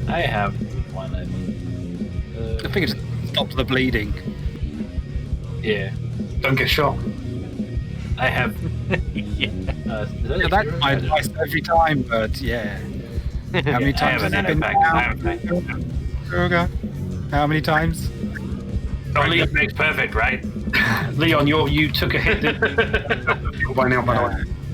[SPEAKER 2] I have one.
[SPEAKER 6] I think it stops the bleeding.
[SPEAKER 2] Yeah.
[SPEAKER 5] Don't get shot.
[SPEAKER 2] I have.
[SPEAKER 6] So that's my advice every time, but yeah. How many times has it been down? Kruger? How many times?
[SPEAKER 5] Only
[SPEAKER 2] makes perfect, right?
[SPEAKER 5] Leon, you took a hit by now, by the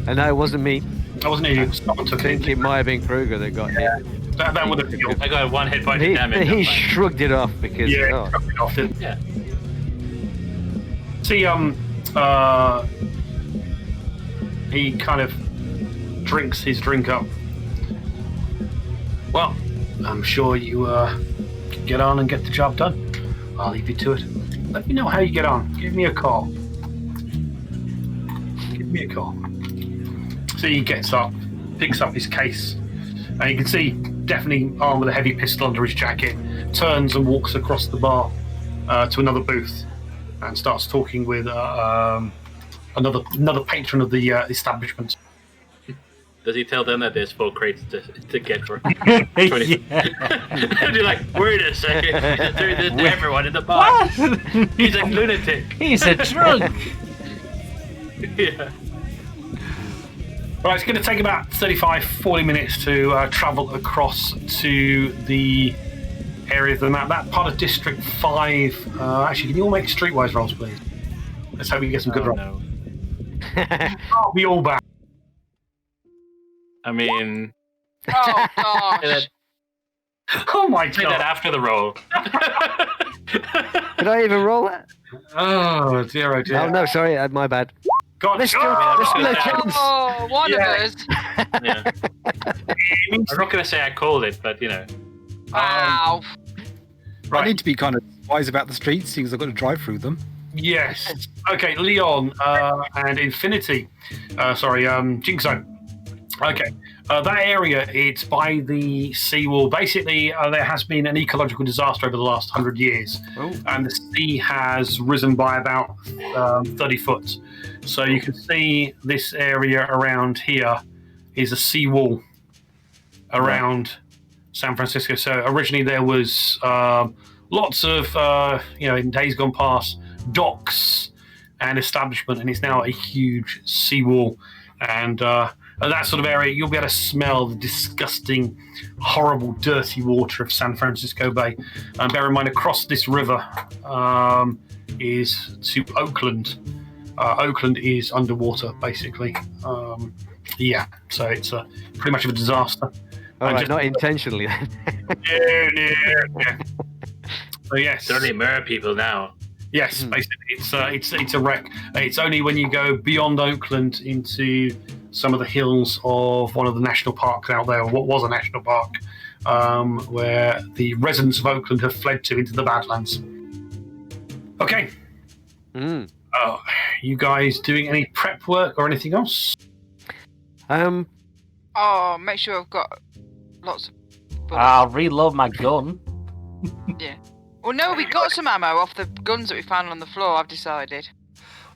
[SPEAKER 5] way.
[SPEAKER 3] No, it wasn't me.
[SPEAKER 5] That wasn't you. Someone took
[SPEAKER 3] I think
[SPEAKER 5] it.
[SPEAKER 3] it might have been Kruger that got hit.
[SPEAKER 5] That would have been.
[SPEAKER 2] I got 1 hit point of damage.
[SPEAKER 3] He shrugged it off because
[SPEAKER 5] Yeah, often.
[SPEAKER 2] Yeah.
[SPEAKER 5] See, he kind of drinks his drink up. Well, I'm sure you can get on and get the job done. I'll leave you to it. Let me know how you get on. Give me a call. Give me a call. So he gets up, picks up his case, and you can see definitely armed with a heavy pistol under his jacket, turns and walks across the bar to another booth and starts talking with another patron of the establishment.
[SPEAKER 2] Does he tell them that there's 4 crates to get for 20? And you're like, wait a second, he's just doing this to everyone in the bar.
[SPEAKER 1] What?
[SPEAKER 2] He's a lunatic.
[SPEAKER 1] He's a drunk.
[SPEAKER 2] Yeah.
[SPEAKER 5] Right, it's going to take about 35-40 minutes to travel across to the area of the map. That part of District 5. Actually, can you all make streetwise rolls, please? Let's hope we get some good rolls.
[SPEAKER 2] No.
[SPEAKER 5] I'll be all back.
[SPEAKER 2] I mean,
[SPEAKER 4] Oh gosh.
[SPEAKER 5] Oh my
[SPEAKER 2] say that
[SPEAKER 5] god.
[SPEAKER 2] after the roll.
[SPEAKER 3] Did I even roll that?
[SPEAKER 5] Oh dear, oh dear.
[SPEAKER 3] Oh no, sorry, my bad.
[SPEAKER 5] God,
[SPEAKER 3] Let's go.
[SPEAKER 5] oh,
[SPEAKER 3] Let's go.
[SPEAKER 2] Yeah.
[SPEAKER 3] Chance.
[SPEAKER 4] Oh, one
[SPEAKER 5] Yeah.
[SPEAKER 4] of us.
[SPEAKER 2] Yeah. I'm not going to say I called it, but you know.
[SPEAKER 4] Wow.
[SPEAKER 5] Right.
[SPEAKER 6] I need to be kind of wise about the streets, seeing as I've got to drive through them.
[SPEAKER 5] Yes. Okay, Leon and Infinity. Jinxo. Okay. That area, it's by the seawall. Basically, there has been an ecological disaster over the last 100 years.
[SPEAKER 3] Oh.
[SPEAKER 5] And the sea has risen by about 30 foot. So you can see this area around here is a seawall around San Francisco. So originally there was lots of, in days gone past, docks and establishment, and it's now a huge seawall. And that sort of area, you'll be able to smell the disgusting, horrible, dirty water of San Francisco Bay. And bear in mind, across this river is to Oakland. Oakland is underwater, basically. So it's pretty much of a disaster.
[SPEAKER 3] All right,
[SPEAKER 5] just-
[SPEAKER 3] not intentionally then.
[SPEAKER 5] Yeah. So yes.
[SPEAKER 2] There are only mer people now.
[SPEAKER 5] Yes, basically, it's a wreck. It's only when you go beyond Oakland into some of the hills of one of the national parks out there, or what was a national park, where the residents of Oakland have fled to into the Badlands. Okay. You guys doing any prep work or anything else?
[SPEAKER 4] Oh, make sure I've got lots of bullets.
[SPEAKER 1] I'll reload my gun.
[SPEAKER 4] Yeah. Well, no, we got some ammo off the guns that we found on the floor, I've decided.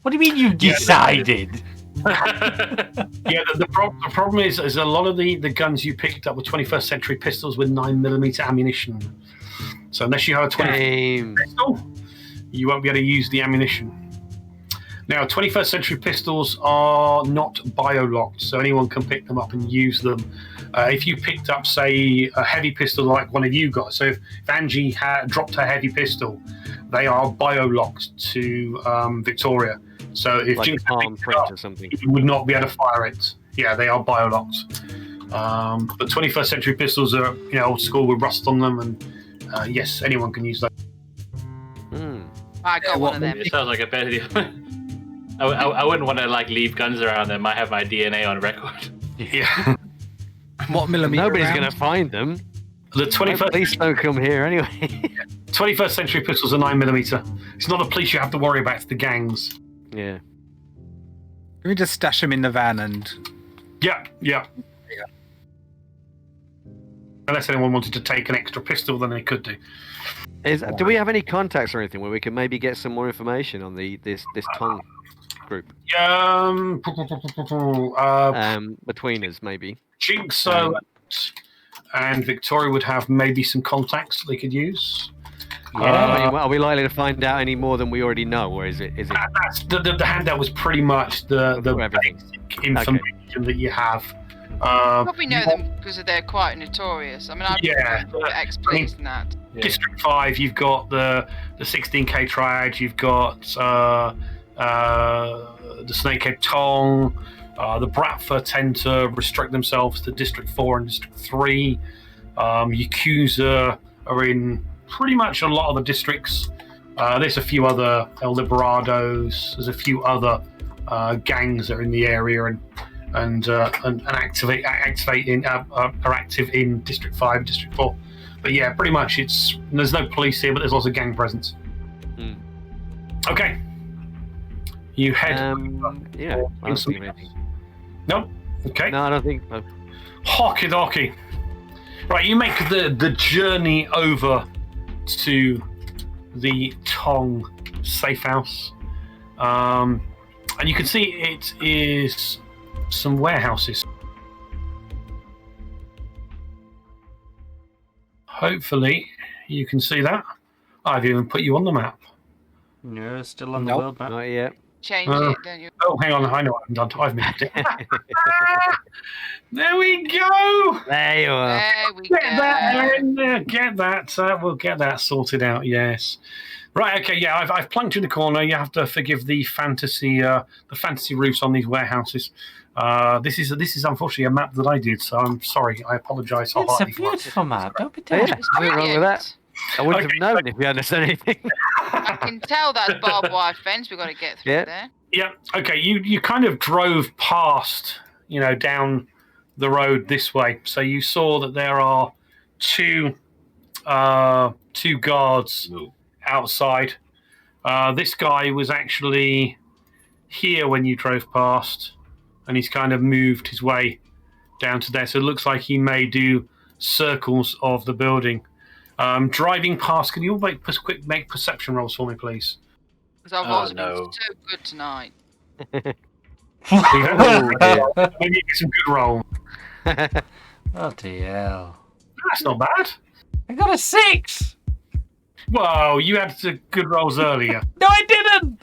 [SPEAKER 1] What do you mean you decided?
[SPEAKER 5] Yeah, the problem is a lot of the guns you picked up were 21st century pistols with 9mm ammunition. So unless you have a 21st pistol, you won't be able to use the ammunition. Now, 21st century pistols are not bio-locked, so anyone can pick them up and use them. If you picked up, say, a heavy pistol like one of you got, so if Angie had dropped her heavy pistol, they are bio-locked to Victoria. So if
[SPEAKER 3] Like
[SPEAKER 5] Jinx
[SPEAKER 3] a palm
[SPEAKER 5] picked it
[SPEAKER 3] print
[SPEAKER 5] up,
[SPEAKER 3] or something.
[SPEAKER 5] you would not be able to fire it. Yeah, they are bio-locked. But 21st century pistols are old school with rust on them, and yes, anyone can use those.
[SPEAKER 4] I got one of them.
[SPEAKER 2] It sounds like a better deal. I wouldn't want to leave guns around that might have my DNA on record.
[SPEAKER 5] Yeah.
[SPEAKER 6] What millimeter?
[SPEAKER 3] Nobody's
[SPEAKER 6] round?
[SPEAKER 3] going to find them.
[SPEAKER 5] The 21st,
[SPEAKER 3] Police don't come here anyway.
[SPEAKER 5] 21st century pistols are 9mm. It's not the police you have to worry about, it's the gangs.
[SPEAKER 3] Yeah.
[SPEAKER 6] Can we just stash them in the van and...
[SPEAKER 5] Yeah. Unless anyone wanted to take an extra pistol, then they could do.
[SPEAKER 3] Do we have any contacts or anything where we can maybe get some more information on this tongue group? Between us, maybe.
[SPEAKER 5] Jinxo and Victoria would have maybe some contacts they could use.
[SPEAKER 3] Are we likely to find out any more than we already know, or is it?
[SPEAKER 5] That's the handout was pretty much the
[SPEAKER 3] everything.
[SPEAKER 5] basic information. information that you have.
[SPEAKER 4] Probably know them because they're quite notorious. I mean, I've X-Plays and that.
[SPEAKER 5] District 5, you've got the 16K Triad, you've got the Snakehead Tong, the Bratva tend to restrict themselves to District 4 and District 3. Yakuza are in pretty much a lot of the districts. There's a few other El Liberados, there's a few other gangs that are in the area and are active in District 5, District 4. But yeah, pretty much there's no police here, but there's lots of gang presence. Okay. You head
[SPEAKER 3] I don't think anything.
[SPEAKER 5] No? Okay.
[SPEAKER 3] No, I don't think so.
[SPEAKER 5] Hockey docky. Right, you make the journey over to the Tong safe house. And you can see it is some warehouses. Hopefully you can see that. I've even put you on the map.
[SPEAKER 1] No, still on the world map.
[SPEAKER 3] Not yet.
[SPEAKER 4] Change it, don't you?
[SPEAKER 5] Oh, hang on. I know what I've done. I've moved it. There we go.
[SPEAKER 3] There you are.
[SPEAKER 4] There we
[SPEAKER 5] Get
[SPEAKER 4] go.
[SPEAKER 5] that in there. Get that. We'll get that sorted out. Yes. Right. Okay. Yeah. I've plunked in the corner. You have to forgive the fantasy roofs on these warehouses. This is unfortunately a map that I did, so I'm sorry. I apologise.
[SPEAKER 1] It's a
[SPEAKER 5] wholeheartedly for it.
[SPEAKER 1] beautiful map. Don't be
[SPEAKER 3] Yeah,
[SPEAKER 1] daft.
[SPEAKER 3] nothing wrong with that. I wouldn't have known if we understood anything.
[SPEAKER 4] I can tell that's barbed wire fence we've got to get through there.
[SPEAKER 5] Yeah. Okay. You kind of drove past, down the road this way. So you saw that there are two guards outside. This guy was actually here when you drove past, and he's kind of moved his way down to there. So it looks like he may do circles of the building. Driving past, can you all make perception rolls for me, please?
[SPEAKER 4] Because I was so good tonight.
[SPEAKER 5] Maybe some good roll.
[SPEAKER 1] Bloody hell.
[SPEAKER 5] That's not bad.
[SPEAKER 1] I got a 6!
[SPEAKER 5] Whoa, you had some good rolls earlier.
[SPEAKER 1] No, I didn't!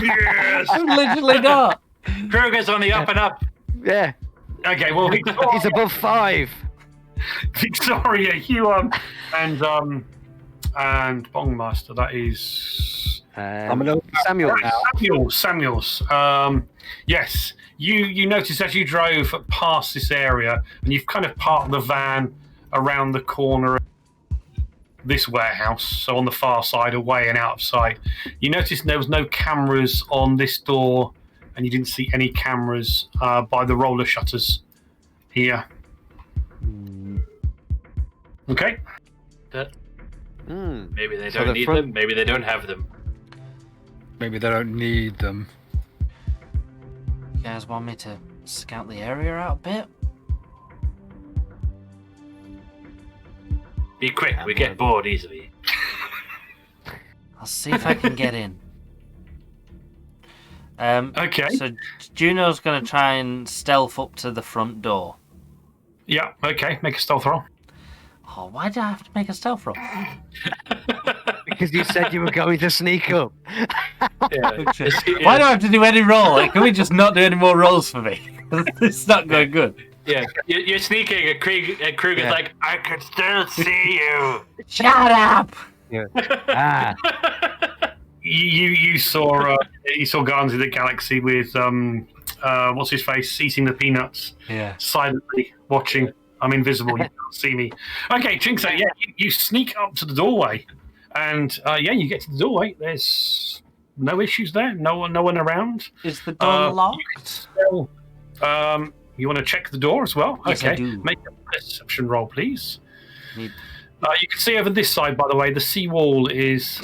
[SPEAKER 5] Yes!
[SPEAKER 1] I'm literally not.
[SPEAKER 2] Kruger's on the up and up.
[SPEAKER 3] Yeah.
[SPEAKER 5] Okay, well,
[SPEAKER 3] He's above 5.
[SPEAKER 5] Victoria, you and Bongmaster. That is Samuels. Yes, you noticed as you drove past this area, and you've kind of parked the van around the corner of this warehouse, so on the far side, away and out of sight. You noticed there was no cameras on this door, and you didn't see any cameras by the roller shutters here. Okay.
[SPEAKER 2] Maybe they don't need them. Maybe they don't have them.
[SPEAKER 6] Maybe they don't need them.
[SPEAKER 1] You guys want me to scout the area out a bit?
[SPEAKER 2] Be quick, we get bored easily.
[SPEAKER 1] I'll see if I can get in.
[SPEAKER 5] Okay.
[SPEAKER 1] So Juno's going to try and stealth up to the front door.
[SPEAKER 5] Yeah, okay. Make a stealth roll.
[SPEAKER 1] Oh, why do I have to make a stealth roll?
[SPEAKER 3] Because you said you were going to sneak up.
[SPEAKER 1] Why do I have to do any roll? Like, can we just not do any more rolls for me? It's not going good.
[SPEAKER 2] Yeah, you're sneaking, and Kruger's like, I can still see you.
[SPEAKER 1] Shut up!
[SPEAKER 3] Yeah.
[SPEAKER 5] You saw Guardians of the Galaxy with what's his face eating the peanuts, silently watching. I'm invisible. You can't see me. Okay, Jinxo. Yeah, you sneak up to the doorway, and you get to the doorway. There's no issues there. No one around.
[SPEAKER 1] Is the door locked?
[SPEAKER 5] You want to check the door as well?
[SPEAKER 1] Yes,
[SPEAKER 5] okay.
[SPEAKER 1] I do.
[SPEAKER 5] Make a perception roll, please.
[SPEAKER 1] Need...
[SPEAKER 5] You can see over this side, by the way, the seawall is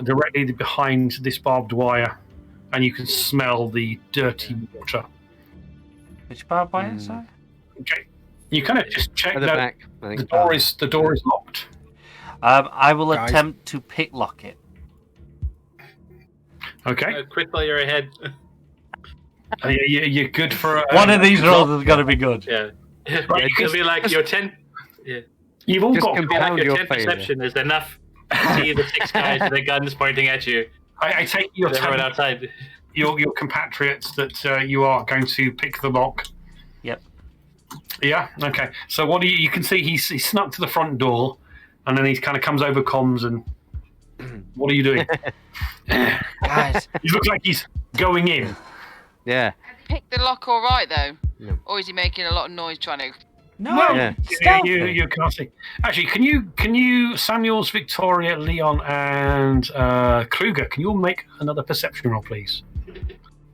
[SPEAKER 5] directly behind this barbed wire, and you can smell the dirty water.
[SPEAKER 1] Which barbed wire, sorry?
[SPEAKER 5] Okay. You kind of just check
[SPEAKER 3] the
[SPEAKER 5] that
[SPEAKER 3] back, I think.
[SPEAKER 5] the door is locked.
[SPEAKER 1] I will attempt to picklock it.
[SPEAKER 5] Okay.
[SPEAKER 2] Quick while you're ahead.
[SPEAKER 5] You're good for
[SPEAKER 1] one of these rolls is going to be good.
[SPEAKER 2] Yeah.
[SPEAKER 5] Right,
[SPEAKER 2] It'll be like your 10. Yeah.
[SPEAKER 5] You've all
[SPEAKER 3] Just
[SPEAKER 5] got.
[SPEAKER 3] compound
[SPEAKER 2] Your
[SPEAKER 3] your
[SPEAKER 2] 10
[SPEAKER 3] failure.
[SPEAKER 2] perception is enough to see the 6 guys with their guns pointing at you.
[SPEAKER 5] I take your
[SPEAKER 2] Everyone
[SPEAKER 5] 10.
[SPEAKER 2] outside.
[SPEAKER 5] your compatriots that you are going to pick the lock.
[SPEAKER 1] Yep.
[SPEAKER 5] Yeah. Okay. So what do you can see? He's snuck to the front door, and then he kind of comes over comms and. What are you doing?
[SPEAKER 1] Guys.
[SPEAKER 5] He looks like he's going in.
[SPEAKER 3] Yeah.
[SPEAKER 4] Pick the lock all right though,
[SPEAKER 3] No.
[SPEAKER 4] or is he making a lot of noise trying to?
[SPEAKER 1] No.
[SPEAKER 3] Yeah.
[SPEAKER 1] Stealthy.
[SPEAKER 5] You can't see. Actually, can you Samuels, Victoria, Leon, and Kruger? Can you all make another perception roll, please?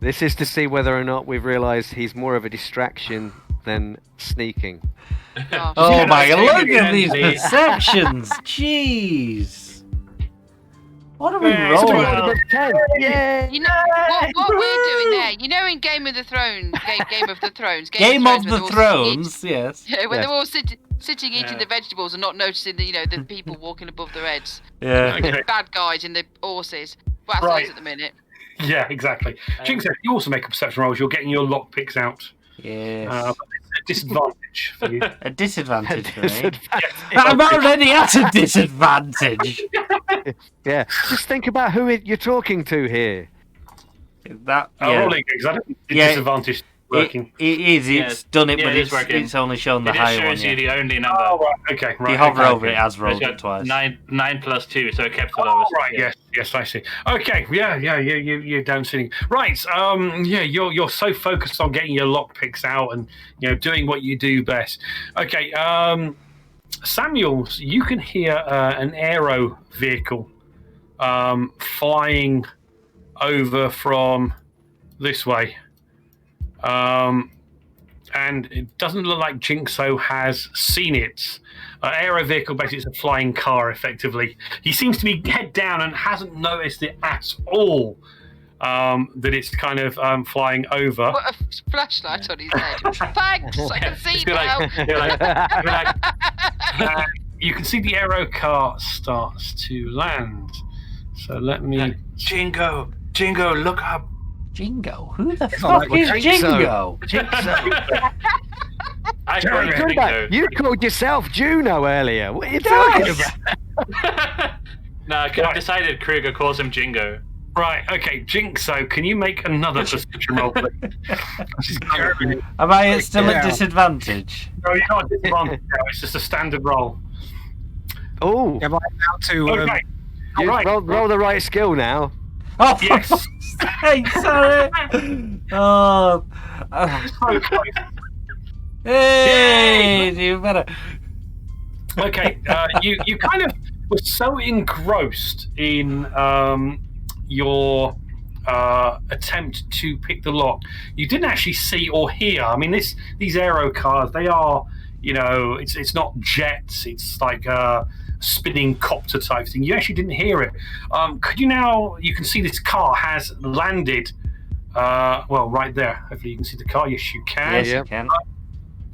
[SPEAKER 3] This is to see whether or not we've realised he's more of a distraction than sneaking.
[SPEAKER 4] Gosh.
[SPEAKER 1] Oh my god, look
[SPEAKER 2] Yeah,
[SPEAKER 1] at these
[SPEAKER 2] yeah.
[SPEAKER 1] perceptions! Jeez! What are we
[SPEAKER 5] Yeah, it's
[SPEAKER 1] rolling?
[SPEAKER 5] about-
[SPEAKER 3] Yeah.
[SPEAKER 4] You know what we're doing there? You know, in Game of the Thrones, Game of the Thrones,
[SPEAKER 1] Game of the
[SPEAKER 4] where they're all
[SPEAKER 1] Thrones, yes.
[SPEAKER 4] sitting, when
[SPEAKER 3] Yes.
[SPEAKER 4] they're all sitting eating
[SPEAKER 2] Yeah.
[SPEAKER 4] the vegetables and not noticing the people walking above their heads.
[SPEAKER 1] Yeah.
[SPEAKER 5] Okay.
[SPEAKER 4] Bad guys in the horses. Well, that's
[SPEAKER 5] Right.
[SPEAKER 4] us at the minute.
[SPEAKER 5] Yeah, exactly. Jinx, if you also make a perception roll, you're getting your lock picks out.
[SPEAKER 1] Yes.
[SPEAKER 5] But it's a disadvantage for you.
[SPEAKER 1] A disadvantage for me.
[SPEAKER 3] Disadvantage.
[SPEAKER 1] I'm already at a disadvantage!
[SPEAKER 3] Yeah. Just think about who you're talking to here.
[SPEAKER 1] That,
[SPEAKER 5] Oh,
[SPEAKER 1] yeah.
[SPEAKER 5] rolling gigs. I don't think the
[SPEAKER 1] Yeah.
[SPEAKER 5] disadvantage working.
[SPEAKER 1] It is, it's done it,
[SPEAKER 2] Yeah,
[SPEAKER 1] but
[SPEAKER 2] it is working.
[SPEAKER 1] it's only shown the
[SPEAKER 2] It just
[SPEAKER 1] higher one.
[SPEAKER 2] shows you
[SPEAKER 1] Yeah.
[SPEAKER 2] the only number.
[SPEAKER 5] Oh, right. Okay,
[SPEAKER 1] If you
[SPEAKER 5] right.
[SPEAKER 1] hover
[SPEAKER 5] okay.
[SPEAKER 1] over it, it has
[SPEAKER 2] It's
[SPEAKER 1] rolled
[SPEAKER 2] got
[SPEAKER 1] it twice.
[SPEAKER 2] 9 plus 2, so it kept the
[SPEAKER 5] Oh,
[SPEAKER 2] lowest.
[SPEAKER 5] right, yes, I see. Okay, you don't see. Right, you're so focused on getting your lock picks out and doing what you do best. Okay, Samuels, you can hear an aero vehicle flying over from this way, and it doesn't look like Jinxo has seen it. Aero vehicle, basically, it's a flying car, effectively. He seems to be head down and hasn't noticed it at all, that it's kind of flying over.
[SPEAKER 4] Put a flashlight on his head. Thanks, I can see
[SPEAKER 2] You're
[SPEAKER 4] now.
[SPEAKER 5] You can see the aero car starts to land. So let me.
[SPEAKER 7] Jingo, look up.
[SPEAKER 1] Jingo? Who the
[SPEAKER 6] not
[SPEAKER 1] fuck
[SPEAKER 6] like
[SPEAKER 1] is
[SPEAKER 3] Jinxo.
[SPEAKER 1] Jingo?
[SPEAKER 2] I call him
[SPEAKER 3] Come back.
[SPEAKER 2] Jingo.
[SPEAKER 3] You called yourself Juno earlier. What are you talking about?
[SPEAKER 2] No, I've decided Kruger calls him Jingo.
[SPEAKER 5] Right, okay, Jinxo, can you make another perception roll, please? This is terrible.
[SPEAKER 1] Am I still at
[SPEAKER 6] Yeah.
[SPEAKER 1] disadvantage?
[SPEAKER 5] No, you're not at disadvantage now, it's just a standard roll.
[SPEAKER 3] Oh,
[SPEAKER 6] Am I allowed to?
[SPEAKER 5] Okay,
[SPEAKER 3] you
[SPEAKER 5] right.
[SPEAKER 3] roll the right skill now.
[SPEAKER 1] Oh, for
[SPEAKER 5] Yes.
[SPEAKER 1] fuck's sake, sorry! Oh.
[SPEAKER 5] So close.
[SPEAKER 1] Hey, you better.
[SPEAKER 5] Okay, you kind of were so engrossed in your attempt to pick the lock, you didn't actually see or hear. I mean, these aero cars, they are, it's not jets. It's like a spinning copter type thing. You actually didn't hear it. You can see this car has landed. Right there. Hopefully you can see the car. Yes, you can.
[SPEAKER 1] Yes,
[SPEAKER 3] Yeah.
[SPEAKER 1] you can.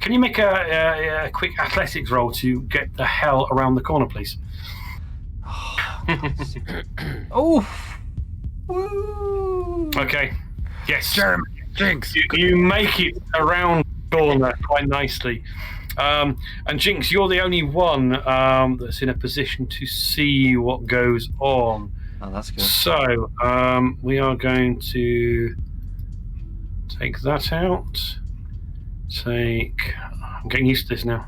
[SPEAKER 5] Can you make a quick athletics roll to get the hell around the corner, please?
[SPEAKER 1] Oof. Woo.
[SPEAKER 5] Okay. Yes.
[SPEAKER 6] Jinx.
[SPEAKER 5] You make it around the corner quite nicely. And Jinx, you're the only one that's in a position to see what goes on.
[SPEAKER 1] Oh, that's good.
[SPEAKER 5] So we are going to take that out. I'm getting used to this now.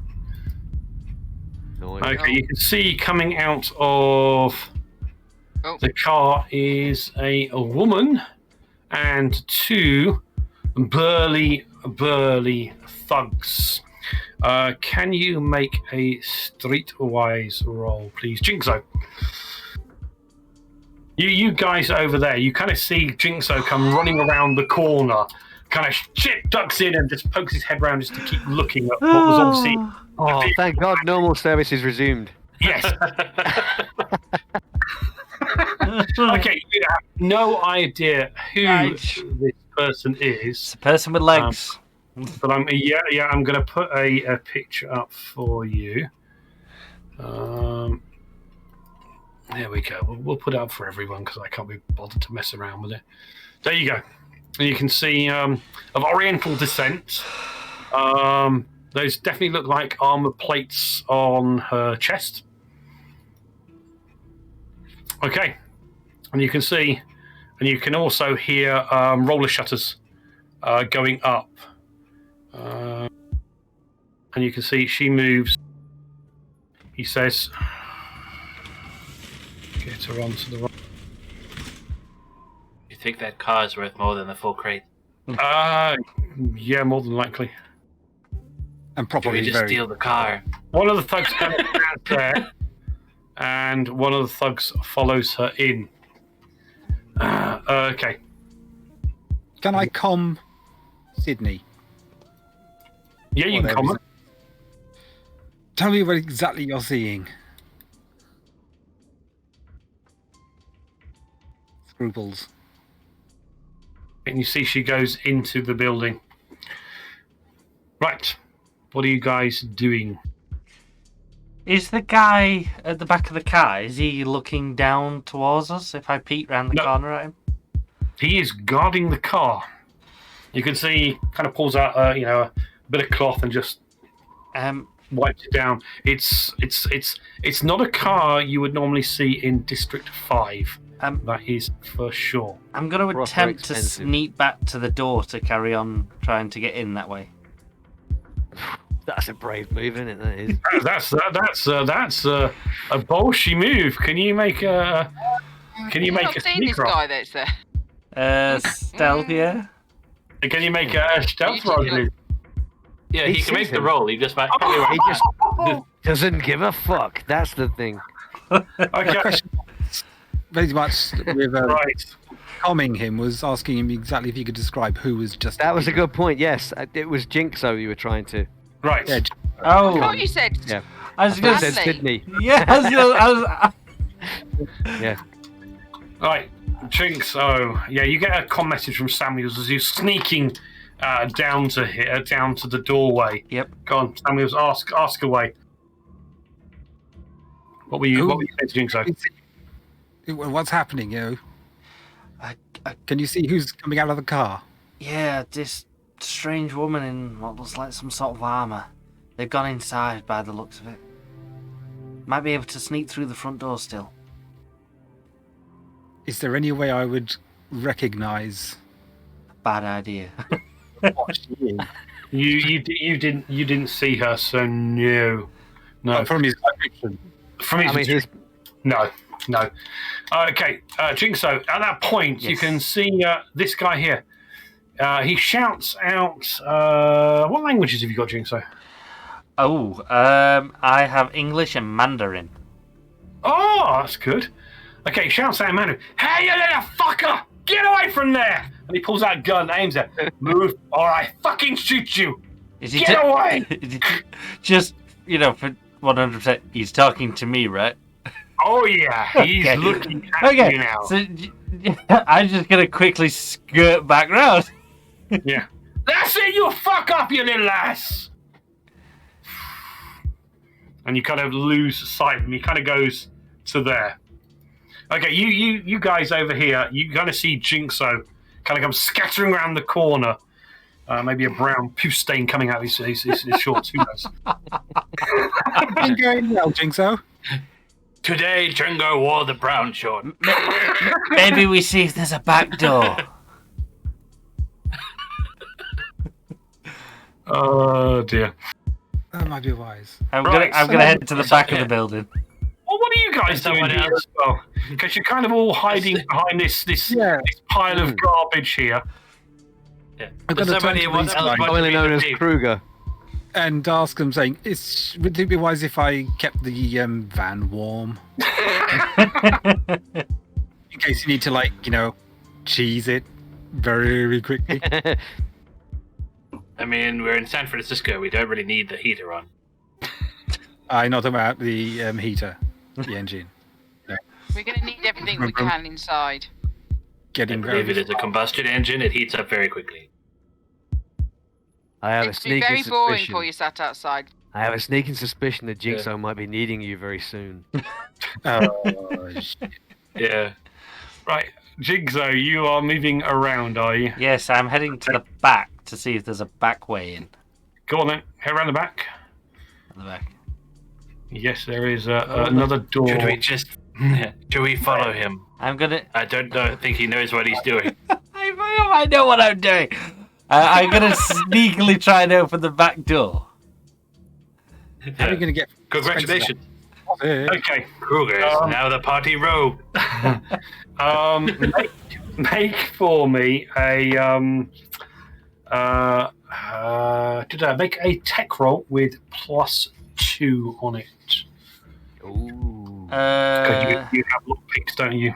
[SPEAKER 3] No,
[SPEAKER 5] Okay, you can see coming out of the car is a woman and two burly thugs. Can you make a streetwise roll, please? Jinxo. You guys over there, you kind of see Jinxo come running around the corner, kind of ducks in and just pokes his head around just to keep looking at what was obviously.
[SPEAKER 3] Oh, thank God, normal service is resumed.
[SPEAKER 5] Yes. Okay, you have no idea who
[SPEAKER 1] Right.
[SPEAKER 5] this person is.
[SPEAKER 1] It's a person with legs.
[SPEAKER 5] But I'm going to put a picture up for you. There we go. We'll put it up for everyone because I can't be bothered to mess around with it. There you go. And you can see of Oriental descent. Those definitely look like armor plates on her chest. Okay. And you can see And you can also hear roller shutters going up. And you can see she moves. He says, get her onto the right.
[SPEAKER 2] You think that car is worth more than the full crate?
[SPEAKER 5] Yeah, more than likely.
[SPEAKER 6] And
[SPEAKER 2] Should
[SPEAKER 6] probably
[SPEAKER 2] we just steal the car?
[SPEAKER 5] One of the thugs comes out there, and one of the thugs follows her in. Okay.
[SPEAKER 6] Can I comm Sydney?
[SPEAKER 5] Yeah, you can
[SPEAKER 6] Whatever.
[SPEAKER 5] comment.
[SPEAKER 6] Tell me what exactly you're seeing. Scruples.
[SPEAKER 5] And you see she goes into the building. Right. What are you guys doing?
[SPEAKER 1] Is the guy at the back of the car, is he looking down towards us if I peek round the
[SPEAKER 5] No.
[SPEAKER 1] corner at him?
[SPEAKER 5] He is guarding the car. You can see he kind of pulls out a bit of cloth and just wipes it down. It's not a car you would normally see in District 5. That is for sure.
[SPEAKER 1] I'm going to
[SPEAKER 3] Proper
[SPEAKER 1] attempt to
[SPEAKER 3] expensive.
[SPEAKER 1] sneak back to the door to carry on trying to get in that way.
[SPEAKER 3] That's a brave move, isn't it? That is.
[SPEAKER 5] That's a bolshy move. Can you make a
[SPEAKER 4] Not seen
[SPEAKER 5] sneak
[SPEAKER 4] this
[SPEAKER 5] roll?
[SPEAKER 4] guy that's there.
[SPEAKER 1] Stealth, yeah?
[SPEAKER 5] Can you make a stealth roll? Lou?
[SPEAKER 2] Yeah,
[SPEAKER 3] He
[SPEAKER 2] he can make
[SPEAKER 3] sees
[SPEAKER 2] the
[SPEAKER 3] him.
[SPEAKER 2] roll. He just might.
[SPEAKER 3] He just doesn't give a fuck. That's the thing.
[SPEAKER 5] Okay,
[SPEAKER 6] Question very much with
[SPEAKER 5] right.
[SPEAKER 6] calming him was asking him exactly if he could describe who was just.
[SPEAKER 3] That was a good point. Yes, it was Jinxo you were trying to.
[SPEAKER 5] Right.
[SPEAKER 6] Yeah,
[SPEAKER 1] Oh,
[SPEAKER 4] What you said?
[SPEAKER 3] Yeah.
[SPEAKER 1] I was
[SPEAKER 3] I
[SPEAKER 1] going
[SPEAKER 3] said
[SPEAKER 1] to
[SPEAKER 4] Bradley.
[SPEAKER 3] Sydney.
[SPEAKER 1] Yeah, I was
[SPEAKER 3] Yeah.
[SPEAKER 5] Right. Jinx. Oh, yeah. You get a comm message from Samuels as he's sneaking down to the doorway.
[SPEAKER 1] Yep.
[SPEAKER 5] Go on, Samuels. Ask away. What were you saying to Jinx?
[SPEAKER 6] What's happening? You know,
[SPEAKER 1] I,
[SPEAKER 6] can you see who's coming out of the car?
[SPEAKER 1] yeah, this strange woman in what looks like some sort of armour. They've gone inside by the looks of it. Might be able to sneak through the front door still.
[SPEAKER 6] Is there any way I would recognise
[SPEAKER 1] Bad idea.
[SPEAKER 6] what she is?
[SPEAKER 5] You didn't see her, so no.
[SPEAKER 6] From his description.
[SPEAKER 5] From his
[SPEAKER 3] I mean, his
[SPEAKER 5] no. Okay, Jinxo. At that point, you
[SPEAKER 1] Yes.
[SPEAKER 5] can see this guy here. He shouts out. What languages have you got, Jinxo?
[SPEAKER 1] Oh, I have English and Mandarin.
[SPEAKER 5] Oh, that's good. Okay, he shouts out in Mandarin. Hey, you little fucker! Get away from there! And he pulls out a gun, aims at. Move, or I fucking shoot you.
[SPEAKER 1] Is he
[SPEAKER 5] Get away!
[SPEAKER 1] Is he just, for 100%, he's talking to me, right?
[SPEAKER 5] Oh yeah, he's
[SPEAKER 1] Okay.
[SPEAKER 5] looking at you
[SPEAKER 1] Okay,
[SPEAKER 5] now.
[SPEAKER 1] so I'm just gonna quickly skirt back round.
[SPEAKER 5] Yeah. That's it, you fuck up, you little ass! And you kind of lose sight of him. He kind of goes to there. Okay, you guys over here, you kind of see Jinxo kind of come scattering around the corner. Maybe a brown poo stain coming out of his shorts. Who knows?
[SPEAKER 6] Been going well, Jinxo.
[SPEAKER 2] Today, Django wore the brown short.
[SPEAKER 1] Maybe we see if there's a back door.
[SPEAKER 5] Oh dear.
[SPEAKER 6] That might be wise.
[SPEAKER 1] I'm
[SPEAKER 5] Right,
[SPEAKER 1] gonna head to the back of the building.
[SPEAKER 5] Well, what are you guys doing
[SPEAKER 2] Someone
[SPEAKER 5] here
[SPEAKER 2] else.
[SPEAKER 5] as well? Because you're kind of all hiding behind this pile of garbage here.
[SPEAKER 2] Yeah.
[SPEAKER 6] I've
[SPEAKER 2] Does
[SPEAKER 6] got to
[SPEAKER 2] somebody
[SPEAKER 6] turn to
[SPEAKER 2] want
[SPEAKER 6] these
[SPEAKER 2] else
[SPEAKER 6] guys.
[SPEAKER 2] want to
[SPEAKER 3] commonly
[SPEAKER 2] be
[SPEAKER 3] known
[SPEAKER 2] the
[SPEAKER 3] as
[SPEAKER 2] thief?
[SPEAKER 3] Kruger.
[SPEAKER 6] And ask them, saying, would it be wise if I kept the van warm? In case you need to, cheese it very quickly.
[SPEAKER 2] I mean, we're in San Francisco. We don't really need the heater on.
[SPEAKER 6] I not about the heater, the engine.
[SPEAKER 4] We're going to need everything we can inside.
[SPEAKER 2] I
[SPEAKER 6] Getting
[SPEAKER 2] believe it
[SPEAKER 6] very...
[SPEAKER 2] is a combustion engine. It heats up very quickly.
[SPEAKER 3] I have a
[SPEAKER 4] It'd be
[SPEAKER 3] sneaking
[SPEAKER 4] very boring
[SPEAKER 3] suspicion.
[SPEAKER 4] for you sat outside.
[SPEAKER 3] I have a sneaking suspicion that Jinxo might be needing you very soon.
[SPEAKER 6] Oh, shit.
[SPEAKER 2] Yeah.
[SPEAKER 5] Right, Jigsaw, you are moving around, are you?
[SPEAKER 1] Yes, I'm heading to the back to see if there's a back way in.
[SPEAKER 5] Go on then, head around the back.
[SPEAKER 1] At the back.
[SPEAKER 5] Yes, there is another door.
[SPEAKER 2] Should we just Should we follow him?
[SPEAKER 1] I'm gonna.
[SPEAKER 2] I don't think he knows what he's doing.
[SPEAKER 1] I know what I'm doing. I'm gonna sneakily try and open the back door.
[SPEAKER 6] How are you going to get?
[SPEAKER 2] Congratulations.
[SPEAKER 5] Okay.
[SPEAKER 2] Kruger, now the party robe.
[SPEAKER 5] Make for me a make a tech roll with +2 on it.
[SPEAKER 3] Ooh.
[SPEAKER 5] 'Cause you have lockpicks, don't you?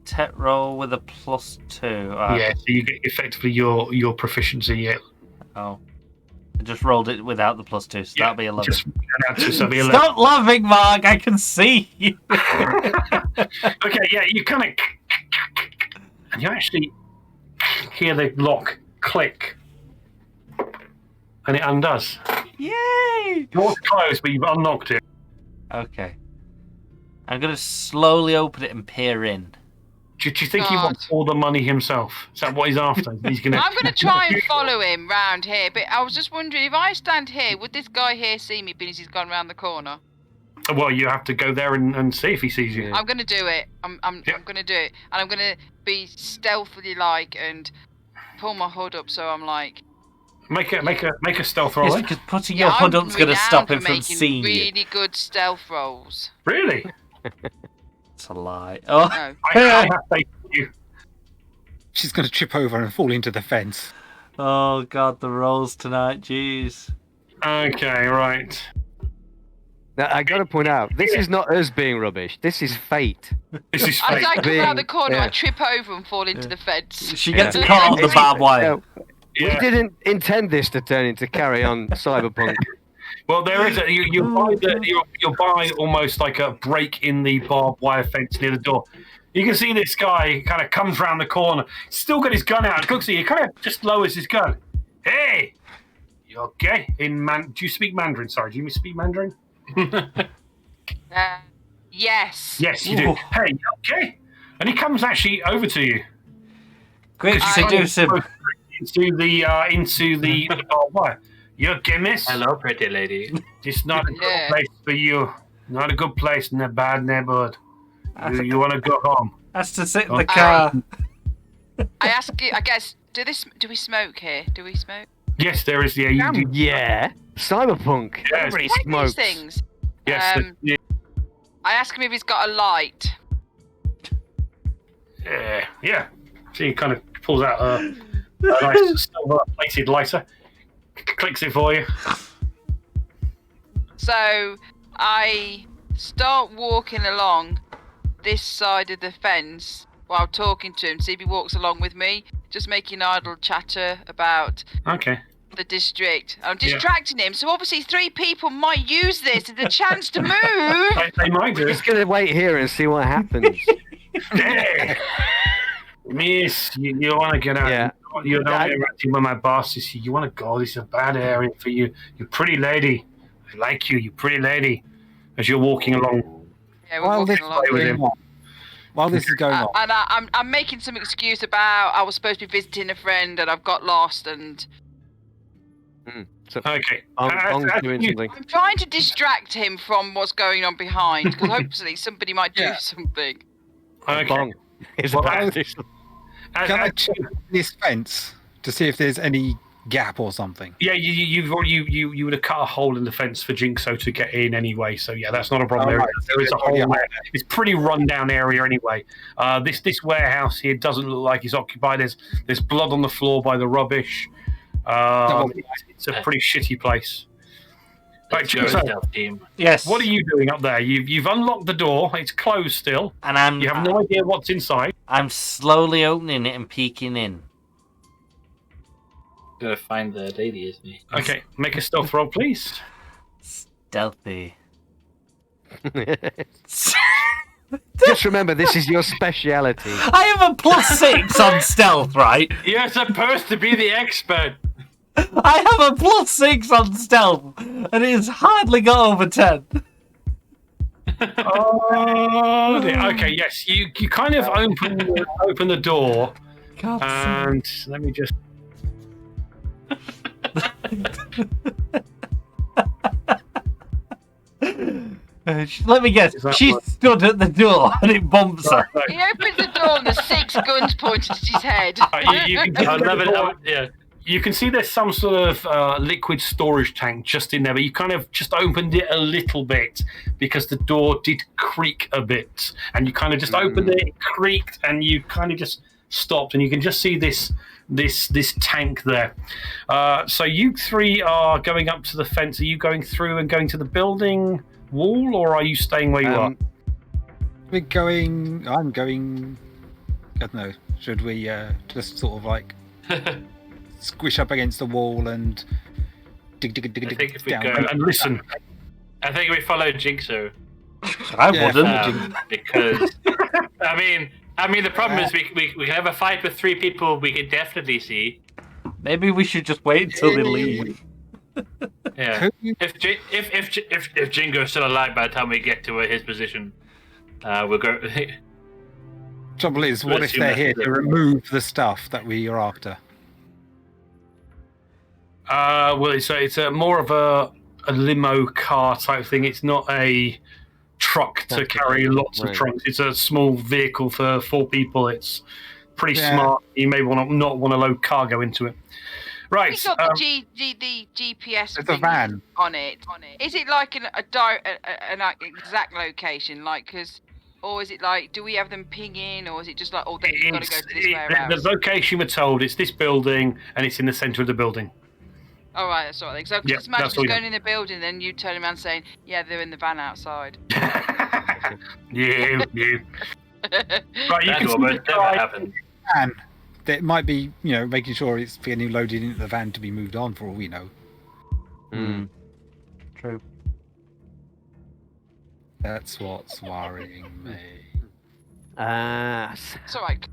[SPEAKER 1] Tech roll with a +2.
[SPEAKER 5] Yeah, so you get effectively your proficiency. Yeah.
[SPEAKER 1] Oh. I just rolled it without the +2, so that'll be 11.
[SPEAKER 5] So be 11.
[SPEAKER 1] Stop laughing, Mark! I can see you!
[SPEAKER 5] Okay, yeah, you kind of... And you actually hear the lock click. And it undoes.
[SPEAKER 1] Yay!
[SPEAKER 5] Door's closed, but you've unlocked it.
[SPEAKER 1] Okay. I'm going to slowly open it and peer in.
[SPEAKER 5] Do you think he wants all the money himself? Is that what he's after? He's gonna...
[SPEAKER 4] I'm going to try and follow him round here, but I was just wondering, if I stand here, would this guy here see me because he's gone round the corner?
[SPEAKER 5] Well, you have to go there and see if he sees you.
[SPEAKER 4] I'm going to do it. I'm going to do it. And I'm going to be stealthily and pull my hood up so I'm like...
[SPEAKER 5] Make a stealth roll.
[SPEAKER 1] Yes, because putting your hood up's going to stop him from seeing you.
[SPEAKER 4] Really good stealth rolls.
[SPEAKER 5] Really?
[SPEAKER 1] It's a lie. Oh,
[SPEAKER 4] No.
[SPEAKER 5] I have faith in you.
[SPEAKER 6] She's going to trip over and fall into the fence.
[SPEAKER 1] oh God, the rolls tonight, jeez.
[SPEAKER 5] Okay, right.
[SPEAKER 3] Now, I got to point out, this is not us being rubbish. This is fate.
[SPEAKER 5] This is
[SPEAKER 4] As
[SPEAKER 5] fate.
[SPEAKER 4] I come around the corner,
[SPEAKER 3] Yeah.
[SPEAKER 4] I trip over and fall into the fence.
[SPEAKER 1] She gets
[SPEAKER 3] Yeah.
[SPEAKER 1] caught on the barbed wire.
[SPEAKER 3] We didn't intend this to turn into carry on cyberpunk.
[SPEAKER 5] Well, there is you buy almost like a break in the barbed wire fence near the door. You can see this guy kind of comes round the corner, still got his gun out. Cooksy, he kind of just lowers his gun. Hey, you okay? Do you speak Mandarin? Sorry, do you speak Mandarin?
[SPEAKER 4] Yes.
[SPEAKER 5] Yes, you do.
[SPEAKER 1] Ooh.
[SPEAKER 5] Hey, you okay? And he comes actually over to you.
[SPEAKER 1] Quick,
[SPEAKER 5] Because you
[SPEAKER 1] seduce him.
[SPEAKER 5] into the barbed wire. You okay, miss?
[SPEAKER 2] Hello, pretty lady.
[SPEAKER 5] It's not a good
[SPEAKER 4] Yeah.
[SPEAKER 5] place for you. Not a good place in a bad neighborhood. You want to go home?
[SPEAKER 1] Has to sit in the car.
[SPEAKER 4] I ask you, I guess, do we smoke here? Do we smoke?
[SPEAKER 5] Yes, there is. Yeah, you do.
[SPEAKER 3] Yeah. Cyberpunk.
[SPEAKER 5] Yes.
[SPEAKER 3] Everybody
[SPEAKER 4] Like
[SPEAKER 3] smokes.
[SPEAKER 4] these things.
[SPEAKER 5] Yes, yeah.
[SPEAKER 4] I ask him if he's got a light.
[SPEAKER 5] Yeah. So he kind of pulls out a nice silver-plated lighter, clicks it for you.
[SPEAKER 4] So I start walking along this side of the fence while talking to him, see if he walks along with me, just making idle chatter about
[SPEAKER 5] Okay.
[SPEAKER 4] the district. I'm distracting him, so obviously 3 people might use this as a chance to move.
[SPEAKER 5] They might do.
[SPEAKER 3] Just going to wait here and see what happens.
[SPEAKER 5] Hey, miss, you want to get out?
[SPEAKER 3] Yeah.
[SPEAKER 5] You're not interacting with my boss. You want to go? This is a bad area for you. You pretty lady. I like you. You pretty lady. As you're walking along.
[SPEAKER 4] Yeah, we're walking along.
[SPEAKER 5] with him.
[SPEAKER 6] While this is going on,
[SPEAKER 4] And I'm making some excuse about I was supposed to be visiting a friend and I've got lost and
[SPEAKER 3] So,
[SPEAKER 5] Okay.
[SPEAKER 3] Bong's
[SPEAKER 5] As
[SPEAKER 3] doing
[SPEAKER 5] you-
[SPEAKER 3] something.
[SPEAKER 4] I'm trying to distract him from what's going on behind because hopefully somebody might do something.
[SPEAKER 5] Okay.
[SPEAKER 3] Bong is
[SPEAKER 5] Well,
[SPEAKER 3] about to do something.
[SPEAKER 6] can I check this fence to see if there's any gap or something?
[SPEAKER 5] Yeah, you would have cut a hole in the fence for Jinxo to get in anyway, so yeah, that's not a problem.
[SPEAKER 6] Right.
[SPEAKER 5] There is a hole
[SPEAKER 6] Yeah.
[SPEAKER 5] there. It's a pretty run down area anyway. This warehouse here doesn't look like it's occupied. There's blood on the floor by the rubbish. It's a pretty shitty place. Right,
[SPEAKER 2] Let's go,
[SPEAKER 5] Jinxo,
[SPEAKER 2] stealth team.
[SPEAKER 1] Yes.
[SPEAKER 5] what are you doing up there? You've unlocked the door. It's closed still.
[SPEAKER 1] And
[SPEAKER 5] You have no idea what's inside.
[SPEAKER 1] I'm slowly opening it and peeking in.
[SPEAKER 2] Gotta find the lady, isn't he?
[SPEAKER 5] Okay, make a stealth roll, please.
[SPEAKER 1] Stealthy.
[SPEAKER 3] Just remember, this is your speciality.
[SPEAKER 1] I have a +6 on stealth, right?
[SPEAKER 2] You're supposed to be the expert.
[SPEAKER 1] I have a +6 on stealth, and it has hardly got over 10.
[SPEAKER 5] Oh, dear. Okay, yes, you kind of open the door,
[SPEAKER 1] God,
[SPEAKER 5] and let me just.
[SPEAKER 1] Let me guess.
[SPEAKER 5] Is that
[SPEAKER 1] She
[SPEAKER 5] what-
[SPEAKER 1] stood at the door and it bumps her.
[SPEAKER 4] He opens the door and there's 6 guns pointed at his head.
[SPEAKER 5] You can
[SPEAKER 2] I love it. Yeah.
[SPEAKER 5] You can see there's some sort of liquid storage tank just in there, but you kind of just opened it a little bit because the door did creak a bit, and you kind of just opened it, creaked, and you kind of just stopped, and you can just see this tank there. So you three are going up to the fence. Are you going through and going to the building wall, or are you staying where you are?
[SPEAKER 6] We're going. I'm going. I don't know. Should we just sort of like squish up against the wall and dig
[SPEAKER 2] I think if we
[SPEAKER 6] down?
[SPEAKER 2] go-
[SPEAKER 5] And listen,
[SPEAKER 2] I think we follow Jigsaw.
[SPEAKER 1] I
[SPEAKER 6] Yeah,
[SPEAKER 1] wouldn't.
[SPEAKER 2] Because I mean the problem is we can have a fight with 3 people we can definitely see.
[SPEAKER 1] Maybe we should just wait until they leave.
[SPEAKER 2] Yeah. If Jingo's still alive by the time we get to his position, we'll go.
[SPEAKER 6] Trouble is, what if
[SPEAKER 2] assume
[SPEAKER 6] they're
[SPEAKER 2] that's
[SPEAKER 6] here
[SPEAKER 2] the-
[SPEAKER 6] to remove the stuff that we are after?
[SPEAKER 5] well, it's a more of a limo car type thing. It's not a truck to carry lots of
[SPEAKER 3] Right.
[SPEAKER 5] trunks. It's a small vehicle for 4 people. It's pretty
[SPEAKER 6] Yeah.
[SPEAKER 5] smart. You may not want to load cargo into it. Right.
[SPEAKER 4] It's got the GPS
[SPEAKER 6] It's a
[SPEAKER 4] thing
[SPEAKER 6] van.
[SPEAKER 4] on it. Is it like an exact location, like or is it like, do we have them ping in, or is it just like, oh, then you've got to go to this
[SPEAKER 5] the
[SPEAKER 4] warehouse?
[SPEAKER 5] location we're told it's this building, and it's in the centre of the building.
[SPEAKER 4] All right, that's sort of thing. So
[SPEAKER 5] Yeah,
[SPEAKER 4] just imagine
[SPEAKER 5] that's all
[SPEAKER 4] just
[SPEAKER 5] you
[SPEAKER 4] going in the building, then you turn around saying, yeah, they're in the van outside.
[SPEAKER 5] you. Right, you
[SPEAKER 2] That
[SPEAKER 5] can see
[SPEAKER 2] almost
[SPEAKER 5] the
[SPEAKER 2] never
[SPEAKER 5] guy.
[SPEAKER 2] happened.
[SPEAKER 6] Van. That might be, making sure it's getting loaded into the van to be moved on for all we know.
[SPEAKER 1] True.
[SPEAKER 6] That's what's worrying me.
[SPEAKER 4] It's all right.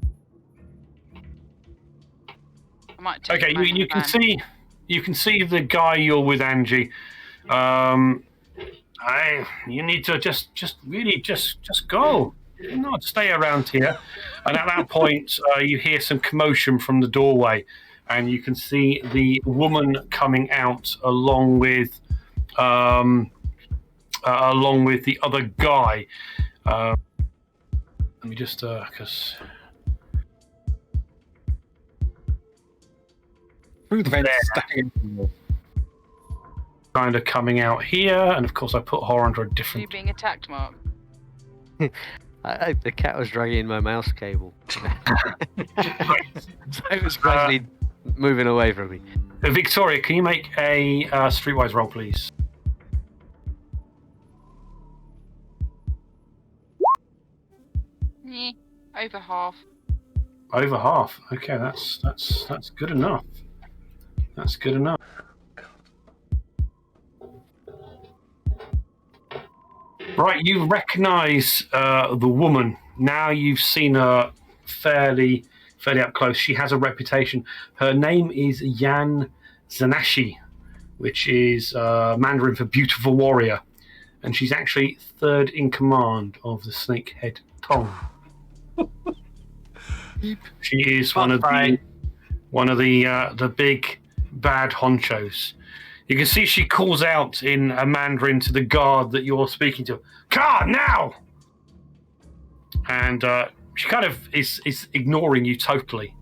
[SPEAKER 4] I might take
[SPEAKER 5] Okay,
[SPEAKER 4] the man in
[SPEAKER 5] you
[SPEAKER 4] the
[SPEAKER 5] can
[SPEAKER 4] van.
[SPEAKER 5] you can see the guy you're with, Angie. You need to just really go. Not stay around here. And at that point, you hear some commotion from the doorway, and you can see the woman coming out along with the other guy. Let me just because.
[SPEAKER 6] Through the vent,
[SPEAKER 5] There.
[SPEAKER 6] stuck in the wall.
[SPEAKER 5] Kind of coming out here, and of course I put her under a
[SPEAKER 4] Are you
[SPEAKER 5] different.
[SPEAKER 4] being attacked, Mark?
[SPEAKER 3] The cat was dragging my mouse cable. So it was gradually moving away from me.
[SPEAKER 5] Victoria, can you make a streetwise roll, please?
[SPEAKER 4] Yeah, over half.
[SPEAKER 5] Over half. Okay, that's good enough. That's good enough. Right, you recognise the woman. Now you've seen her fairly up close. She has a reputation. Her name is Yan Zanashi, which is Mandarin for beautiful warrior. And she's actually 3rd in command of the Snakehead Tong. She is one of the big bad honchos. You can see she calls out in a Mandarin to the guard that you're speaking to. Car now! And she kind of is ignoring you totally.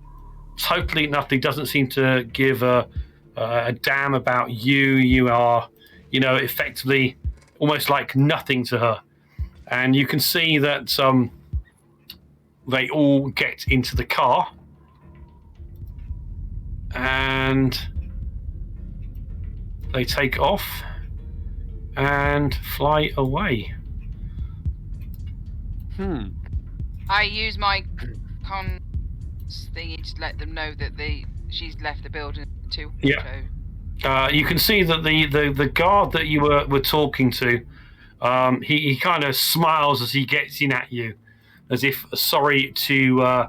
[SPEAKER 5] Totally nothing. Doesn't seem to give a damn about you. You are, effectively almost like nothing to her. And you can see that they all get into the car. And they take off and fly away.
[SPEAKER 4] I use my con thingy to let them know that she's left the building too.
[SPEAKER 5] Yeah. You can see that the guard that you were talking to, he kind of smiles as he gets in at you, as if sorry to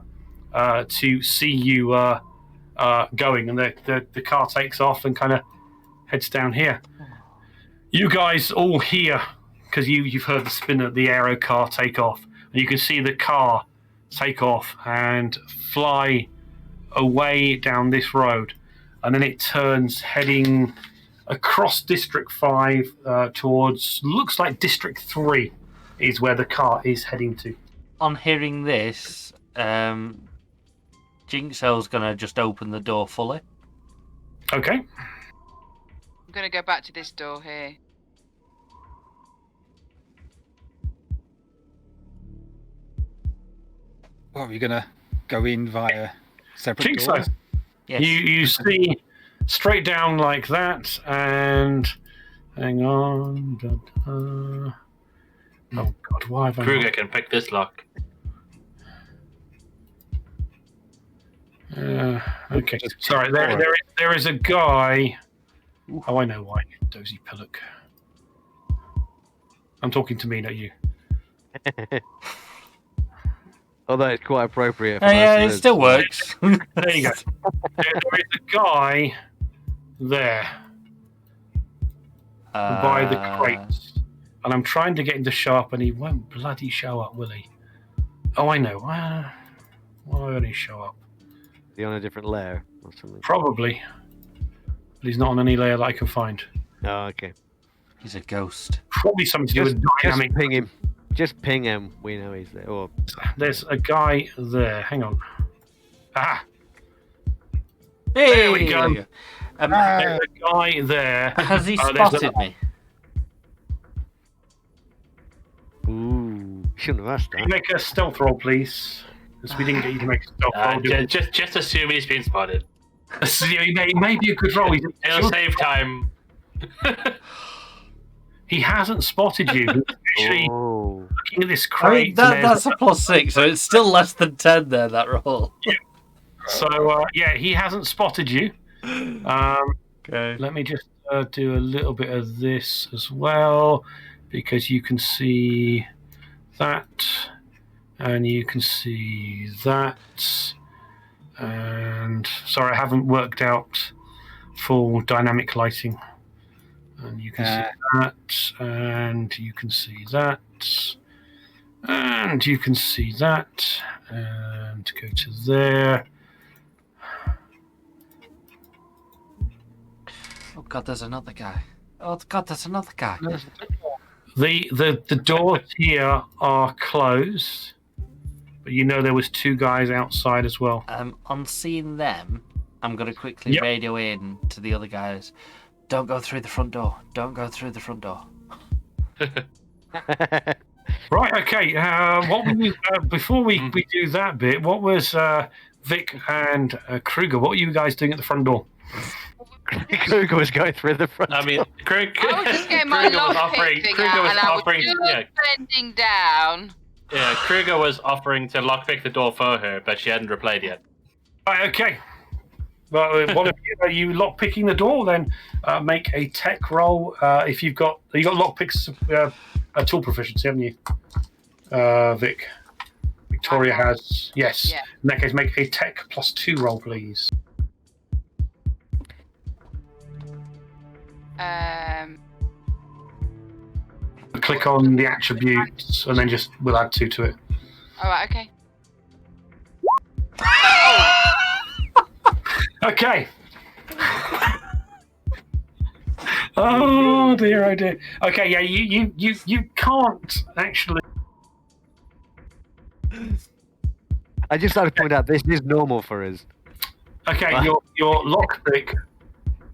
[SPEAKER 5] see you going, and the car takes off and kind of heads down here. You guys all hear, because you've heard the spin of the aero car take off, and you can see the car take off and fly away down this road, and then it turns heading across District 5 towards, looks like District 3 is where the car is heading to.
[SPEAKER 1] On hearing this, Jinxo's gonna just open the door fully.
[SPEAKER 5] Okay.
[SPEAKER 4] I'm gonna go back to this door here.
[SPEAKER 6] What, are we going to go in via separate
[SPEAKER 5] Jigsaw.
[SPEAKER 6] doors?
[SPEAKER 1] Yes.
[SPEAKER 5] You see straight down like that, and hang on. Oh God, why have I?
[SPEAKER 2] Kruger can pick this lock.
[SPEAKER 5] Okay, sorry. There is a guy. Oh, I know why. Dozy Pillock. I'm talking to me, not you.
[SPEAKER 3] Although it's quite appropriate. For
[SPEAKER 1] Yeah,
[SPEAKER 3] most
[SPEAKER 1] it
[SPEAKER 3] of
[SPEAKER 1] still
[SPEAKER 3] us.
[SPEAKER 1] works.
[SPEAKER 5] There you go. There is a guy there by the crates, and I'm trying to get him to show up, and he won't bloody show up, will he? Oh, I know. Why won't he show up?
[SPEAKER 3] Is he on a different layer or something?
[SPEAKER 5] Probably. But he's not on any layer that I can find.
[SPEAKER 3] Oh, okay.
[SPEAKER 1] He's a ghost.
[SPEAKER 5] Probably something to do with dynamic.
[SPEAKER 3] Just ping him. Just ping him. We know he's there. Or
[SPEAKER 5] There's a guy there. Hang on. Ah,
[SPEAKER 1] Hey,
[SPEAKER 5] there we go. There's a guy there.
[SPEAKER 1] Has he
[SPEAKER 5] there's
[SPEAKER 1] spotted me?
[SPEAKER 3] ooh, shouldn't have asked
[SPEAKER 5] Can you
[SPEAKER 3] that.
[SPEAKER 5] make a stealth roll, please? Because we didn't get you to make a stealth roll.
[SPEAKER 2] Just assume he's been spotted.
[SPEAKER 5] It may be a good roll.
[SPEAKER 2] It'll save time.
[SPEAKER 5] He hasn't spotted you. He's actually
[SPEAKER 3] Oh,
[SPEAKER 5] looking at this
[SPEAKER 1] I mean,
[SPEAKER 5] crate. and
[SPEAKER 1] that's a +6, so it's still less than 10 there, that roll.
[SPEAKER 5] So, he hasn't spotted you.
[SPEAKER 1] Okay.
[SPEAKER 5] Let me just do a little bit of this as well, because you can see that, and you can see that. And sorry, I haven't worked out full dynamic lighting. And you can see that, and you can see that, and you can see that, and go to there.
[SPEAKER 1] Oh God, there's another guy. Oh God, there's another guy.
[SPEAKER 5] The doors here are closed, but you know there was two guys outside as well.
[SPEAKER 1] On seeing them, I'm gonna quickly
[SPEAKER 5] Yep.
[SPEAKER 1] radio in to the other guys. Don't go through the front door. Don't go through the front door.
[SPEAKER 5] Right, okay. What were you, before we do that bit, what was Vic and Kruger? What were you guys doing at the front door?
[SPEAKER 3] Kruger was going through the front.
[SPEAKER 2] I mean, Kruger
[SPEAKER 4] I was just getting my lockpick thing out, and I was just bending down.
[SPEAKER 2] Yeah, Kruger was offering to lockpick the door for her, but she hadn't replayed yet.
[SPEAKER 5] Right, okay. Well, one of you, are you lock picking the door? Then make a tech roll. If you got lock picks, tool proficiency, haven't you, Vic? Victoria has. Yes.
[SPEAKER 4] Yeah.
[SPEAKER 5] In that case, make a tech +2 roll, please. Click on the attributes, and then we'll add 2 to it.
[SPEAKER 4] All right, okay.
[SPEAKER 5] Okay. Oh dear, oh dear. Okay, yeah, you can't actually.
[SPEAKER 3] I just had to point out this is normal for us.
[SPEAKER 5] Okay, your lockpick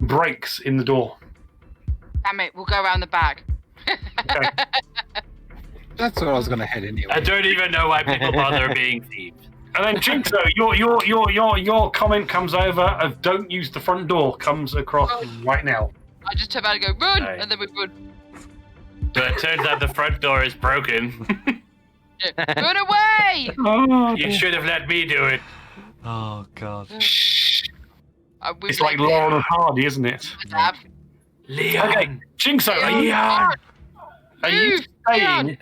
[SPEAKER 5] breaks in the door.
[SPEAKER 4] Damn it, we'll go around the back.
[SPEAKER 5] Okay.
[SPEAKER 6] That's where I was going to head anyway.
[SPEAKER 2] I don't even know why people bother being thieves.
[SPEAKER 5] And then Jinxo, your comment comes over of don't use the front door comes across right now.
[SPEAKER 4] I just turn around and go, run!
[SPEAKER 2] Right.
[SPEAKER 4] And then we run.
[SPEAKER 2] But it turns out the front door is broken.
[SPEAKER 4] Yeah. Run away!
[SPEAKER 5] Oh,
[SPEAKER 2] You should have let me do it.
[SPEAKER 1] Oh God.
[SPEAKER 5] it's like Lauren and Hardy, isn't it?
[SPEAKER 2] Leon.
[SPEAKER 5] Okay, Jinxo, are you staying?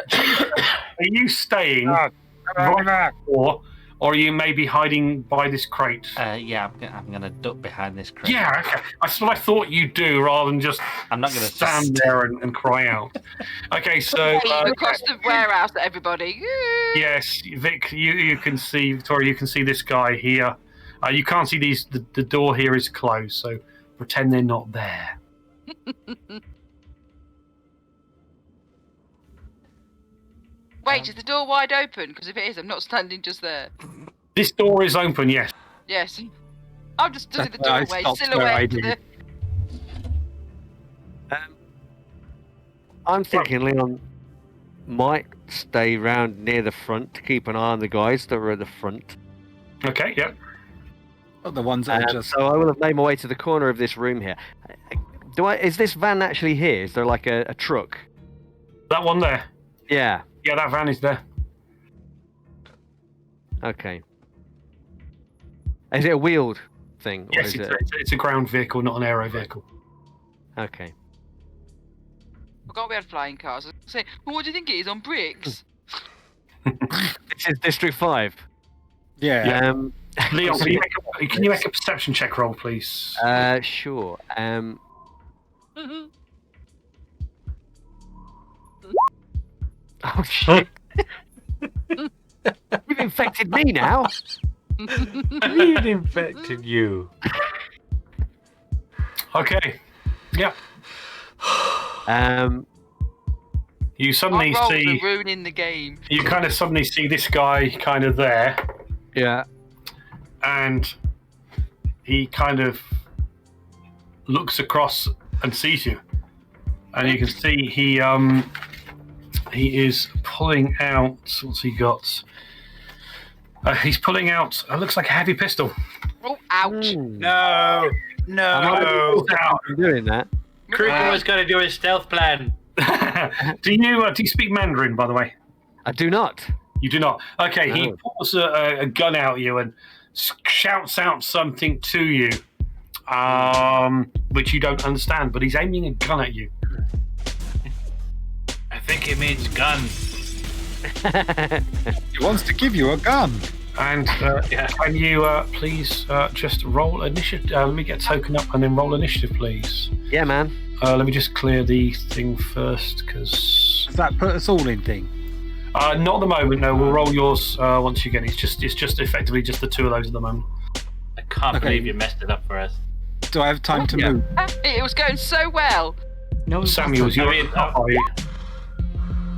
[SPEAKER 5] Are you staying right or are you maybe hiding by this crate?
[SPEAKER 1] Yeah, I'm gonna duck behind this crate.
[SPEAKER 5] Yeah, okay. That's what I thought you'd do rather than just
[SPEAKER 1] I'm not gonna
[SPEAKER 5] stand there and cry out. Okay, so
[SPEAKER 4] across the warehouse at everybody.
[SPEAKER 5] yes, Vic, you can see Victoria. You can see this guy here. You can't see the door here is closed, so pretend they're not there.
[SPEAKER 4] Wait, is the door wide open? Because if it is, I'm not standing just there.
[SPEAKER 5] This door is open, yes.
[SPEAKER 4] Yes. I'm just stood in the
[SPEAKER 6] That's where I
[SPEAKER 4] doorway,
[SPEAKER 6] stopped where
[SPEAKER 4] silhouette
[SPEAKER 6] I
[SPEAKER 4] to
[SPEAKER 6] do.
[SPEAKER 4] the...
[SPEAKER 3] I'm thinking Leon might stay round near the front to keep an eye on the guys that are at the front.
[SPEAKER 5] Okay, yep.
[SPEAKER 6] Oh, the ones that are just.
[SPEAKER 3] So I will have made my way to the corner of this room here. Is this van actually here? Is there like a truck?
[SPEAKER 5] That one there.
[SPEAKER 3] Yeah.
[SPEAKER 5] Yeah, that van is there.
[SPEAKER 3] Okay. Is it a wheeled thing? Or
[SPEAKER 5] Yes,
[SPEAKER 3] is
[SPEAKER 5] it's a ground vehicle, not an aero vehicle.
[SPEAKER 3] Okay.
[SPEAKER 4] I can't we had flying cars. I was gonna say, well, what do you think it is on bricks?
[SPEAKER 3] This is District 5.
[SPEAKER 6] Yeah.
[SPEAKER 5] Leon, can you make a perception check roll, please?
[SPEAKER 3] Sure. Oh shit! You've infected me now.
[SPEAKER 1] We've infected you.
[SPEAKER 5] Okay. Yeah. You
[SPEAKER 4] Our
[SPEAKER 5] suddenly
[SPEAKER 4] rolls are
[SPEAKER 5] see.
[SPEAKER 4] ruining the game.
[SPEAKER 5] You kind of suddenly see this guy kind of there,
[SPEAKER 3] Yeah.
[SPEAKER 5] and he kind of looks across and sees you, and you can see he is pulling out. What's he got? He's pulling out. It looks like a heavy pistol.
[SPEAKER 4] Oh, ouch.
[SPEAKER 7] No, no.
[SPEAKER 3] I'm doing that.
[SPEAKER 2] Kruger was going to do his stealth plan.
[SPEAKER 5] Do you speak Mandarin, by the way?
[SPEAKER 3] I do not.
[SPEAKER 5] You do not. Okay, he
[SPEAKER 3] No.
[SPEAKER 5] pulls a gun out at you and shouts out something to you, which you don't understand. But he's aiming a gun at you.
[SPEAKER 2] I think he means gun.
[SPEAKER 6] He wants to give you a gun.
[SPEAKER 5] And can you please just roll initiative? Let me get a token up and then roll initiative, please.
[SPEAKER 3] Yeah, man.
[SPEAKER 5] Let me just clear the thing first, because
[SPEAKER 6] Does that put us all in thing?
[SPEAKER 5] not at the moment. No, we'll roll yours once you get it. It's just effectively just the two of those at the moment.
[SPEAKER 2] I can't
[SPEAKER 6] Okay.
[SPEAKER 2] believe you messed it up for us.
[SPEAKER 6] Do I have time to
[SPEAKER 5] Yeah.
[SPEAKER 6] move?
[SPEAKER 4] It was going so well.
[SPEAKER 1] No,
[SPEAKER 5] Samuels, you're.
[SPEAKER 2] I mean,
[SPEAKER 5] are you?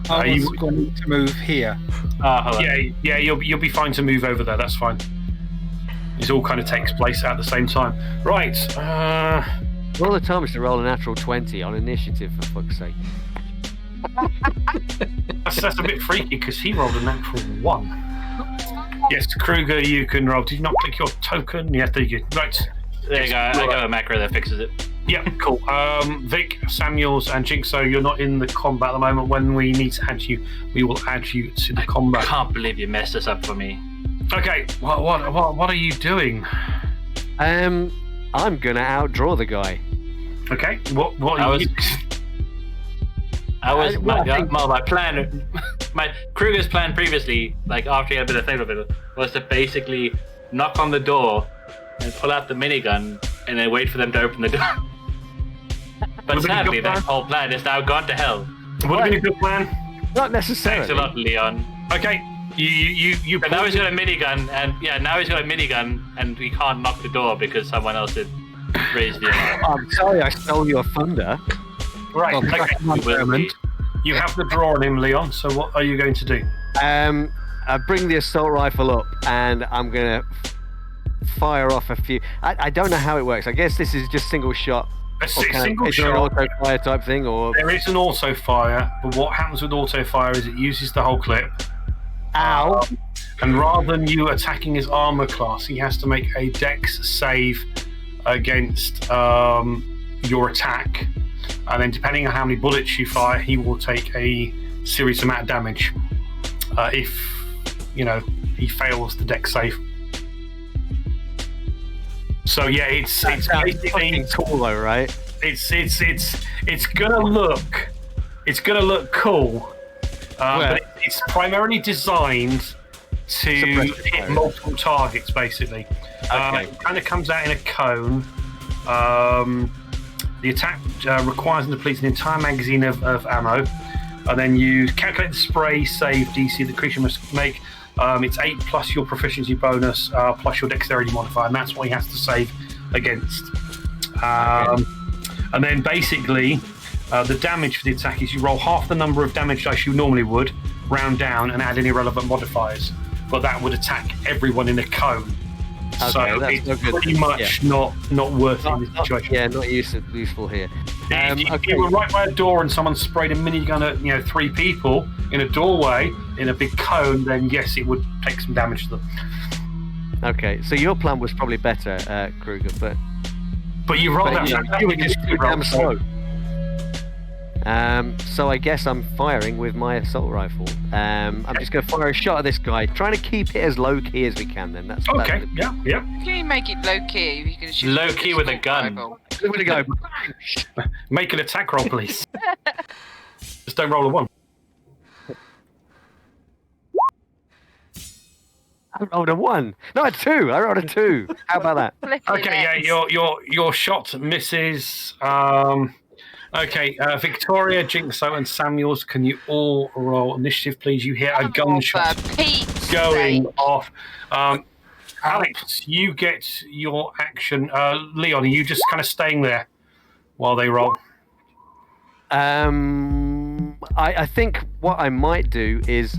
[SPEAKER 6] I was
[SPEAKER 5] you-
[SPEAKER 6] going to move here.
[SPEAKER 2] Hold on.
[SPEAKER 5] Yeah, you'll be fine to move over there. That's fine. It all kind of takes place at the same time. Right.
[SPEAKER 3] Roll the Thomas to roll a natural 20 on initiative, for fuck's sake.
[SPEAKER 5] That's a bit freaky because he rolled a natural 1. Yes, Kruger, you can roll. Did you not click your token? Yeah, there you go. Right.
[SPEAKER 2] There you go. I got a macro that fixes it.
[SPEAKER 5] Yeah, cool. Vic, Samuels, and Jinxo, you're not in the combat at the moment. When we need to add you, we will add you to the
[SPEAKER 2] I
[SPEAKER 5] combat.
[SPEAKER 2] can't believe you messed this up for me.
[SPEAKER 5] Okay, what are you doing?
[SPEAKER 3] I'm gonna outdraw the guy.
[SPEAKER 5] Okay, what
[SPEAKER 2] I
[SPEAKER 5] are
[SPEAKER 2] was,
[SPEAKER 5] you?
[SPEAKER 2] my plan, my Kruger's plan previously, like after he had a bit of flavor of it, was to basically knock on the door and pull out the minigun and then wait for them to open the door. But
[SPEAKER 5] Would have been a
[SPEAKER 2] sadly,
[SPEAKER 5] good
[SPEAKER 2] that
[SPEAKER 5] plan.
[SPEAKER 2] whole plan is now gone to hell.
[SPEAKER 5] Would have been a good plan.
[SPEAKER 3] Not
[SPEAKER 2] Thanks
[SPEAKER 3] necessarily.
[SPEAKER 2] a lot, Leon.
[SPEAKER 5] Okay, you.
[SPEAKER 2] But now he's got a minigun, and we can't knock the door because someone else had raised the alarm.
[SPEAKER 3] I'm sorry I stole your thunder.
[SPEAKER 5] Right.
[SPEAKER 6] Well,
[SPEAKER 5] Okay.
[SPEAKER 6] back in my environment.
[SPEAKER 5] You have the draw on him, Leon. So what are you going to do?
[SPEAKER 3] I bring the assault rifle up and I'm gonna fire off a few. I don't know how it works. I guess this is just single shot.
[SPEAKER 5] A single
[SPEAKER 3] Is there an
[SPEAKER 5] shot.
[SPEAKER 3] auto fire type thing, or
[SPEAKER 5] There is an auto fire, but what happens with auto fire is it uses the whole clip.
[SPEAKER 3] ow?
[SPEAKER 5] And rather than you attacking his armor class, he has to make a dex save against your attack. And then depending on how many bullets you fire, he will take a serious amount of damage. If, he fails the dex save. So yeah, it's basically
[SPEAKER 3] Fucking cool though, right?
[SPEAKER 5] it's gonna look cool, but it's primarily designed to
[SPEAKER 3] Suppressive
[SPEAKER 5] hit
[SPEAKER 3] fire.
[SPEAKER 5] multiple targets. Basically, it kind of comes out in a cone. The attack requires and depletes an entire magazine of ammo, and then you calculate the spray save DC the creature must make. It's 8 plus your proficiency bonus plus your dexterity modifier, and that's what he has to save against. And then basically, the damage for the attack is you roll half the number of damage dice you normally would, round down, and add any relevant modifiers. But that would attack everyone in a cone.
[SPEAKER 3] Okay,
[SPEAKER 5] So
[SPEAKER 3] that's
[SPEAKER 5] it's
[SPEAKER 3] no good.
[SPEAKER 5] pretty much not worth it in this situation.
[SPEAKER 3] Yeah, not useful here.
[SPEAKER 5] If you were right by a door and someone sprayed a minigun at 3 people in a doorway in a big cone, then yes, it would take some damage to them.
[SPEAKER 3] Okay, so your plan was probably better, Kruger,
[SPEAKER 5] But you rolled
[SPEAKER 3] but
[SPEAKER 5] that.
[SPEAKER 3] you were just too damn slow. So I guess I'm firing with my assault rifle. I'm just going to fire a shot at this guy, trying to keep it as low key as we can. Then that's
[SPEAKER 5] Okay.
[SPEAKER 3] That's
[SPEAKER 5] Yeah.
[SPEAKER 4] Can you make it low key? You can shoot
[SPEAKER 2] Low key with a gun.
[SPEAKER 4] rifle.
[SPEAKER 3] I'm going to go.
[SPEAKER 5] Make an attack roll, please. Just don't roll a 1.
[SPEAKER 3] I rolled a 1. No, a 2. I rolled a 2. How about that?
[SPEAKER 4] Flipping
[SPEAKER 5] Okay.
[SPEAKER 4] it.
[SPEAKER 5] Yeah. Your shot misses. Okay. Victoria, Jinxo, and Samuels, can you all roll initiative, please? You hear a
[SPEAKER 4] Oh,
[SPEAKER 5] gunshot
[SPEAKER 4] for Pete's
[SPEAKER 5] going
[SPEAKER 4] sake.
[SPEAKER 5] off. Alex, you get your action. Leon, are you just kind of staying there while they roll?
[SPEAKER 3] I think what I might do is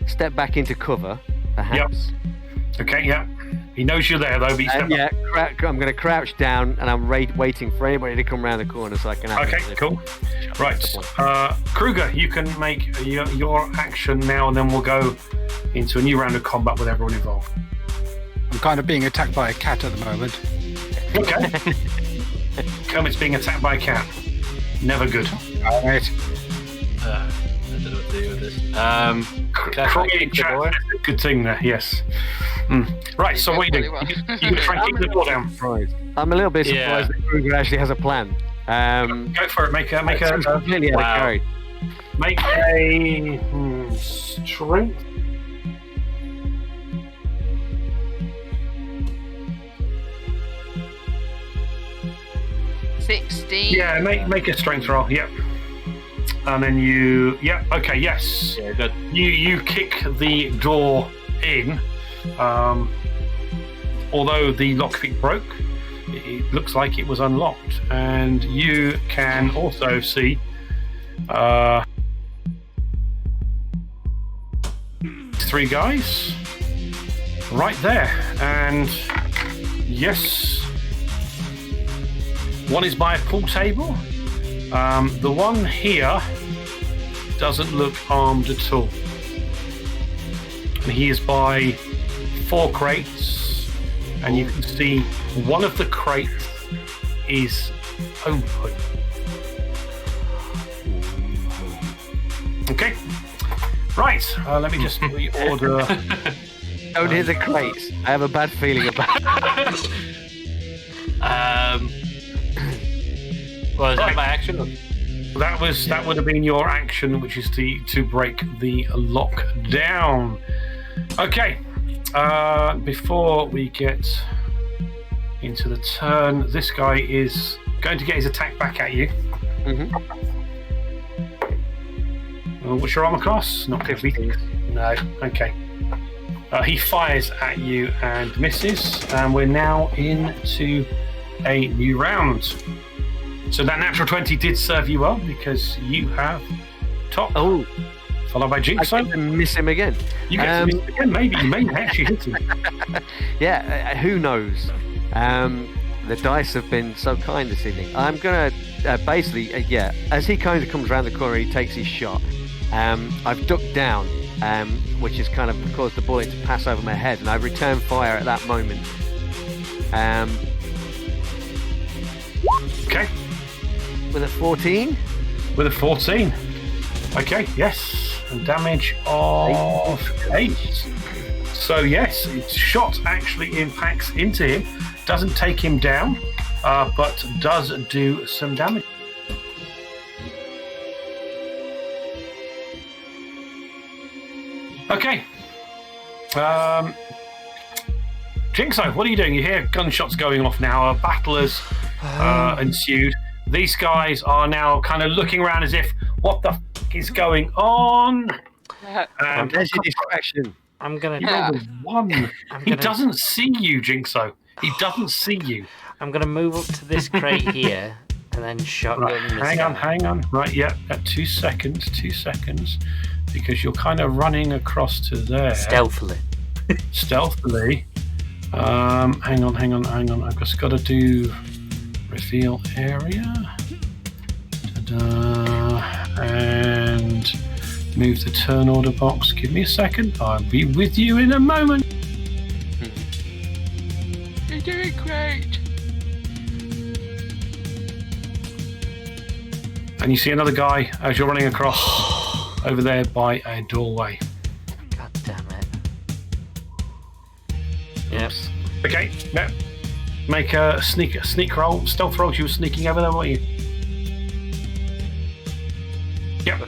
[SPEAKER 3] step back into cover, perhaps.
[SPEAKER 5] Okay, yeah. He knows you're there, though, but he's
[SPEAKER 3] I'm going to crouch down, and I'm waiting for anybody to come around the corner so I can have
[SPEAKER 5] Okay, cool. Right. Kruger, you can make your action now, and then we'll go into a new round of combat with everyone involved.
[SPEAKER 6] I'm kind of being attacked by a cat at the moment.
[SPEAKER 5] Okay. Kermit's being attacked by a cat. Never good.
[SPEAKER 6] All right.
[SPEAKER 2] I don't know what to do with this.
[SPEAKER 5] Crying chat is a good thing there, yes. Right, so what are you doing?
[SPEAKER 4] Really well.
[SPEAKER 5] You're going to try and keep the door down.
[SPEAKER 3] I'm a little bit surprised
[SPEAKER 2] Yeah.
[SPEAKER 3] that Kruger actually has a plan.
[SPEAKER 5] Go for it. Make a
[SPEAKER 3] Completely out of
[SPEAKER 2] Wow.
[SPEAKER 3] carry.
[SPEAKER 5] make a strength. Yeah, make a strength roll. Yep. And then you. Yep. Okay. Yes.
[SPEAKER 2] Yeah, good.
[SPEAKER 5] You kick the door in. Although the lockpick broke, it looks like it was unlocked, and you can also see 3 guys right there, and yes, one is by a pool table. The one here doesn't look armed at all, and he is by 4 crates, and you can see one of the crates is open. Okay, right. Let me just reorder.
[SPEAKER 3] Don't hit the crates. I have a bad feeling about it.
[SPEAKER 2] Well, is that my action?
[SPEAKER 5] That would have been your action, which is to break the lock down. Okay. Before we get into the turn, this guy is going to get his attack back at you. What's your armor class? Not 50. No. Okay. He fires at you and misses, and we're now into a new round. So that natural 20 did serve you well because you have top.
[SPEAKER 3] Oh,
[SPEAKER 5] followed by Jinx.
[SPEAKER 3] I get to miss him again.
[SPEAKER 5] You get to miss him again. Maybe you may actually hit him.
[SPEAKER 3] Yeah, who knows? The dice have been so kind this evening. I'm gonna basically, as he kind of comes around the corner, he takes his shot. I've ducked down, which has kind of caused the bullet to pass over my head, and I return fire at that moment.
[SPEAKER 5] Okay.
[SPEAKER 3] With a 14.
[SPEAKER 5] With a 14. Okay, yes. And damage of 8. So, yes, its shot actually impacts into him. Doesn't take him down, but does do some damage. Okay. Jinxo, what are you doing? You hear gunshots going off now. A battle has ensued. These guys are now kind of looking around as if, what the f*** is going on?
[SPEAKER 3] There's your distraction.
[SPEAKER 1] I'm gonna.
[SPEAKER 5] You rolled a 1. He doesn't see you, Jinxo. He doesn't see you.
[SPEAKER 1] I'm going to move up to this crate here and then shotgun
[SPEAKER 5] Right,
[SPEAKER 1] this
[SPEAKER 5] hang on. Right, yeah, 2 seconds, because you're kind of running across to there.
[SPEAKER 1] Stealthily.
[SPEAKER 5] Hang on. I've just got to do reveal area. Ta-da. And move the turn order box. Give me a second. I'll be with you in a moment.
[SPEAKER 4] You're doing great.
[SPEAKER 5] And you see another guy as you're running across over there by a doorway.
[SPEAKER 1] God damn it. Yep.
[SPEAKER 5] Okay, yeah. Make a sneak roll, stealth roll. You were sneaking over there, weren't you? Yep.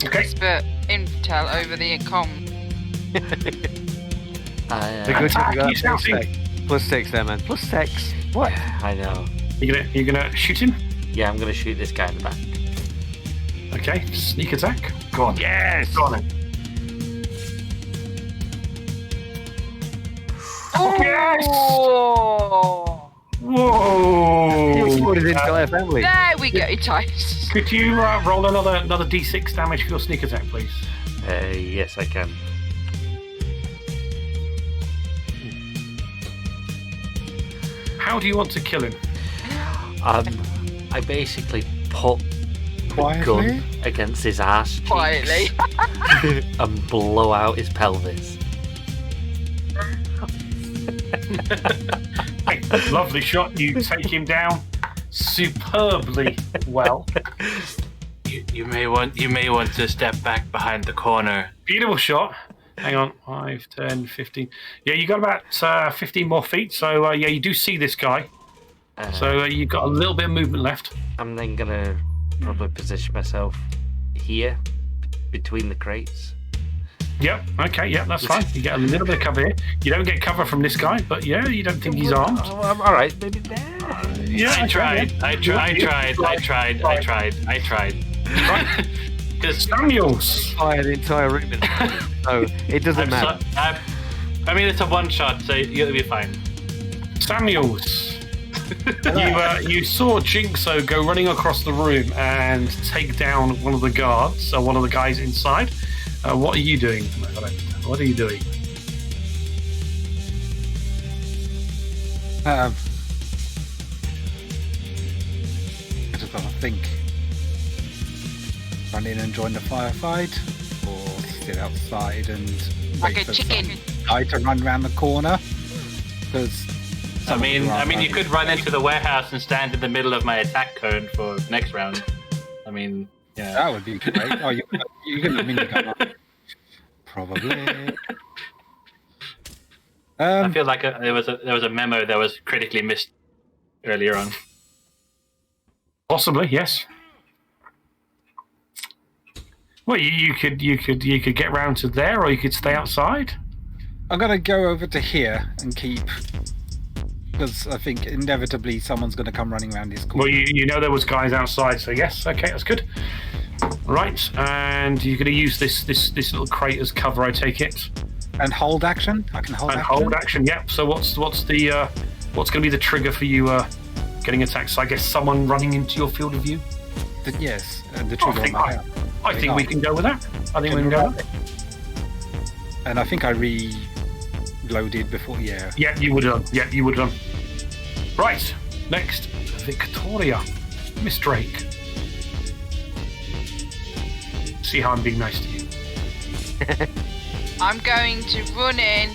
[SPEAKER 5] Okay.
[SPEAKER 4] Expert intel over the com.
[SPEAKER 3] +6 there, man. +6. What?
[SPEAKER 1] I know.
[SPEAKER 5] You're gonna shoot him?
[SPEAKER 1] Yeah, I'm going to shoot this guy in the back.
[SPEAKER 5] Okay, sneak attack. Go on. Yes, go on then. Yes!
[SPEAKER 4] Oh!
[SPEAKER 5] Whoa!
[SPEAKER 3] What is his entire family?
[SPEAKER 4] There we go, Tice.
[SPEAKER 5] Could you roll another d6 damage for your sneak attack, please?
[SPEAKER 1] Yes, I can.
[SPEAKER 5] How do you want to kill him?
[SPEAKER 1] I basically put the
[SPEAKER 6] Quietly?
[SPEAKER 1] gun against his ass cheeks
[SPEAKER 4] Quietly.
[SPEAKER 1] and blow out his pelvis.
[SPEAKER 5] Hey, lovely shot. You take him down superbly well.
[SPEAKER 2] You may want to step back behind the corner.
[SPEAKER 5] Beautiful shot. Hang on, 5, 10, 15. Yeah, you got about 15 more feet. So yeah, you do see this guy. So you've got a little bit of movement left.
[SPEAKER 1] I'm then going to probably position myself here between the crates.
[SPEAKER 5] Yep. Okay. Yep. That's fine. You get a little bit of cover here. You don't get cover from this guy, but yeah, you don't think he's armed.
[SPEAKER 1] All right, maybe there.
[SPEAKER 5] Yeah.
[SPEAKER 2] I tried.
[SPEAKER 5] Right.
[SPEAKER 2] Because
[SPEAKER 5] Samuels.
[SPEAKER 3] Fire the entire room in. So it doesn't matter.
[SPEAKER 2] I mean, it's a one shot, so you'll be fine.
[SPEAKER 5] Samuels. You saw Jinxo go running across the room and take down one of the guards, or one of the guys inside. What are you doing? What are you doing?
[SPEAKER 6] I just gotta think. Run in and join the firefight, or sit outside and
[SPEAKER 4] Like
[SPEAKER 6] wait
[SPEAKER 4] a
[SPEAKER 6] for
[SPEAKER 4] chicken.
[SPEAKER 6] some guy to run around the corner. Because
[SPEAKER 2] I mean, you could run into the warehouse and stand in the middle of my attack cone for next round. I mean, yeah.
[SPEAKER 6] that would be great. Oh, you can minigun up. Probably.
[SPEAKER 2] I feel like there was a memo that was critically missed earlier on.
[SPEAKER 5] Possibly, yes. Well, you could get round to there, or you could stay outside.
[SPEAKER 6] I'm gonna go over to here and keep, because I think inevitably someone's gonna come running around this corner.
[SPEAKER 5] Well, you know there was guys outside, so yes, okay, that's good. Right, and you're going to use this little crate as cover, I take it.
[SPEAKER 6] And hold action. I can hold
[SPEAKER 5] And
[SPEAKER 6] action.
[SPEAKER 5] hold action. Yep. So what's going to be the trigger for you getting attacked? So I guess someone running into your field of view.
[SPEAKER 6] Yes, and the trigger on my hand.
[SPEAKER 5] I think we can go with that. I think we can go with it.
[SPEAKER 6] And I think I reloaded before. Yeah.
[SPEAKER 5] Yeah, you would have. Yeah, you would have. Right. Next, Victoria, Miss Drake. See how I'm being nice to you.
[SPEAKER 4] I'm going to run in,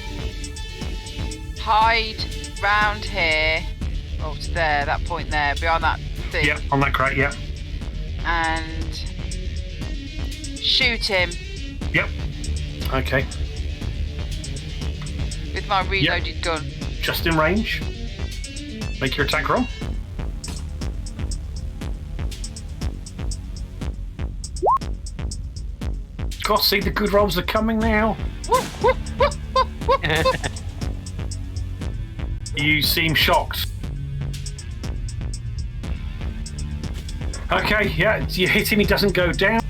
[SPEAKER 4] hide round here. Oh, it's there, that point there, beyond that thing.
[SPEAKER 5] Yep, on that crate, yep.
[SPEAKER 4] And shoot him
[SPEAKER 5] Yep. Okay.
[SPEAKER 4] with my reloaded gun.
[SPEAKER 5] Just in range. Make your attack roll. God, see, the good rolls are coming now. You seem shocked. Okay, yeah, you hit him, he doesn't go down.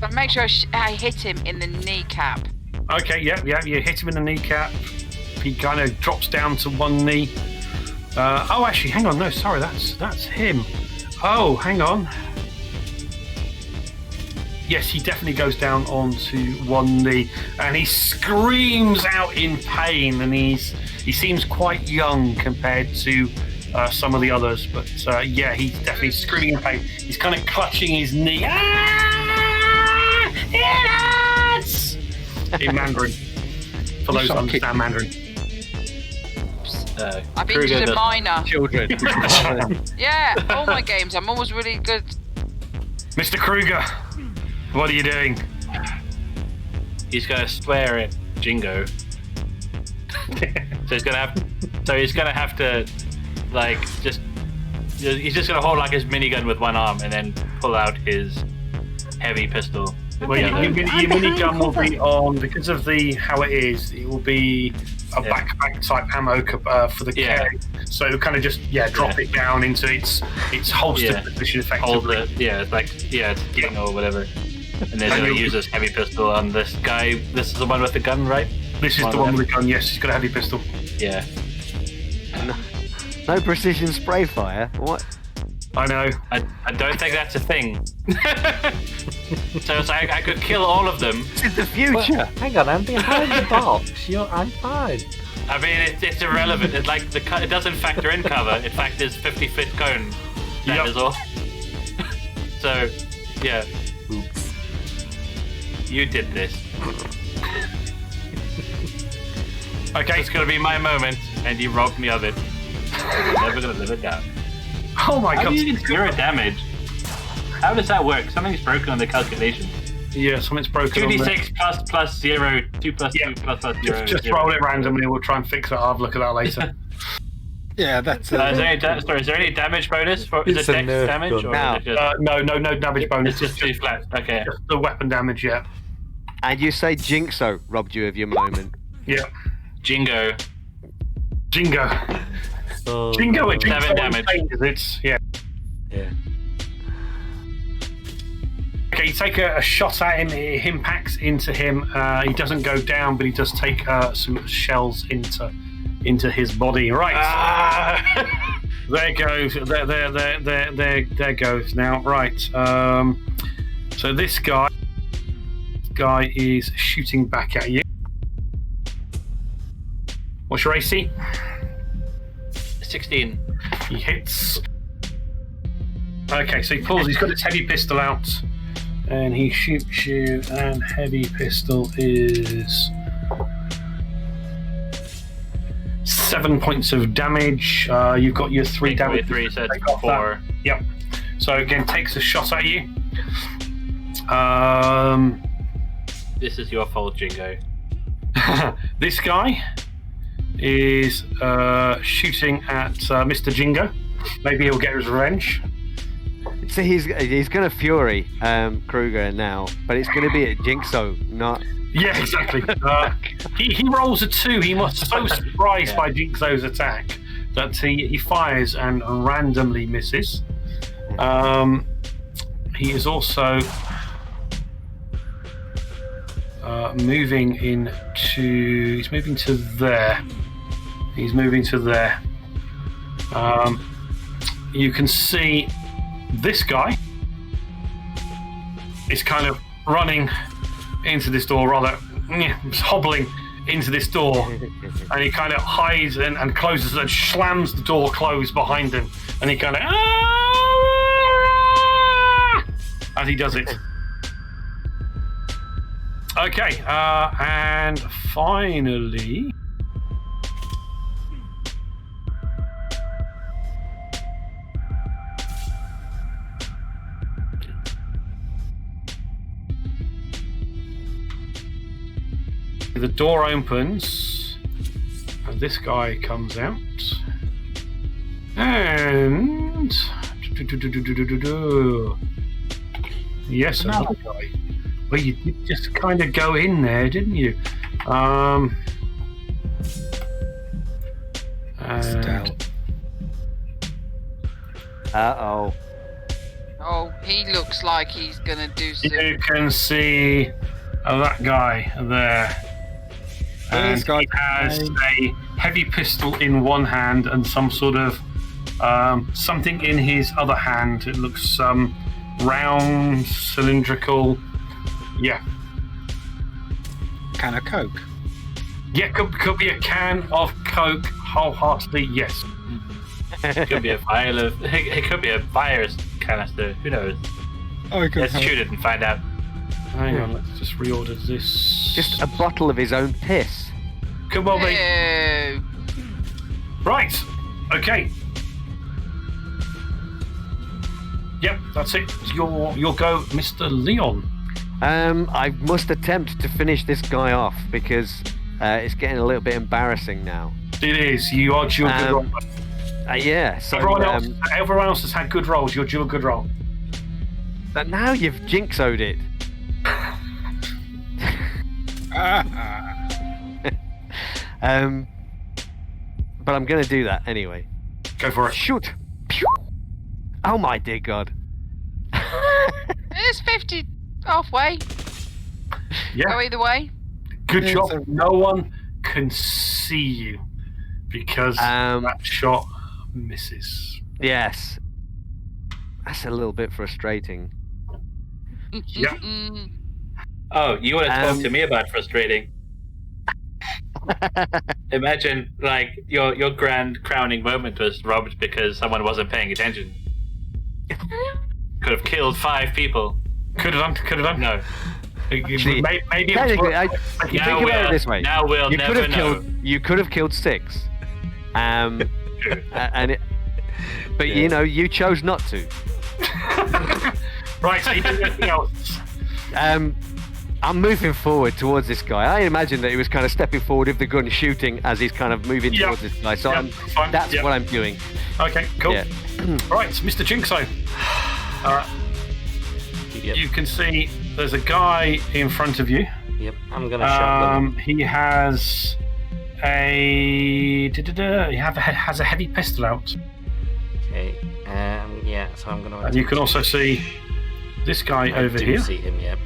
[SPEAKER 4] But make sure I hit him in the kneecap.
[SPEAKER 5] Okay, yeah, you hit him in the kneecap. He kind of drops down to one knee. Actually, hang on. No, sorry, that's him. Oh, hang on. Yes, he definitely goes down onto one knee, and he screams out in pain. And he seems quite young compared to some of the others, but yeah, he's definitely screaming in pain. He's kind of clutching his knee. In Mandarin. For those who understand Mandarin.
[SPEAKER 4] I've been to the minor.
[SPEAKER 3] Children.
[SPEAKER 4] Yeah, all my games. I'm always really good.
[SPEAKER 5] Mr. Kruger, what are you doing?
[SPEAKER 2] He's gonna swear at Jingo. So he's gonna have to, like, he's just gonna hold like his minigun with one arm and then pull out his heavy pistol.
[SPEAKER 5] Well, your minigun will be on, because of how it is, it will be a backpack type ammo for the carry. So it'll kind of just drop it down into its holster position effectively.
[SPEAKER 2] Hold it's getting or whatever. And then he'll use his heavy pistol on this guy. This is the one with the gun, right?
[SPEAKER 5] This is the one with the gun, yes, he's got a heavy pistol.
[SPEAKER 2] Yeah.
[SPEAKER 3] No precision spray fire? What?
[SPEAKER 5] I know.
[SPEAKER 2] I don't think that's a thing. So it's like I could kill all of them.
[SPEAKER 3] It's in the future.
[SPEAKER 1] Well, hang on, I'm behind the box. I'm fine.
[SPEAKER 2] I mean, it's irrelevant. It's like it doesn't factor in cover. It factors 50-foot cone. That is all. So, yeah.
[SPEAKER 1] Oops.
[SPEAKER 2] You did this.
[SPEAKER 5] Okay.
[SPEAKER 2] It's gonna be my moment, and you robbed me of it. I'm never gonna live it down.
[SPEAKER 5] Oh my god.
[SPEAKER 2] How do you get 0 damage? How does that work? Something's broken on the calculation.
[SPEAKER 5] Yeah, something's broken.
[SPEAKER 2] 2d6 plus 0, 2 plus 2 plus 0.
[SPEAKER 5] Just roll it randomly. We'll try and fix it. I'll have a look at that later.
[SPEAKER 6] Yeah, that's.
[SPEAKER 2] Is there any damage bonus? Is it dex damage? Or is it just...
[SPEAKER 5] No damage bonus.
[SPEAKER 2] It's just 2 flat. Okay.
[SPEAKER 5] Just the weapon damage, yeah.
[SPEAKER 3] And you say Jinxo robbed you of your moment.
[SPEAKER 5] Yeah.
[SPEAKER 2] Jingo.
[SPEAKER 5] Jingo,
[SPEAKER 2] Oh,
[SPEAKER 5] 7
[SPEAKER 2] damage.
[SPEAKER 5] It's
[SPEAKER 1] Yeah.
[SPEAKER 5] Okay, you take a shot at him. It impacts into him. He doesn't go down, but he does take some shells into his body. Right. There goes. There goes. Now, right. So this guy is shooting back at you. What's your AC?
[SPEAKER 2] 16.
[SPEAKER 5] He hits. Okay, so he pulls. He's got his heavy pistol out, and he shoots you. And heavy pistol is 7 points of damage. You've got your 3 damage.
[SPEAKER 2] 3, so it's 4.
[SPEAKER 5] Yep. So again, takes a shot at you.
[SPEAKER 2] This is your fault, Jingo.
[SPEAKER 5] This guy is shooting at Mr. Jingo. Maybe he'll get his revenge.
[SPEAKER 3] So he's going to fury Kruger now, but it's going to be at Jinxo, not.
[SPEAKER 5] Yeah, exactly. He rolls a 2. He was so surprised by Jinxo's attack that he fires and randomly misses. He is also moving into. He's moving to there. He's moving to there. You can see this guy is kind of running into this door, rather hobbling into this door, and he kind of hides and closes and slams the door closed behind him, and he kind of as he does it. Okay, and finally, the door opens, and this guy comes out, and yes, another guy. Well, you did just kind of go in there, didn't you?
[SPEAKER 3] Uh-oh.
[SPEAKER 4] Oh, he looks like he's gonna do some.
[SPEAKER 5] You can see that guy there. And he has a heavy pistol in one hand and some sort of something in his other hand. It looks round, cylindrical. Yeah.
[SPEAKER 6] Can of Coke.
[SPEAKER 5] Yeah, could be a can of Coke. Wholeheartedly, yes.
[SPEAKER 2] It could be a vial of. It could be a virus canister. Who knows? Let's shoot it and find out.
[SPEAKER 5] Hang on, let's just reorder this.
[SPEAKER 3] Just a bottle of his own piss.
[SPEAKER 5] Come on, mate.
[SPEAKER 4] Ew.
[SPEAKER 5] Right. Okay. Yep, that's it. Your go, Mr. Leon.
[SPEAKER 3] I must attempt to finish this guy off because it's getting a little bit embarrassing now.
[SPEAKER 5] It is. You are due a good roll.
[SPEAKER 3] Yeah. So,
[SPEAKER 5] everyone else has had good rolls. You're due a good roll.
[SPEAKER 3] But now you've jinxoed it. But I'm going to do that anyway.
[SPEAKER 5] Go for it.
[SPEAKER 3] Shoot. Pew. Oh my dear God.
[SPEAKER 4] It's 50 halfway.
[SPEAKER 5] Yeah.
[SPEAKER 4] Go either way.
[SPEAKER 5] Good job. No one can see you because that shot misses.
[SPEAKER 3] Yes. That's a little bit frustrating.
[SPEAKER 5] Yeah.
[SPEAKER 2] Oh, you want to talk to me about frustrating? Imagine, like, your grand crowning moment was robbed because someone wasn't paying attention. Could have killed 5 people.
[SPEAKER 5] Could have done.
[SPEAKER 2] No.
[SPEAKER 5] Maybe
[SPEAKER 3] Technically, think about it this way.
[SPEAKER 2] Now we'll never know.
[SPEAKER 3] You could have killed 6. But you know, you chose not to.
[SPEAKER 5] Right, so you do anything else?
[SPEAKER 3] I'm moving forward towards this guy. I imagine that he was kind of stepping forward with the gun, shooting as he's kind of moving towards this guy. So that's what I'm doing.
[SPEAKER 5] Okay, cool.
[SPEAKER 3] Yeah.
[SPEAKER 5] Right, Mr. Jinxo. You can see there's a guy in front of you.
[SPEAKER 1] Yep, I'm gonna shot them.
[SPEAKER 5] He has has a heavy pistol out.
[SPEAKER 1] Okay. Yeah. So I'm gonna.
[SPEAKER 5] And you can also see this guy over here.
[SPEAKER 1] See him? Yep.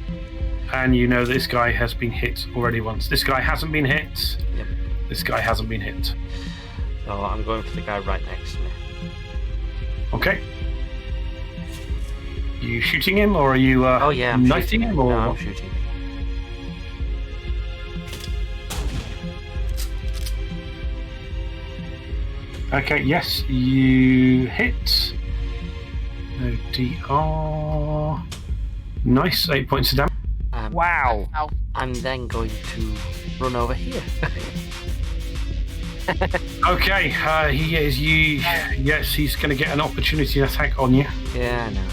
[SPEAKER 5] And you know this guy has been hit already once. This guy hasn't been hit.
[SPEAKER 1] Yep.
[SPEAKER 5] This guy hasn't been hit.
[SPEAKER 1] So I'm going for the guy right next to me.
[SPEAKER 5] Okay. You shooting him, or are you
[SPEAKER 1] I'm
[SPEAKER 5] knifing him? Or
[SPEAKER 1] no, I'm shooting.
[SPEAKER 5] Okay, yes, you hit. No DR. Nice, 8 points of damage.
[SPEAKER 3] Wow.
[SPEAKER 1] I'm then going to run over here.
[SPEAKER 5] Okay, he is you. Yes, he's going to get an opportunity attack on you.
[SPEAKER 1] Yeah, I know.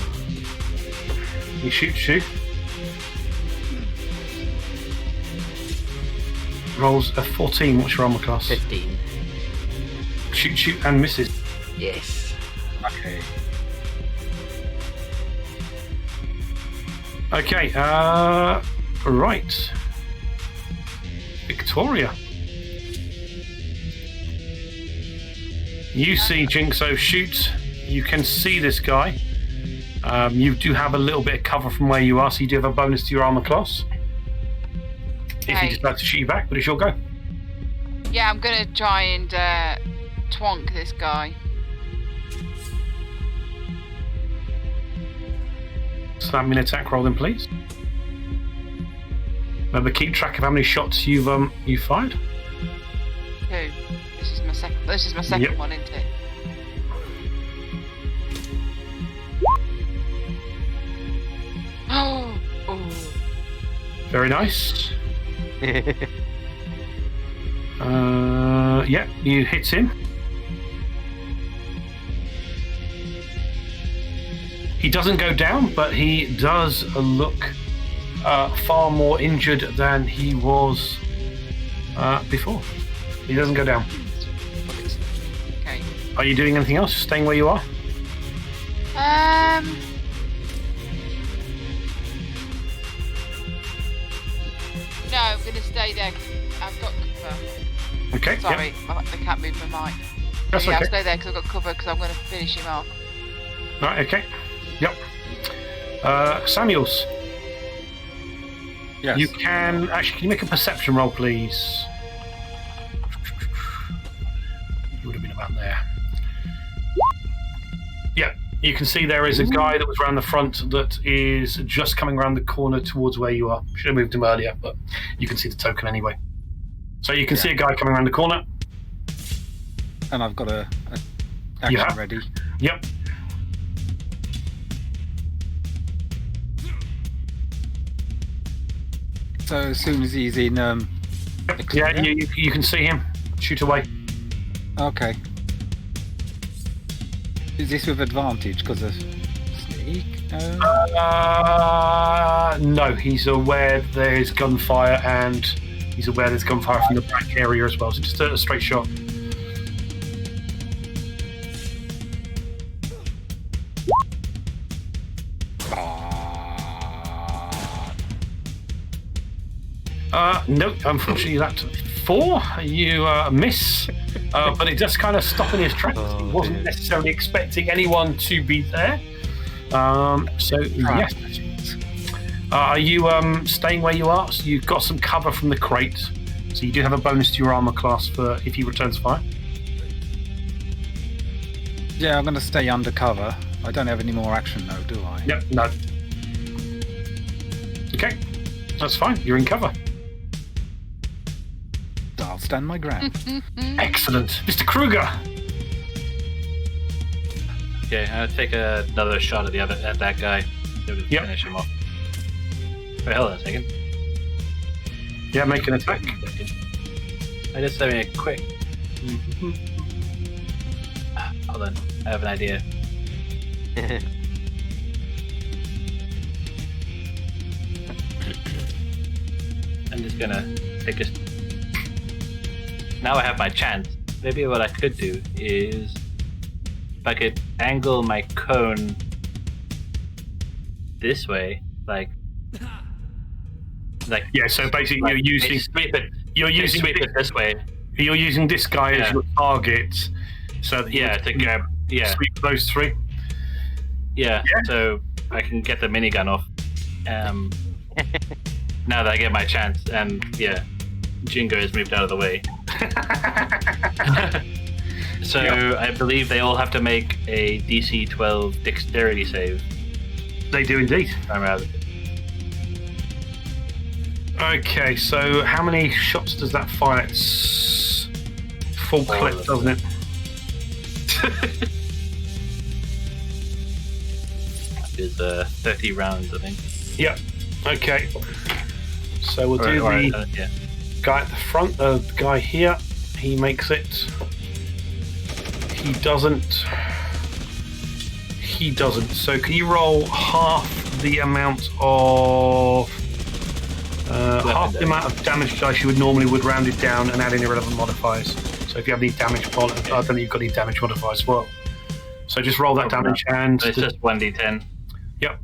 [SPEAKER 5] He shoots you. Rolls a 14. What's your armor class?
[SPEAKER 1] 15.
[SPEAKER 5] Shoots you and misses.
[SPEAKER 1] Yes.
[SPEAKER 5] Okay. Okay, right. Victoria. You see Jinxo shoot. You can see this guy. You do have a little bit of cover from where you are, so you do have a bonus to your armor class. If he decides to shoot you back, but it's your go.
[SPEAKER 4] Yeah, I'm gonna try and twonk this guy.
[SPEAKER 5] Slam me an attack roll then, please. Remember, keep track of how many shots you've fired.
[SPEAKER 4] 2. This is my second
[SPEAKER 5] Yep.
[SPEAKER 4] one, isn't it? Oh.
[SPEAKER 5] Very nice. Yeah, you hit him. He doesn't go down, but he does look far more injured than he was before. He doesn't go down.
[SPEAKER 4] Okay.
[SPEAKER 5] Are you doing anything else? Staying where you are?
[SPEAKER 4] No, I'm gonna stay there. I've got cover.
[SPEAKER 5] Okay.
[SPEAKER 4] Sorry,
[SPEAKER 5] Yep.
[SPEAKER 4] I can't move my mic.
[SPEAKER 5] That's
[SPEAKER 4] Yeah,
[SPEAKER 5] okay.
[SPEAKER 4] I'll stay there because I've got cover because I'm gonna finish him off.
[SPEAKER 5] Right. Okay. Yep. Samuels.
[SPEAKER 6] Yes.
[SPEAKER 5] You can actually. Can you make a perception roll, please? Yeah, you can see there is a guy that was around the front that is just coming around the corner towards where you are. Should have moved him earlier, but you can see the token anyway. So you can see a guy coming around the corner.
[SPEAKER 6] And I've got a action ready.
[SPEAKER 5] Yep.
[SPEAKER 6] So as soon as he's in,
[SPEAKER 5] Yeah, you can see him. Shoot away.
[SPEAKER 6] Okay. Is this with advantage because of sneak?
[SPEAKER 5] No, he's aware there's gunfire, and he's aware there's gunfire from the back area as well. So just a straight shot. No, unfortunately, that's 4. You miss, but it just kind of stopped in his tracks. He wasn't necessarily expecting anyone to be there. So, yes. Are you staying where you are? So you've got some cover from the crate. So you do have a bonus to your armor class for if he returns fire.
[SPEAKER 6] Yeah, I'm going to stay undercover. I don't have any more action though, do I?
[SPEAKER 5] Yep, no. Okay, that's fine. You're in cover.
[SPEAKER 6] I'll stand my ground.
[SPEAKER 5] Excellent. Mr. Kruger.
[SPEAKER 2] Okay, I'll take another shot at that guy.
[SPEAKER 5] Yep.
[SPEAKER 2] Finish him off. Wait, hold on a second.
[SPEAKER 5] Yeah, make an attack.
[SPEAKER 2] I just having a quick. Hold on, I have an idea. I'm just gonna take a. Now I have my chance. Maybe what I could do is, if I could angle my cone this way, like.
[SPEAKER 5] Yeah, so basically you're using
[SPEAKER 2] sweep it.
[SPEAKER 5] You're using
[SPEAKER 2] sweep it this way.
[SPEAKER 5] You're using this guy as your target, so that
[SPEAKER 2] To grab. Yeah.
[SPEAKER 5] sweep those 3.
[SPEAKER 2] Yeah. So I can get the minigun off. Now that I get my chance, and Jingo has moved out of the way. So I believe they all have to make a DC 12 dexterity save.
[SPEAKER 5] They do indeed.
[SPEAKER 2] I'm out.
[SPEAKER 5] Okay, so how many shots does that fire? It's full clip, doesn't it?
[SPEAKER 2] Is 30 rounds, I think.
[SPEAKER 5] Yep. Okay. So we'll do the guy at the front. The guy here, he makes it. He doesn't. He doesn't. So can you roll half the amount of damage dice you would normally round it down and add in irrelevant modifiers. So if you have any damage, I don't think you've got any damage modifiers as well. So just roll that damage and.
[SPEAKER 2] So it's just 1d10.
[SPEAKER 5] Yep.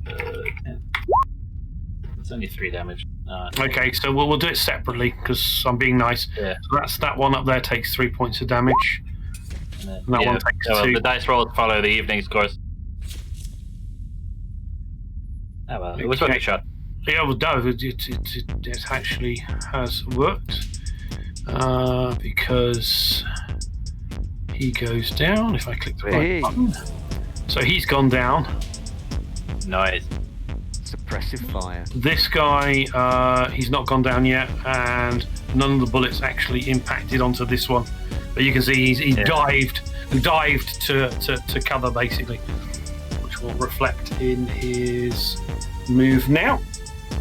[SPEAKER 2] 10. It's only 3 damage.
[SPEAKER 5] Okay, so we'll do it separately because I'm being nice.
[SPEAKER 2] Yeah.
[SPEAKER 5] So that's that one up there takes 3 points of damage. And that one takes 2.
[SPEAKER 2] The dice rolls follow the evening scores. Oh well, it was worth a shot.
[SPEAKER 5] Yeah, well, no, it actually has worked because he goes down. If I click the right button, so he's gone down.
[SPEAKER 2] Nice.
[SPEAKER 3] Suppressive fire.
[SPEAKER 5] This guy, he's not gone down yet, and none of the bullets actually impacted onto this one. But you can see he dived to cover basically, which will reflect in his move now.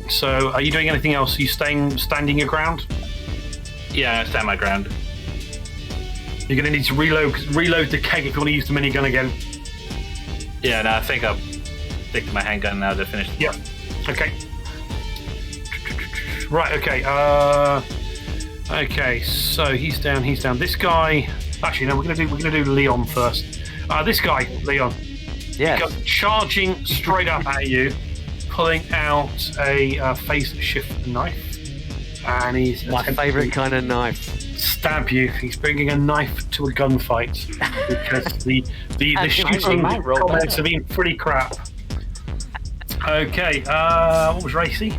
[SPEAKER 5] So, are you doing anything else? Are you standing your ground?
[SPEAKER 2] Yeah, I stand my ground.
[SPEAKER 5] You're going to need to reload the keg if you want to use the minigun again.
[SPEAKER 2] Yeah, no, I think I'll stick to my handgun now to finish.
[SPEAKER 5] Yeah. Okay. Right. Okay. Okay. So he's down. This guy. Actually, no. We're gonna do Leon first. This guy, Leon.
[SPEAKER 3] Yes.
[SPEAKER 5] He goes charging straight up at you, pulling out a face shift knife, and he's
[SPEAKER 3] my favourite kind of knife.
[SPEAKER 5] Stab you. He's bringing a knife to a gunfight because the shooting comments have been pretty crap. Okay, what was Racy?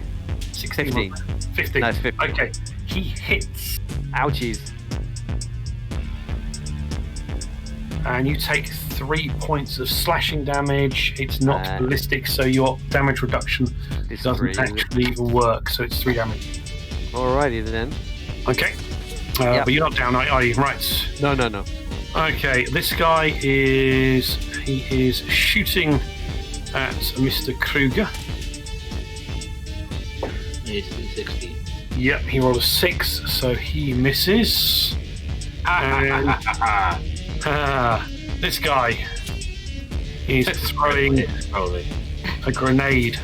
[SPEAKER 3] 15.
[SPEAKER 5] 15.
[SPEAKER 3] No, it's 15.
[SPEAKER 5] Okay, he hits.
[SPEAKER 3] Ouchies.
[SPEAKER 5] and you take 3 points of slashing damage. It's not ballistic, so your damage reduction doesn't actually work, so it's 3 damage.
[SPEAKER 3] Alrighty then.
[SPEAKER 5] Okay. But you're not down, are you? Right.
[SPEAKER 3] No.
[SPEAKER 5] Okay, this guy is shooting at Mr. Kruger.
[SPEAKER 2] He's 16.
[SPEAKER 5] Yep, he rolled a 6, so he misses. And this guy is throwing a grenade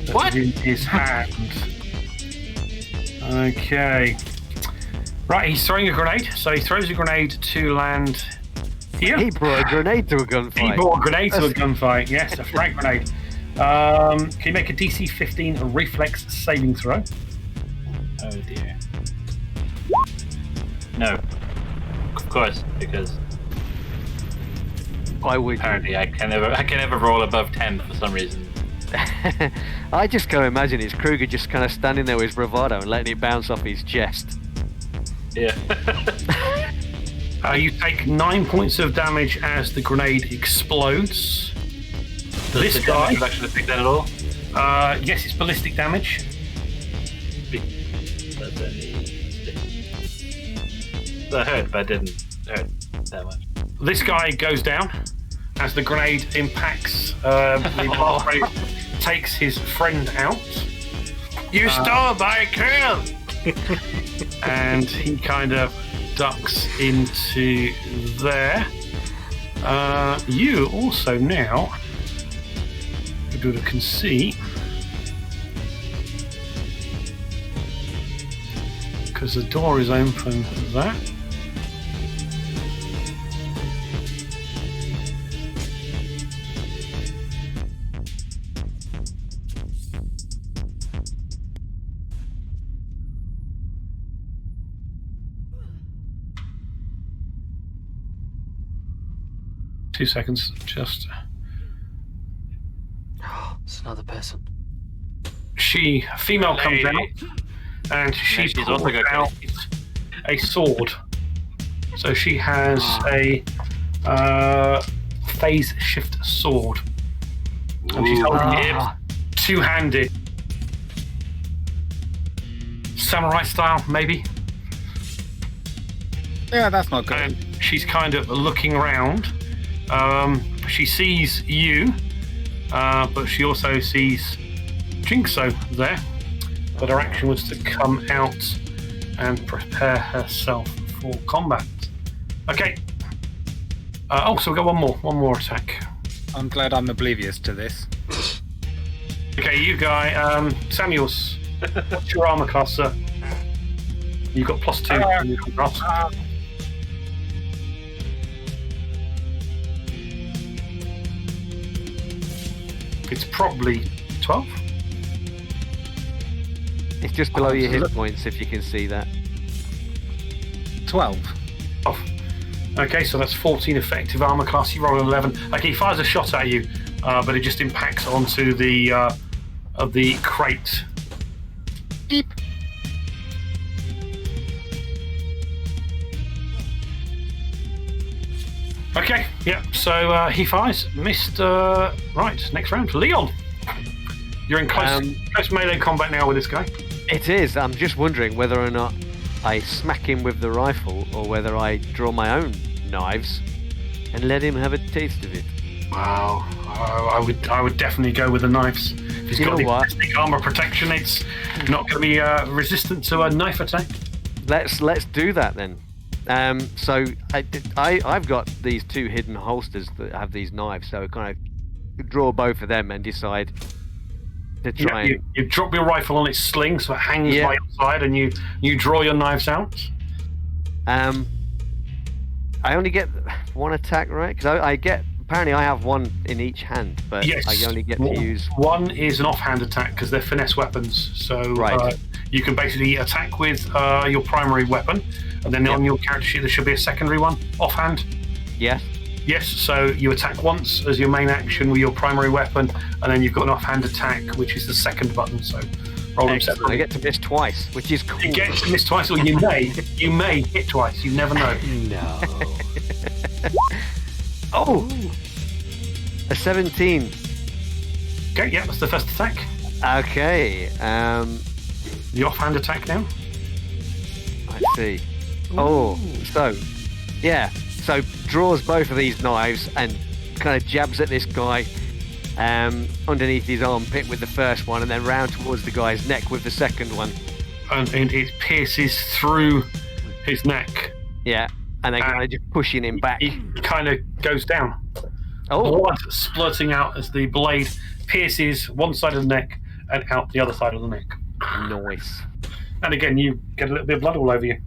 [SPEAKER 5] that is in his hand. Okay. Right, he's throwing a grenade. So he throws a grenade to land here.
[SPEAKER 3] He brought a grenade to a gunfight.
[SPEAKER 5] He brought a grenade to a gunfight. Yes, a frag grenade. Can you make a DC 15 reflex saving throw?
[SPEAKER 2] Oh dear. No. Of course, because
[SPEAKER 3] why would
[SPEAKER 2] apparently I can never roll above 10 for some reason.
[SPEAKER 3] I just can't imagine it's Kruger just kind of standing there with his bravado and letting it bounce off his chest.
[SPEAKER 2] Yeah.
[SPEAKER 5] You take 9 points of damage as the grenade explodes.
[SPEAKER 2] Does the
[SPEAKER 5] guy
[SPEAKER 2] actually affect that at all?
[SPEAKER 5] Yes, it's ballistic damage.
[SPEAKER 2] That's only 6. I heard, but I didn't hurt that much.
[SPEAKER 5] This guy goes down as the grenade impacts. The grenade takes his friend out.
[SPEAKER 7] You stole my kill!
[SPEAKER 5] And he kind of ducks into there. You also now can see, because the door is open. That. Two seconds, just.
[SPEAKER 1] It's another person.
[SPEAKER 5] Female comes out, and she pulls out a sword. So she has a phase shift sword, and she's holding it two-handed, samurai style, maybe.
[SPEAKER 6] Yeah, that's not good.
[SPEAKER 5] And she's kind of looking around. She sees you, but she also sees Jinxo there. But her action was to come out and prepare herself for combat. Okay. So we've got one more attack.
[SPEAKER 6] I'm glad I'm oblivious to this.
[SPEAKER 5] Okay, you guy, Samuels, what's your armor class, sir? You've got +2 on your class. It's probably 12.
[SPEAKER 3] It's just below your hit points, if you can see that.
[SPEAKER 6] 12.
[SPEAKER 5] Oh. Okay, so that's 14 effective armor class. You roll an 11. Okay, he fires a shot at you, but it just impacts onto the crate.
[SPEAKER 6] Beep.
[SPEAKER 5] Okay, yeah, so he fires. Missed. Right, next round. Leon. You're in close melee combat now with this guy.
[SPEAKER 3] It is. I'm just wondering whether or not I smack him with the rifle or whether I draw my own knives and let him have a taste of it.
[SPEAKER 5] Wow. I would definitely go with the knives. If he's got the ballistic armor protection, it's not going to be resistant to a knife attack.
[SPEAKER 3] Let's do that then. So I've got these two hidden holsters that have these knives, so kind of draw both of them and decide to try and...
[SPEAKER 5] You drop your rifle on its sling so it hangs by your side, and you draw your knives out.
[SPEAKER 3] I only get one attack, right? Because apparently I have one in each hand, but
[SPEAKER 5] yes.
[SPEAKER 3] I only get to use...
[SPEAKER 5] One is an offhand attack because they're finesse weapons, so you can basically attack with your primary weapon, and then on your character sheet there should be a secondary one, offhand.
[SPEAKER 3] Yes.
[SPEAKER 5] Yes, so you attack once as your main action with your primary weapon, and then you've got an offhand attack, which is the second button, so roll them separately.
[SPEAKER 3] I get to miss twice, which is cool.
[SPEAKER 5] You get to miss twice, or you may hit twice, you never know.
[SPEAKER 1] No.
[SPEAKER 3] Oh! A 17.
[SPEAKER 5] Okay, yeah, that's the first attack.
[SPEAKER 3] Okay.
[SPEAKER 5] The offhand attack now.
[SPEAKER 3] I see. Oh, so, yeah. So draws both of these knives and kind of jabs at this guy underneath his armpit with the first one, and then round towards the guy's neck with the second one.
[SPEAKER 5] And it pierces through his neck.
[SPEAKER 3] Yeah, and then kind of just pushing him back.
[SPEAKER 5] He kind of goes down.
[SPEAKER 3] Oh,
[SPEAKER 5] Blood splurting out as the blade pierces one side of the neck and out the other side of the neck.
[SPEAKER 3] nice.
[SPEAKER 5] And again, you get a little bit of blood all over you.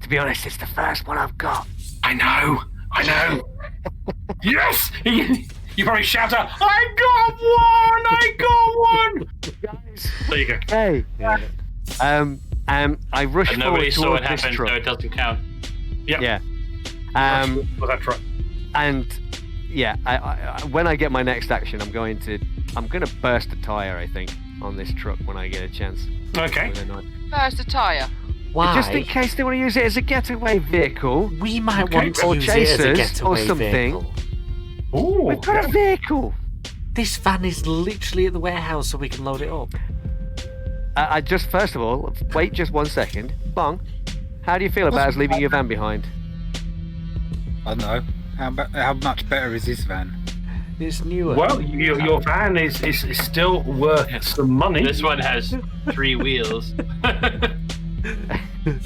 [SPEAKER 3] To be honest, it's the first one I've got.
[SPEAKER 5] I know. Yes! You probably shout out, I got one!
[SPEAKER 3] Guys.
[SPEAKER 5] There you go.
[SPEAKER 3] Hey. I rush
[SPEAKER 2] And
[SPEAKER 3] forward
[SPEAKER 2] nobody saw
[SPEAKER 3] towards
[SPEAKER 2] it
[SPEAKER 3] this
[SPEAKER 2] happen, so
[SPEAKER 3] truck.
[SPEAKER 2] it doesn't count.
[SPEAKER 5] Yep.
[SPEAKER 3] Yeah.
[SPEAKER 5] Well, that's right.
[SPEAKER 3] And yeah, I when I get my next action, I'm gonna burst a tire, I think, on this truck when I get a chance.
[SPEAKER 5] Okay.
[SPEAKER 3] With a knife.
[SPEAKER 4] First a tyre.
[SPEAKER 1] Why?
[SPEAKER 3] Just in case they want to use it as a getaway vehicle.
[SPEAKER 1] We might
[SPEAKER 5] Okay.
[SPEAKER 1] want to
[SPEAKER 3] Or
[SPEAKER 1] use it as a
[SPEAKER 3] chasers,
[SPEAKER 1] getaway
[SPEAKER 3] or something.
[SPEAKER 1] vehicle.
[SPEAKER 5] Ooh,
[SPEAKER 3] We've got a vehicle.
[SPEAKER 1] This van is literally at the warehouse, so we can load it up.
[SPEAKER 3] I just, first of all, wait just 1 second. Bong, how do you feel about us leaving your van behind?
[SPEAKER 6] I don't know. How much better is this van?
[SPEAKER 1] It's newer.
[SPEAKER 5] Well, your van is still worth some money.
[SPEAKER 2] This one has 3 wheels.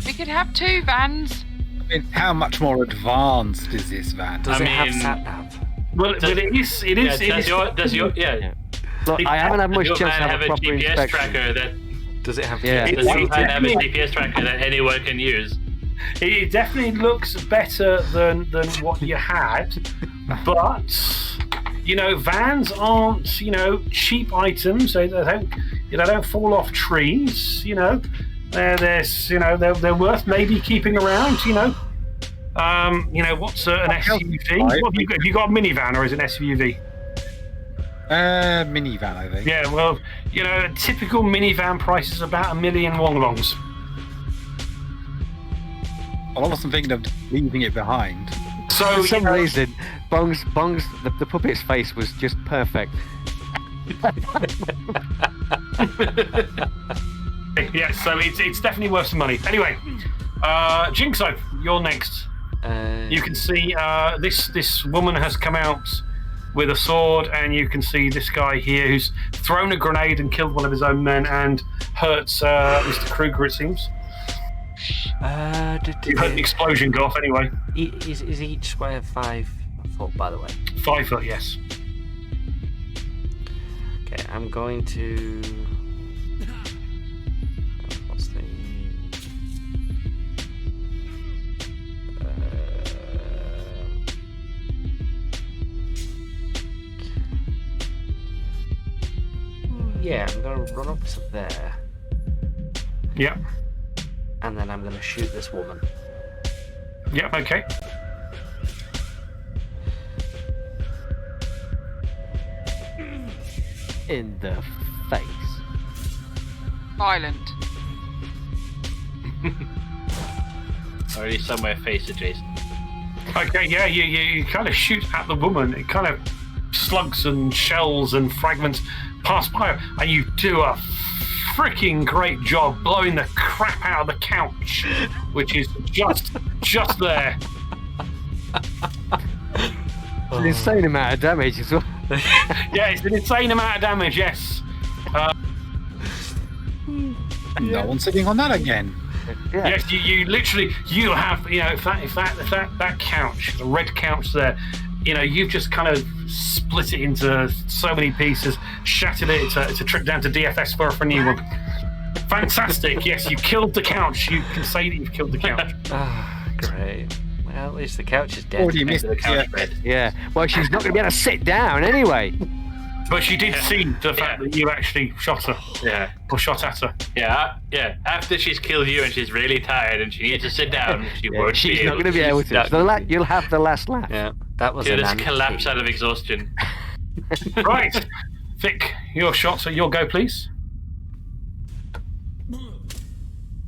[SPEAKER 4] We could have 2 vans.
[SPEAKER 6] I mean, how much more advanced is this van?
[SPEAKER 1] Does
[SPEAKER 2] I
[SPEAKER 1] it have
[SPEAKER 2] mean-
[SPEAKER 1] sat nav?
[SPEAKER 5] Well, it is. It is.
[SPEAKER 2] Does your
[SPEAKER 3] Look, I haven't had much
[SPEAKER 2] your
[SPEAKER 3] chance to
[SPEAKER 2] van
[SPEAKER 3] have
[SPEAKER 2] have
[SPEAKER 3] a
[SPEAKER 2] a
[SPEAKER 3] proper
[SPEAKER 2] GPS
[SPEAKER 3] inspection.
[SPEAKER 2] tracker that
[SPEAKER 1] Does it have?
[SPEAKER 3] Yeah.
[SPEAKER 2] does your van have a
[SPEAKER 5] definitely-
[SPEAKER 2] GPS tracker that anyone can use?
[SPEAKER 5] It definitely looks better than what you had, but vans aren't cheap items. They don't fall off trees. They're worth maybe keeping around. What's an SUV? What have you got a minivan or is it an SUV?
[SPEAKER 6] Minivan, I think.
[SPEAKER 5] Yeah, well, a typical minivan price is about 1 million wonglongs.
[SPEAKER 6] Well, I wasn't thinking of leaving it behind.
[SPEAKER 5] So
[SPEAKER 3] For some reason, Bong's the puppet's face was just perfect.
[SPEAKER 5] yeah, so it's definitely worth some money. Anyway, Jinxo, you're next. You can see this woman has come out with a sword, and you can see this guy here who's thrown a grenade and killed one of his own men and hurts Mr. Kruger, it seems. You heard the explosion go off anyway.
[SPEAKER 1] Is each square 5 foot, by the way?
[SPEAKER 5] 5 foot, yes.
[SPEAKER 1] Okay, I'm going to. What's the? Yeah, I'm going to run up to there,
[SPEAKER 5] Yeah.
[SPEAKER 1] and then I'm going to shoot this woman.
[SPEAKER 5] Yeah, okay.
[SPEAKER 3] In the face.
[SPEAKER 4] Violent.
[SPEAKER 2] Already somewhere face adjacent.
[SPEAKER 5] Okay, yeah, you kind of shoot at the woman. It kind of slugs and shells and fragments pass by, and you do a freaking great job blowing the crap out of the couch, which is just there.
[SPEAKER 3] It's an insane amount of damage as well.
[SPEAKER 5] Yeah, it's an insane amount of damage. Yes.
[SPEAKER 6] No one's sitting on that again.
[SPEAKER 3] Yeah.
[SPEAKER 5] Yes, you literally have if that couch, the red couch there, you've just kind of split it into so many pieces, shattered it. It's a trip down to DFS for a new one. Fantastic. Yes, you killed the couch. You can say that you've killed the couch.
[SPEAKER 1] Ah, great. Well, at least the couch is dead.
[SPEAKER 6] Already missed
[SPEAKER 2] The
[SPEAKER 6] it.
[SPEAKER 2] couch
[SPEAKER 6] Yeah.
[SPEAKER 2] bed.
[SPEAKER 3] Yeah. Well, she's not going to be able to sit down anyway.
[SPEAKER 5] But she did see the fact that you actually shot her,
[SPEAKER 2] Yeah.
[SPEAKER 5] or shot at her.
[SPEAKER 2] Yeah. After she's killed you and she's really tired and she needs to sit down, she won't
[SPEAKER 3] She's
[SPEAKER 2] be
[SPEAKER 3] not
[SPEAKER 2] able
[SPEAKER 3] going to be able to.
[SPEAKER 1] not
[SPEAKER 3] So you'll have the last laugh.
[SPEAKER 1] Yeah, that was
[SPEAKER 2] She'll
[SPEAKER 1] an
[SPEAKER 2] just
[SPEAKER 1] antique.
[SPEAKER 2] collapse out of exhaustion.
[SPEAKER 5] Right, Vic, your shot. So your go, please.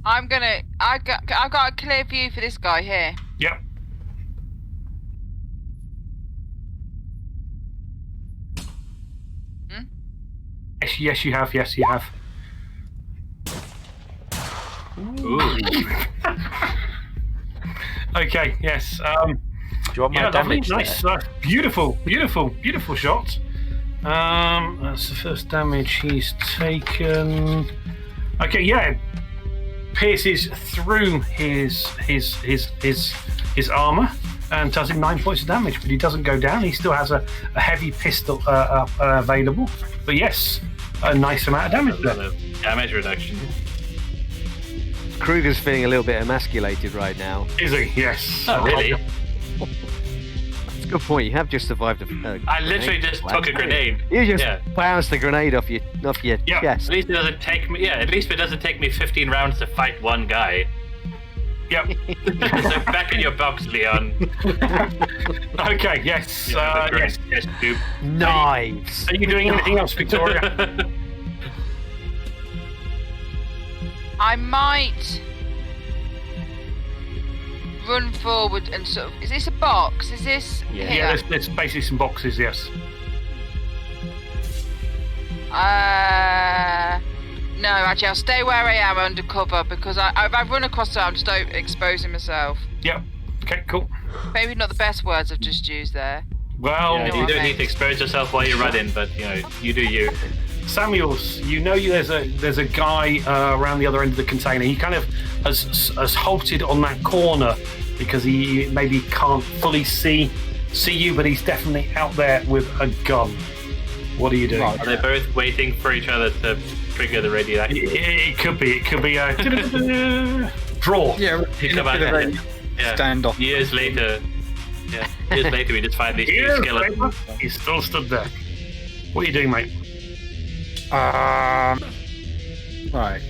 [SPEAKER 4] I've got a clear view for this guy here.
[SPEAKER 5] Yep. Yes, you have. Yes, you have.
[SPEAKER 2] Ooh.
[SPEAKER 5] Okay. Yes.
[SPEAKER 1] Do you want my
[SPEAKER 5] Lovely,
[SPEAKER 1] damage?
[SPEAKER 5] nice,
[SPEAKER 1] there?
[SPEAKER 5] beautiful shot. That's the first damage he's taken. Okay, yeah, pierces through his armor and does him 9 points of damage, but he doesn't go down. He still has a heavy pistol available. But yes, a nice amount of damage there.
[SPEAKER 2] Damage reduction.
[SPEAKER 3] Kruger's feeling a little bit emasculated right now.
[SPEAKER 5] Is he? Yes.
[SPEAKER 2] Oh, really?
[SPEAKER 3] That's a good point. You have just survived a
[SPEAKER 2] I literally just took a grenade.
[SPEAKER 3] You just
[SPEAKER 2] Yeah.
[SPEAKER 3] bounced the grenade off your
[SPEAKER 5] Yeah.
[SPEAKER 3] chest.
[SPEAKER 2] At least it doesn't take me. Yeah, at least it doesn't take me 15 rounds to fight one guy.
[SPEAKER 5] Yep.
[SPEAKER 2] So back in your box, Leon.
[SPEAKER 5] Okay. Yes.
[SPEAKER 2] Yeah, the
[SPEAKER 5] Yes.
[SPEAKER 2] Yes, dude.
[SPEAKER 3] Knives.
[SPEAKER 5] Are you doing anything else, Victoria?
[SPEAKER 4] I might run forward and sort of. Is this a box? Is this?
[SPEAKER 3] Yeah.
[SPEAKER 4] Here?
[SPEAKER 5] Yeah. There's basically some boxes. Yes.
[SPEAKER 4] No, actually, I'll stay where I am under cover because if I run across there, I'm just exposing myself.
[SPEAKER 5] Yep. Okay. Cool.
[SPEAKER 4] Maybe not the best words I've just used there.
[SPEAKER 5] Well,
[SPEAKER 2] Yeah,
[SPEAKER 4] know
[SPEAKER 2] you
[SPEAKER 4] what I
[SPEAKER 2] don't
[SPEAKER 4] mean.
[SPEAKER 2] need to expose yourself while you're running, but you do you.
[SPEAKER 5] Samuels, there's a guy around the other end of the container. He kind of has halted on that corner because he maybe can't fully see you, but he's definitely out there with a gun. What are you doing?
[SPEAKER 6] Right.
[SPEAKER 2] Are they both waiting for each other to trigger the radioactive?
[SPEAKER 5] It could be draw.
[SPEAKER 6] Yeah,
[SPEAKER 2] You come out
[SPEAKER 6] bit of
[SPEAKER 2] and- yeah.
[SPEAKER 6] stand off.
[SPEAKER 2] Years later, we just find these two
[SPEAKER 5] Yeah,
[SPEAKER 2] skeletons.
[SPEAKER 5] he's still stood there. What are you doing, mate?
[SPEAKER 6] Right,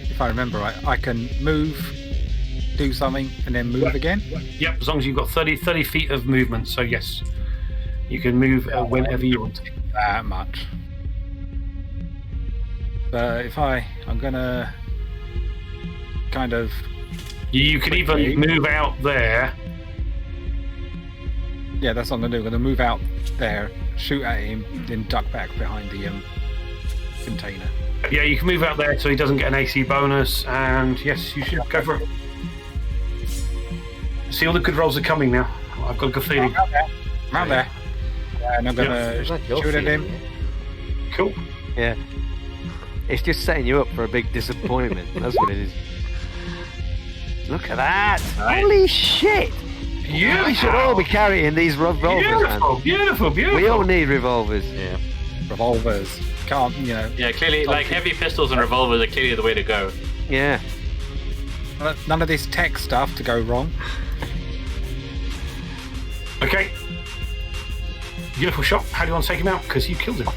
[SPEAKER 6] if I remember right, I can move, do something, and then move again.
[SPEAKER 5] Yep, as long as you've got 30 feet of movement. So yes, you can move whenever you want to.
[SPEAKER 6] That much. But if I'm gonna kind of.
[SPEAKER 5] You can even move out there.
[SPEAKER 6] Yeah, that's what I'm gonna do. I'm gonna move out there, shoot at him, then duck back behind the container.
[SPEAKER 5] Yeah, you can move out there so he doesn't get an AC bonus, and yes, you should go for it. See, all the good rolls are coming now. I've got a good feeling.
[SPEAKER 6] I'm out there. And I'm gonna
[SPEAKER 3] Is that your
[SPEAKER 6] shoot at him.
[SPEAKER 3] feeling?
[SPEAKER 5] Cool.
[SPEAKER 3] Yeah. It's just setting you up for a big disappointment. That's what it is. Look at that!
[SPEAKER 2] Nice.
[SPEAKER 3] Holy shit!
[SPEAKER 5] Yeah,
[SPEAKER 3] We should all be carrying these revolvers, man.
[SPEAKER 5] Beautiful.
[SPEAKER 3] We all need revolvers.
[SPEAKER 2] Yeah.
[SPEAKER 6] Revolvers. Can't,
[SPEAKER 2] Yeah, clearly, like heavy pistols and revolvers are clearly the way to go.
[SPEAKER 3] Yeah.
[SPEAKER 6] none of this tech stuff to go wrong.
[SPEAKER 5] Okay. Beautiful shot. How do you want to take him out? Because you killed him.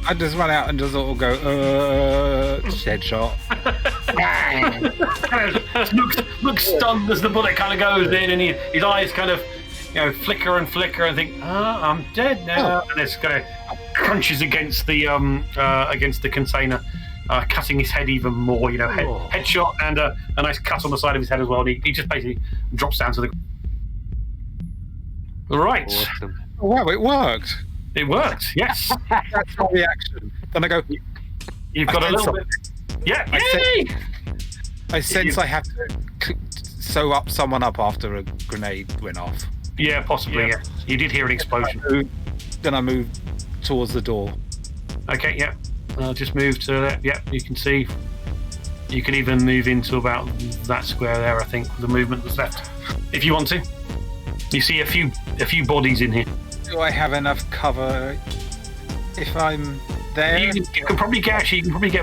[SPEAKER 6] I just run out and just all go, dead shot.
[SPEAKER 5] looks stunned as the bullet kind of goes in, and his eyes kind of, flicker and think, I'm dead now. And it's kind of crunches against the container, cutting his head even more. Headshot and a nice cut on the side of his head as well. And he just basically drops down to the. Right.
[SPEAKER 3] Awesome.
[SPEAKER 6] Oh, wow, it worked.
[SPEAKER 5] It worked. Yes.
[SPEAKER 6] That's my reaction. Then I go,
[SPEAKER 5] You've got a little bit. Yeah. Yay!
[SPEAKER 6] I sense I have to sew up someone up after a grenade went off.
[SPEAKER 5] Yeah, possibly. Yeah. You did hear an explosion.
[SPEAKER 6] Then I move towards the door.
[SPEAKER 5] Okay. Yeah. I'll just move to that. Yeah. You can see. You can even move into about that square there. I think the movement that's left, if you want to. You see a few bodies in here.
[SPEAKER 6] Do I have enough cover if I'm there?
[SPEAKER 5] You can probably get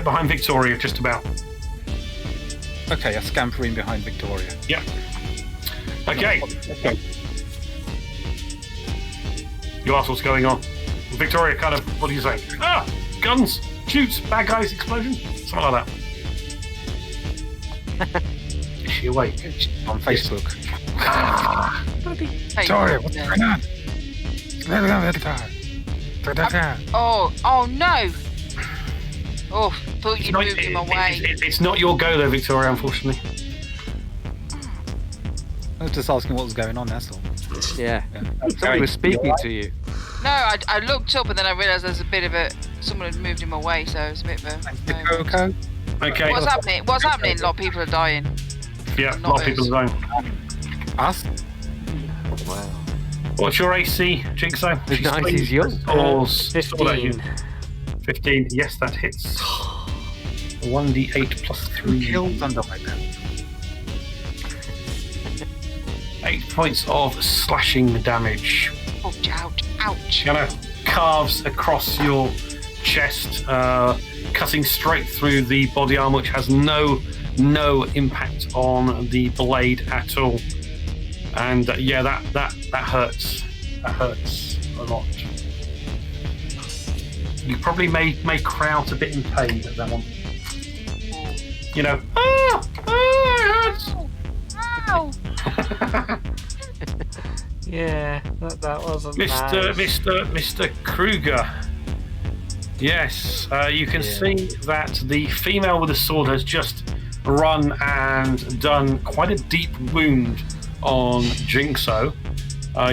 [SPEAKER 5] behind Victoria just about.
[SPEAKER 6] Okay, I scamper in behind Victoria.
[SPEAKER 5] Yep. Okay. You ask what's going on. Victoria kind of, what do you say? Guns, shoots, bad guys, explosion, something like that. Is she awake?
[SPEAKER 6] On Facebook.
[SPEAKER 4] Hey,
[SPEAKER 6] Victoria, what's
[SPEAKER 4] no.
[SPEAKER 6] going on?
[SPEAKER 4] Oh no! Oh, thought you'd moved him away.
[SPEAKER 5] It's not your go though, Victoria, unfortunately.
[SPEAKER 6] I was just asking what was going on, that's all.
[SPEAKER 3] Yeah. Somebody was speaking to you.
[SPEAKER 4] No, I looked up and then I realised there's a bit of a someone had moved him away, so it's a bit of a.
[SPEAKER 6] The Coco.
[SPEAKER 5] Okay.
[SPEAKER 4] What's happening? What's happening? A lot of people are dying.
[SPEAKER 5] Yeah, a
[SPEAKER 4] Not
[SPEAKER 5] lot of people are dying.
[SPEAKER 6] Us?
[SPEAKER 3] Wow.
[SPEAKER 5] What's your AC, Jigsaw?
[SPEAKER 3] The night is young.
[SPEAKER 1] 15.
[SPEAKER 5] 15. Yes, that hits. 1d8 plus 3.
[SPEAKER 6] Killed under my belt.
[SPEAKER 5] 8 points of slashing damage.
[SPEAKER 4] Ouch! Ouch! Ouch!
[SPEAKER 5] Kind of carves across your chest, cutting straight through the body armor, which has no impact on the blade at all. And yeah, that hurts. That hurts a lot. You probably may cry out a bit in pain at that one. You know, it hurts.
[SPEAKER 4] Ow!
[SPEAKER 1] Yeah, that wasn't nice.
[SPEAKER 5] Mr. Kruger. Yes, you can see that the female with the sword has just run and done quite a deep wound on Jinxo.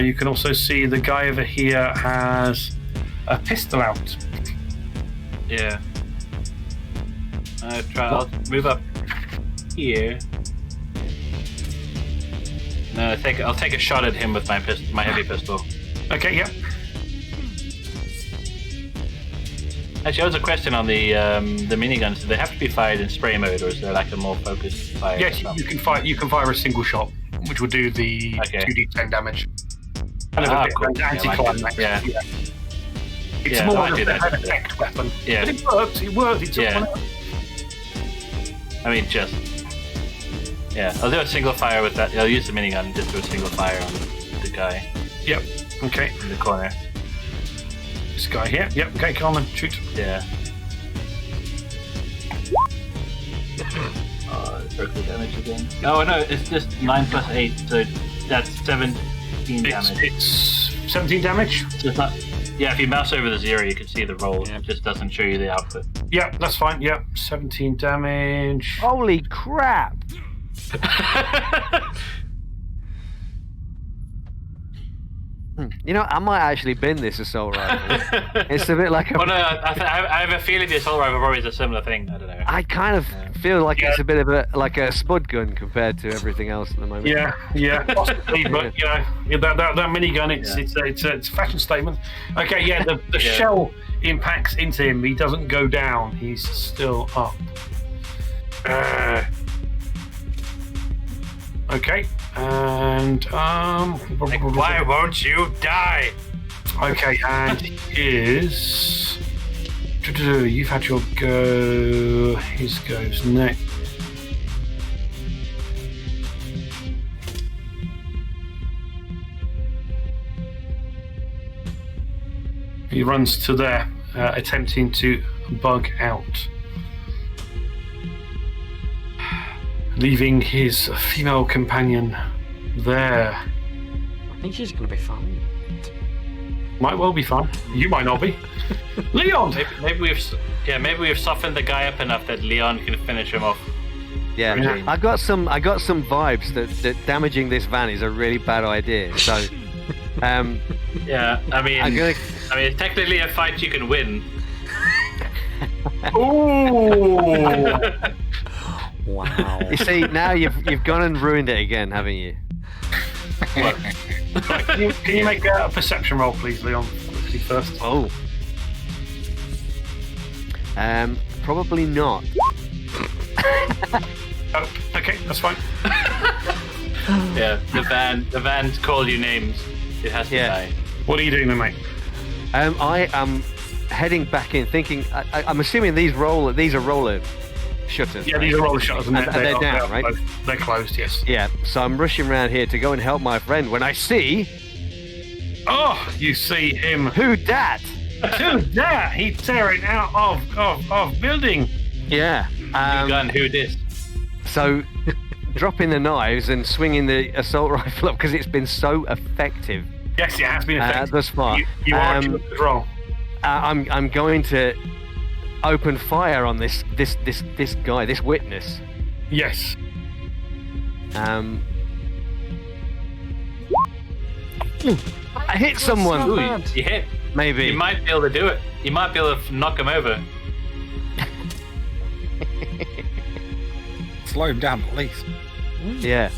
[SPEAKER 5] You can also see the guy over here has a pistol out.
[SPEAKER 2] Yeah. I'll move up here. No, I'll take a shot at him with my heavy pistol.
[SPEAKER 5] Okay, yep.
[SPEAKER 2] Actually, there was a question on the miniguns. Do they have to be fired in spray mode, or is there like a more focused fire?
[SPEAKER 5] Yes, you can fire. You can fire a single shot, which will do the 2d10 damage. Kind of a bit
[SPEAKER 2] cool.
[SPEAKER 5] of an anticlimax.
[SPEAKER 2] Yeah.
[SPEAKER 5] It's
[SPEAKER 2] Yeah,
[SPEAKER 5] more
[SPEAKER 2] I
[SPEAKER 5] of
[SPEAKER 2] do
[SPEAKER 5] a
[SPEAKER 2] that.
[SPEAKER 5] effect weapon.
[SPEAKER 2] Yeah.
[SPEAKER 5] But it worked. It worked. It took
[SPEAKER 2] Yeah.
[SPEAKER 5] one out.
[SPEAKER 2] I mean, just. Yeah, I'll do a single fire with that. I'll use the minigun, just do a single fire on the guy
[SPEAKER 5] Yep. Okay.
[SPEAKER 2] in the corner.
[SPEAKER 5] This guy here. Yep. Okay, come on, shoot.
[SPEAKER 2] Yeah. Circle damage again. Oh no, it's just 9 plus 8, so that's 17 damage.
[SPEAKER 5] It's 17 damage.
[SPEAKER 2] So it's not. Yeah, if you mouse over the 0, you can see the roll. It just doesn't show you the output.
[SPEAKER 5] Yep, that's fine. Yep, 17 damage.
[SPEAKER 3] Holy crap! You know, I might actually bin this assault rifle. It's a bit like a.
[SPEAKER 2] Well, no, I have a feeling the assault rifle probably is a similar thing. I don't know.
[SPEAKER 3] I kind of feel like it's a bit of a spud gun compared to everything else at the moment.
[SPEAKER 5] Yeah, possibly, but you know, that minigun, it's a fashion statement. Okay, yeah, the shell impacts into him. He doesn't go down. He's still up. Okay, and
[SPEAKER 7] Why won't you die?
[SPEAKER 5] okay, and he is. You've had your go. His goes next. He runs to there, attempting to bug out, leaving his female companion there.
[SPEAKER 1] I think she's gonna be fine.
[SPEAKER 5] Might well be fun. You might not be. Leon.
[SPEAKER 2] Maybe we've softened the guy up enough that Leon can finish him off.
[SPEAKER 3] Yeah, I got some vibes that damaging this van is a really bad idea. So,
[SPEAKER 2] Yeah, I mean, it's technically a fight you can win.
[SPEAKER 5] Ooh.
[SPEAKER 1] Wow.
[SPEAKER 3] you see, now you've gone and ruined it again, haven't you?
[SPEAKER 5] Can you make a perception roll, please, Leon? Quickly first.
[SPEAKER 3] Oh. Probably not.
[SPEAKER 5] Oh, okay, that's fine.
[SPEAKER 2] Yeah, the van's called you names. It has to die.
[SPEAKER 5] What are you doing then, mate?
[SPEAKER 3] I am heading back in, thinking. I'm assuming these are roller shutters.
[SPEAKER 5] Yeah,
[SPEAKER 3] right?
[SPEAKER 5] these are roller shutters, and
[SPEAKER 3] they're down, right?
[SPEAKER 5] Closed. They're closed, yes.
[SPEAKER 3] Yeah. So I'm rushing around here to go and help my friend when I see.
[SPEAKER 5] Oh, you see him.
[SPEAKER 3] Who dat?
[SPEAKER 5] Who's that? He's tearing out of building.
[SPEAKER 3] Yeah.
[SPEAKER 2] Gun, who this?
[SPEAKER 3] So, dropping the knives and swinging the assault rifle up because it's been so effective.
[SPEAKER 5] Yes, it has been effective.
[SPEAKER 3] Thus far.
[SPEAKER 5] You are actually good roll.
[SPEAKER 3] I'm going to open fire on this guy, this witness.
[SPEAKER 5] Yes.
[SPEAKER 3] I hit someone.
[SPEAKER 2] Ooh, you hit.
[SPEAKER 3] Maybe.
[SPEAKER 2] You might be able to do it. You might be able to knock him over.
[SPEAKER 6] Slow him down at least.
[SPEAKER 3] Yeah.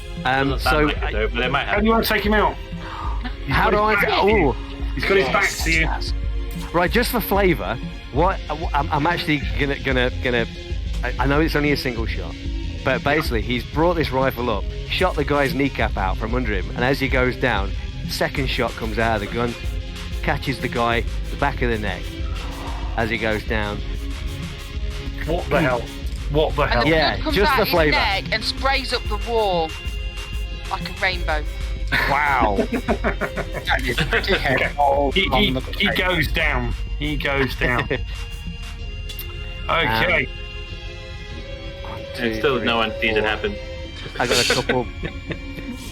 [SPEAKER 3] So,
[SPEAKER 2] Like it, though, but they might
[SPEAKER 5] How
[SPEAKER 2] have.
[SPEAKER 5] do you want to take him out?
[SPEAKER 3] how do I? Oh,
[SPEAKER 5] He's got his back to you.
[SPEAKER 3] right. Just for flavour, what I'm actually gonna. I know it's only a single shot, but basically he's brought this rifle up, shot the guy's kneecap out from under him, and as he goes down, second shot comes out of the gun, catches the guy the back of the neck as he goes down.
[SPEAKER 5] What the hell? What the
[SPEAKER 4] And
[SPEAKER 5] hell?
[SPEAKER 4] the
[SPEAKER 3] Yeah,
[SPEAKER 4] gun comes
[SPEAKER 3] just
[SPEAKER 4] out
[SPEAKER 3] the
[SPEAKER 4] his
[SPEAKER 3] flavour.
[SPEAKER 4] neck and sprays up the wall like a rainbow.
[SPEAKER 3] Wow.
[SPEAKER 6] That is pretty heavy.
[SPEAKER 5] He goes down. He goes down. Okay.
[SPEAKER 2] And still no one sees it happen.
[SPEAKER 3] I got a couple.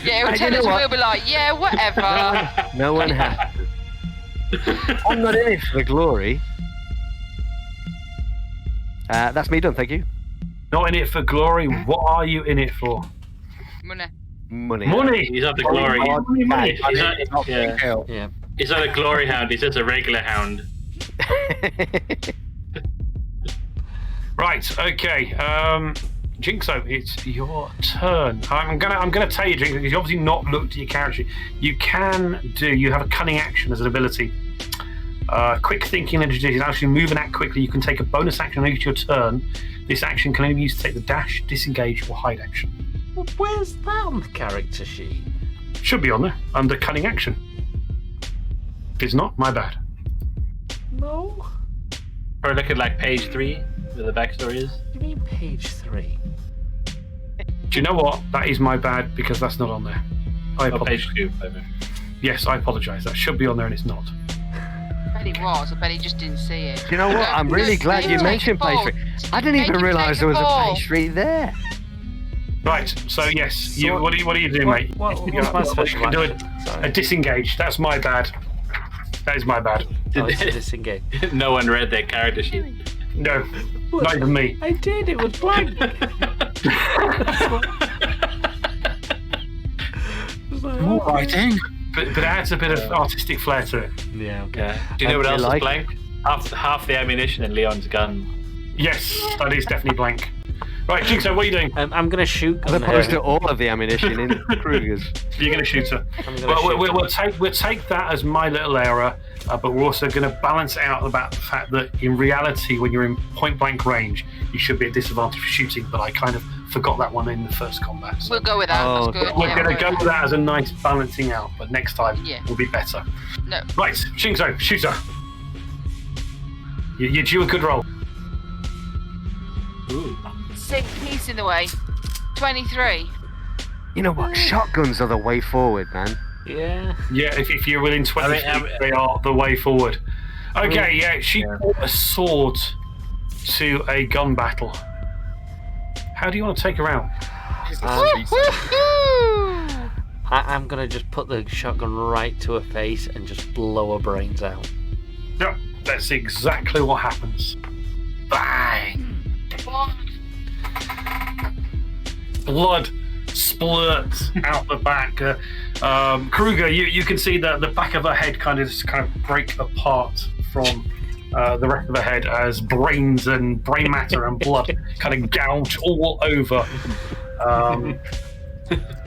[SPEAKER 4] Yeah, it will
[SPEAKER 3] Hey,
[SPEAKER 4] tell
[SPEAKER 3] you know
[SPEAKER 4] us,
[SPEAKER 3] what?
[SPEAKER 4] we'll be like, yeah, whatever.
[SPEAKER 3] No one has. I'm not in it for the glory. That's me done, thank you.
[SPEAKER 5] Not in it for glory. What are you in it for?
[SPEAKER 4] Money.
[SPEAKER 3] Money.
[SPEAKER 5] Money.
[SPEAKER 2] He's not the glory.
[SPEAKER 5] Money.
[SPEAKER 2] He's not, yeah.
[SPEAKER 6] Hell.
[SPEAKER 1] Yeah.
[SPEAKER 2] He's not a glory hound. He's just a regular hound.
[SPEAKER 5] Right. Okay. Jinxo, it's your turn. I'm gonna tell you, Jinxo, because you've obviously not looked at your character. You have a cunning action as an ability. Quick thinking and agility. Actually move and act quickly. You can take a bonus action on each your turn. This action can only be used to take the dash, disengage, or hide action.
[SPEAKER 1] Well, where's that on the character sheet?
[SPEAKER 5] Should be on there under cunning action. If it's not, my bad.
[SPEAKER 1] No.
[SPEAKER 2] Or look at like page 3, where the backstory is.
[SPEAKER 1] You mean page 3?
[SPEAKER 5] Do you know what? That is my bad because that's not on there. I
[SPEAKER 2] Oh,
[SPEAKER 5] apologize.
[SPEAKER 2] page 2. Maybe.
[SPEAKER 5] Yes, I apologise. That should be on there and it's not.
[SPEAKER 4] I bet he was. I bet he just didn't see it.
[SPEAKER 3] You know what? I'm really glad you mentioned page 3. I didn't even realise there was a page 3 there.
[SPEAKER 5] Right. So yes, you. What do you do, mate?
[SPEAKER 1] What's
[SPEAKER 5] You
[SPEAKER 1] my special
[SPEAKER 5] can do
[SPEAKER 1] action?
[SPEAKER 5] a
[SPEAKER 1] Sorry.
[SPEAKER 5] disengage. That's my bad. That is my bad.
[SPEAKER 1] Oh, it's a disengage.
[SPEAKER 2] No one read their character sheet.
[SPEAKER 5] No, not even me.
[SPEAKER 1] I did. It was blank.
[SPEAKER 6] More writing.
[SPEAKER 5] But it adds a bit of artistic flair to it.
[SPEAKER 1] Yeah. Okay.
[SPEAKER 2] Yeah. Do you know what
[SPEAKER 3] I
[SPEAKER 2] else
[SPEAKER 3] like
[SPEAKER 2] is blank? Half the ammunition in Leon's gun.
[SPEAKER 5] Yes, that is definitely blank. Right, Jinxo, what are you doing?
[SPEAKER 1] I'm gonna shoot.
[SPEAKER 3] As
[SPEAKER 1] on
[SPEAKER 3] opposed
[SPEAKER 1] her.
[SPEAKER 3] to all of the ammunition in Kruger's.
[SPEAKER 5] You're going to shoot her.
[SPEAKER 1] I'm gonna
[SPEAKER 5] Well,
[SPEAKER 1] shoot
[SPEAKER 5] we'll take that as my little error, but we're also going to balance out about the fact that in reality, when you're in point blank range, you should be at disadvantage for shooting. But I kind of forgot that one in the first combat. So
[SPEAKER 4] We'll go with that.
[SPEAKER 3] Oh,
[SPEAKER 4] That's good.
[SPEAKER 5] we're
[SPEAKER 4] Yeah,
[SPEAKER 5] going to go
[SPEAKER 4] we'll
[SPEAKER 5] with that as a nice balancing out. But next time
[SPEAKER 4] Yeah.
[SPEAKER 5] will be better.
[SPEAKER 4] No.
[SPEAKER 5] Right, Jinxo, shoot her. You're due a good roll.
[SPEAKER 2] Ooh.
[SPEAKER 4] Sick piece in the way. 23.
[SPEAKER 3] You know what? Shotguns are the way forward, man.
[SPEAKER 1] Yeah.
[SPEAKER 5] Yeah, if you're within 20
[SPEAKER 2] I mean,
[SPEAKER 5] feet, they are the way forward. Okay, yeah, she brought a sword to a gun battle. How do you want to take her out?
[SPEAKER 4] Woohoo!
[SPEAKER 1] I'm gonna just put the shotgun right to her face and just blow her brains out.
[SPEAKER 5] Yep, that's exactly what happens. Bang! Blood splurts out the back. Kruger, you can see the back of her head kind of break apart from the rest of her head as brains and brain matter and blood kind of gouge all over.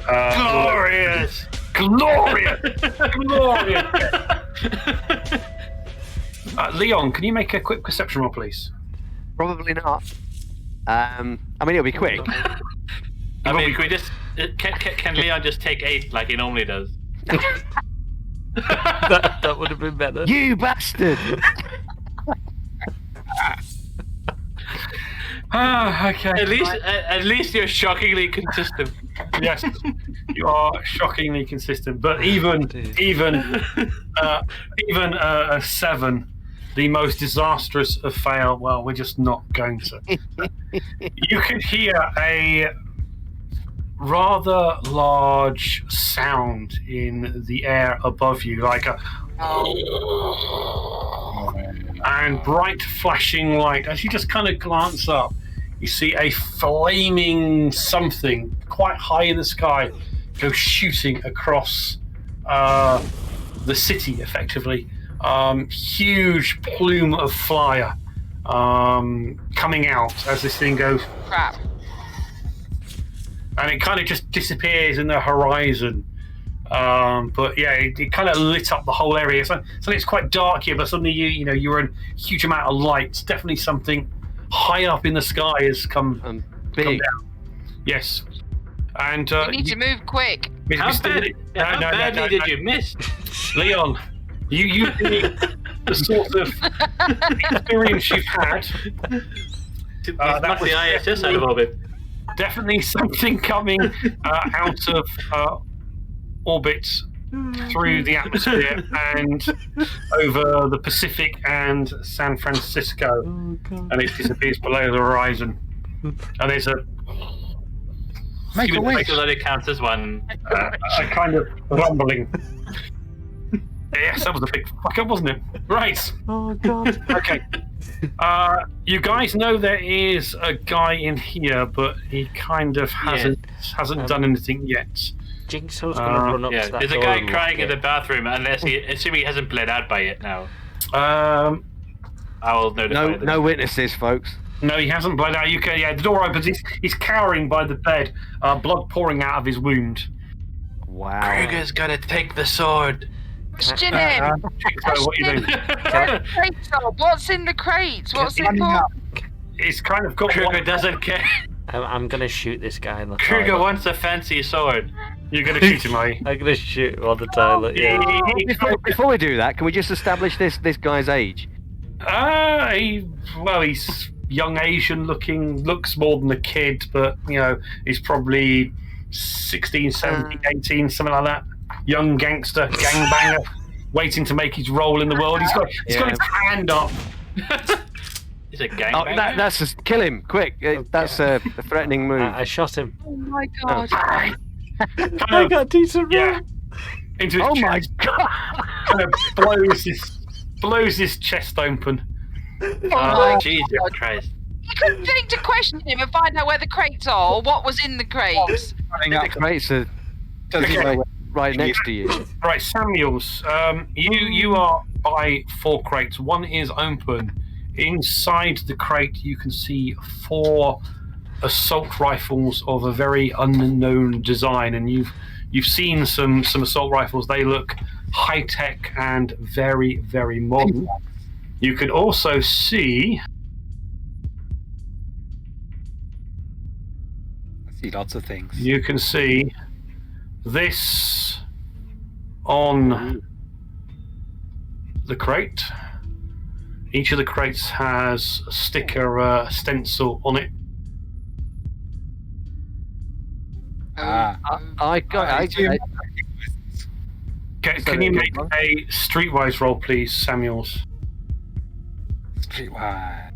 [SPEAKER 5] Glorious! Glorious! Glorious! Leon, can you make a quick perception roll, please?
[SPEAKER 3] Probably not. I mean, it'll be quick.
[SPEAKER 2] I mean, can we just can Leon just take 8 like he normally does?
[SPEAKER 1] that would have been better.
[SPEAKER 3] You bastard!
[SPEAKER 5] Okay.
[SPEAKER 2] At least you're shockingly consistent.
[SPEAKER 5] Yes, you are shockingly consistent. But even a 7, the most disastrous of fail. Well, we're just not going to. You can hear a rather large sound in the air above you, like a and bright flashing light. As you just kind of glance up, you see a flaming something quite high in the sky go shooting across the city, effectively, huge plume of fire coming out as this thing goes.
[SPEAKER 4] Crap.
[SPEAKER 5] And it kind of just disappears in the horizon. But yeah, it kind of lit up the whole area. So it's quite dark here, but suddenly you're in a huge amount of light. It's definitely something high up in the sky has come
[SPEAKER 3] big.
[SPEAKER 5] down. Yes. And
[SPEAKER 4] You need to move quick.
[SPEAKER 2] How badly did you miss?
[SPEAKER 5] Leon, you the sort of experience you've had.
[SPEAKER 2] That was the ISS out of orbit.
[SPEAKER 5] Definitely something coming out of orbit through the atmosphere and over the Pacific and San Francisco, and it disappears below the horizon. And there's a
[SPEAKER 6] Make a wish.
[SPEAKER 2] That it counts as one.
[SPEAKER 5] a kind of rumbling. Yes, that was a big fuck up, wasn't it? Right.
[SPEAKER 1] Oh god.
[SPEAKER 5] Okay. You guys know there is a guy in here, but he kind of hasn't done anything yet.
[SPEAKER 1] Jigsaw's gonna run up to that
[SPEAKER 2] there's a
[SPEAKER 1] door
[SPEAKER 2] guy
[SPEAKER 1] and
[SPEAKER 2] crying
[SPEAKER 1] lock
[SPEAKER 2] in the
[SPEAKER 1] it.
[SPEAKER 2] bathroom, assuming he hasn't bled out by it now. I will notify them.
[SPEAKER 3] No witnesses, folks.
[SPEAKER 5] No, he hasn't bled out. The door opens. He's cowering by the bed, blood pouring out of his wound.
[SPEAKER 3] Wow.
[SPEAKER 2] Kruger's gonna take the sword.
[SPEAKER 4] Question him.
[SPEAKER 5] So what are you doing?
[SPEAKER 4] What's in the crates? What's it for?
[SPEAKER 5] It's kind of got
[SPEAKER 2] Kruger doesn't care.
[SPEAKER 1] I'm gonna shoot this guy in the
[SPEAKER 2] Kruger
[SPEAKER 1] toilet.
[SPEAKER 2] wants a fancy sword.
[SPEAKER 5] You're going to shoot him, are you?
[SPEAKER 1] I'm gonna shoot him on the toilet. Yeah.
[SPEAKER 3] Before we do that, can we just establish this guy's age?
[SPEAKER 5] He's young Asian looking, looks more than a kid, but he's probably 16, 17, 18, something like that. Young gangster, gangbanger, waiting to make his role in the world. He's got his hand up.
[SPEAKER 2] He's a gangbanger.
[SPEAKER 3] That's just kill him quick. That's a threatening move.
[SPEAKER 1] I shot him.
[SPEAKER 4] Oh my god.
[SPEAKER 1] I got decent room.
[SPEAKER 5] Into his chest.
[SPEAKER 3] God!
[SPEAKER 5] Kind of blows his chest open.
[SPEAKER 4] my
[SPEAKER 2] Jesus Christ.
[SPEAKER 4] You couldn't think to question him and find out where the crates are or what was in the crates.
[SPEAKER 3] The crates are right next to you.
[SPEAKER 5] Right, Samuels, you are by 4 crates. One is open. Inside the crate, you can see 4 assault rifles of a very unknown design, and you've seen some assault rifles. They look high tech and very, very modern. You can also see.
[SPEAKER 6] I see lots of things.
[SPEAKER 5] You can see this on the crate. Each of the crates has a sticker stencil on it. Can you make a streetwise roll, please, Samuels?
[SPEAKER 6] Streetwise.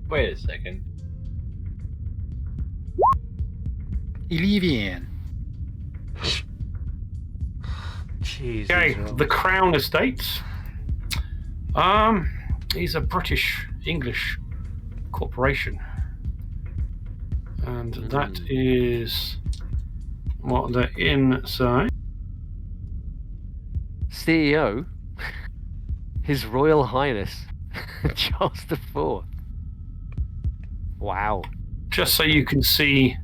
[SPEAKER 2] Wait a second.
[SPEAKER 6] 11.
[SPEAKER 1] Jesus.
[SPEAKER 5] Okay, the Crown Estate. He's a British-English corporation. And that is what they're inside.
[SPEAKER 3] CEO, His Royal Highness Charles IV. Wow.
[SPEAKER 5] Just so you can see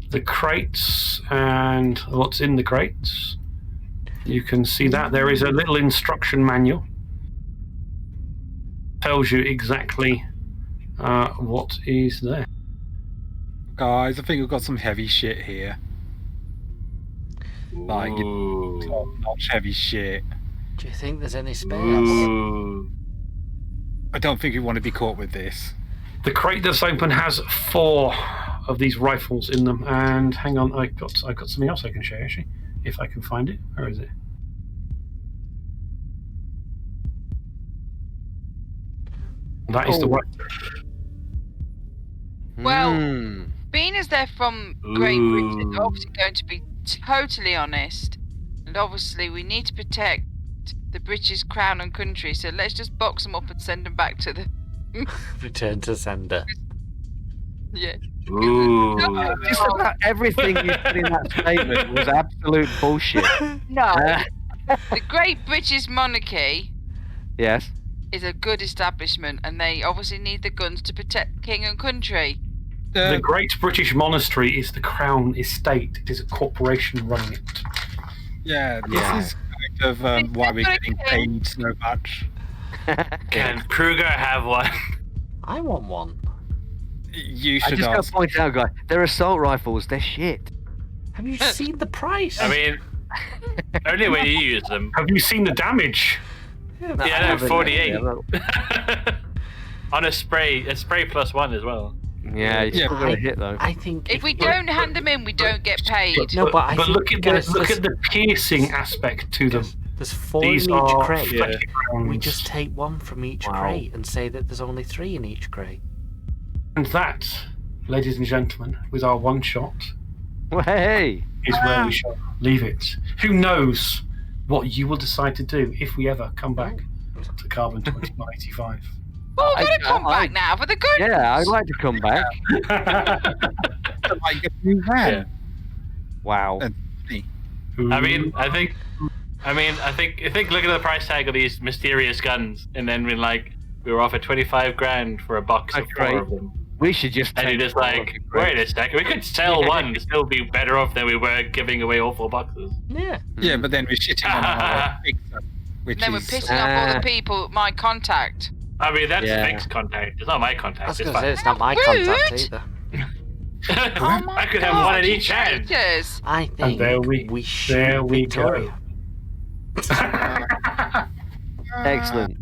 [SPEAKER 5] the crates and what's in the crates. You can see that there is a little instruction manual. Tells you exactly what is there.
[SPEAKER 6] Guys, I think we've got some heavy shit here. Like, top-notch heavy shit.
[SPEAKER 1] Do you think there's any spares?
[SPEAKER 6] I don't think we want to be caught with this.
[SPEAKER 5] The crate that's open has 4 of these rifles in them. And hang on, I've got something else I can show you, actually, if I can find it. Where is it? That is the one.
[SPEAKER 4] Well, being as they're from Great Britain, they're obviously going to be totally honest. And obviously we need to protect the British crown and country, so let's just box them up and send them back to the...
[SPEAKER 1] Return to sender.
[SPEAKER 4] Yeah.
[SPEAKER 3] Just about everything you put in that statement was absolute bullshit.
[SPEAKER 4] No. The Great British Monarchy
[SPEAKER 3] Yes.
[SPEAKER 4] is a good establishment, and they obviously need the guns to protect king and country.
[SPEAKER 5] The Great British Monastery is the Crown Estate. It is a corporation running it.
[SPEAKER 6] Yeah, this
[SPEAKER 3] Yeah.
[SPEAKER 6] is kind of why we're getting paid so much.
[SPEAKER 7] Can Kruger have one?
[SPEAKER 3] I want one.
[SPEAKER 6] You
[SPEAKER 3] I
[SPEAKER 6] should
[SPEAKER 3] just gotta
[SPEAKER 6] ask.
[SPEAKER 3] point out, guys, they're assault rifles. They're shit.
[SPEAKER 1] Have you seen the price?
[SPEAKER 2] I mean, only when you use them.
[SPEAKER 5] Have you seen the damage?
[SPEAKER 2] Yeah, no, 48.
[SPEAKER 3] Yeah,
[SPEAKER 2] On a spray plus one as well.
[SPEAKER 3] yeah, you're still gonna hit though.
[SPEAKER 1] I think
[SPEAKER 4] If we don't hand them in, we don't get paid.
[SPEAKER 1] No, but I think,
[SPEAKER 5] look at
[SPEAKER 1] guys,
[SPEAKER 5] look at the piercing aspect to them.
[SPEAKER 1] there's 4
[SPEAKER 5] These
[SPEAKER 1] in each
[SPEAKER 5] are
[SPEAKER 1] crate.
[SPEAKER 5] fleshy rounds.
[SPEAKER 1] We just take one from each
[SPEAKER 3] Wow.
[SPEAKER 1] crate and say that there's only 3 in each crate.
[SPEAKER 5] And that, ladies and gentlemen, with our one shot,
[SPEAKER 3] Well, hey.
[SPEAKER 5] is where we shall leave it. Who knows what you will decide to do if we ever come back to Carbon 2185.
[SPEAKER 4] Well, we're gonna come
[SPEAKER 3] I-
[SPEAKER 4] back now for the good.
[SPEAKER 3] Yeah, I'd like to come back.
[SPEAKER 6] Like a new van.
[SPEAKER 3] Wow.
[SPEAKER 2] I think look at the price tag of these mysterious guns, and then we were offered 25 grand for a box of
[SPEAKER 3] That's
[SPEAKER 2] 4
[SPEAKER 3] great.
[SPEAKER 2] of them.
[SPEAKER 3] We should just.
[SPEAKER 2] And
[SPEAKER 3] take
[SPEAKER 2] you're just
[SPEAKER 3] all
[SPEAKER 2] like,
[SPEAKER 3] of it, right?
[SPEAKER 2] wait a second, we could sell one and still be better off than we were giving away all 4 boxes.
[SPEAKER 1] Yeah.
[SPEAKER 6] Yeah, but then we're shitting on our big stuff, which
[SPEAKER 4] Then we're
[SPEAKER 6] is
[SPEAKER 4] pissing off all the people, my contact.
[SPEAKER 2] I mean, that's
[SPEAKER 3] Yeah.
[SPEAKER 2] Vic's contact. It's not my
[SPEAKER 1] I
[SPEAKER 2] contact.
[SPEAKER 1] was
[SPEAKER 2] It's
[SPEAKER 1] going to say,
[SPEAKER 2] fine.
[SPEAKER 1] it's not my
[SPEAKER 4] Rude.
[SPEAKER 1] contact either.
[SPEAKER 4] Oh my
[SPEAKER 2] I could have
[SPEAKER 4] God,
[SPEAKER 2] one in
[SPEAKER 4] you
[SPEAKER 2] each hand.
[SPEAKER 4] traitors.
[SPEAKER 1] I think
[SPEAKER 5] there we-
[SPEAKER 1] shoot
[SPEAKER 5] there we
[SPEAKER 1] Victoria.
[SPEAKER 3] Excellent.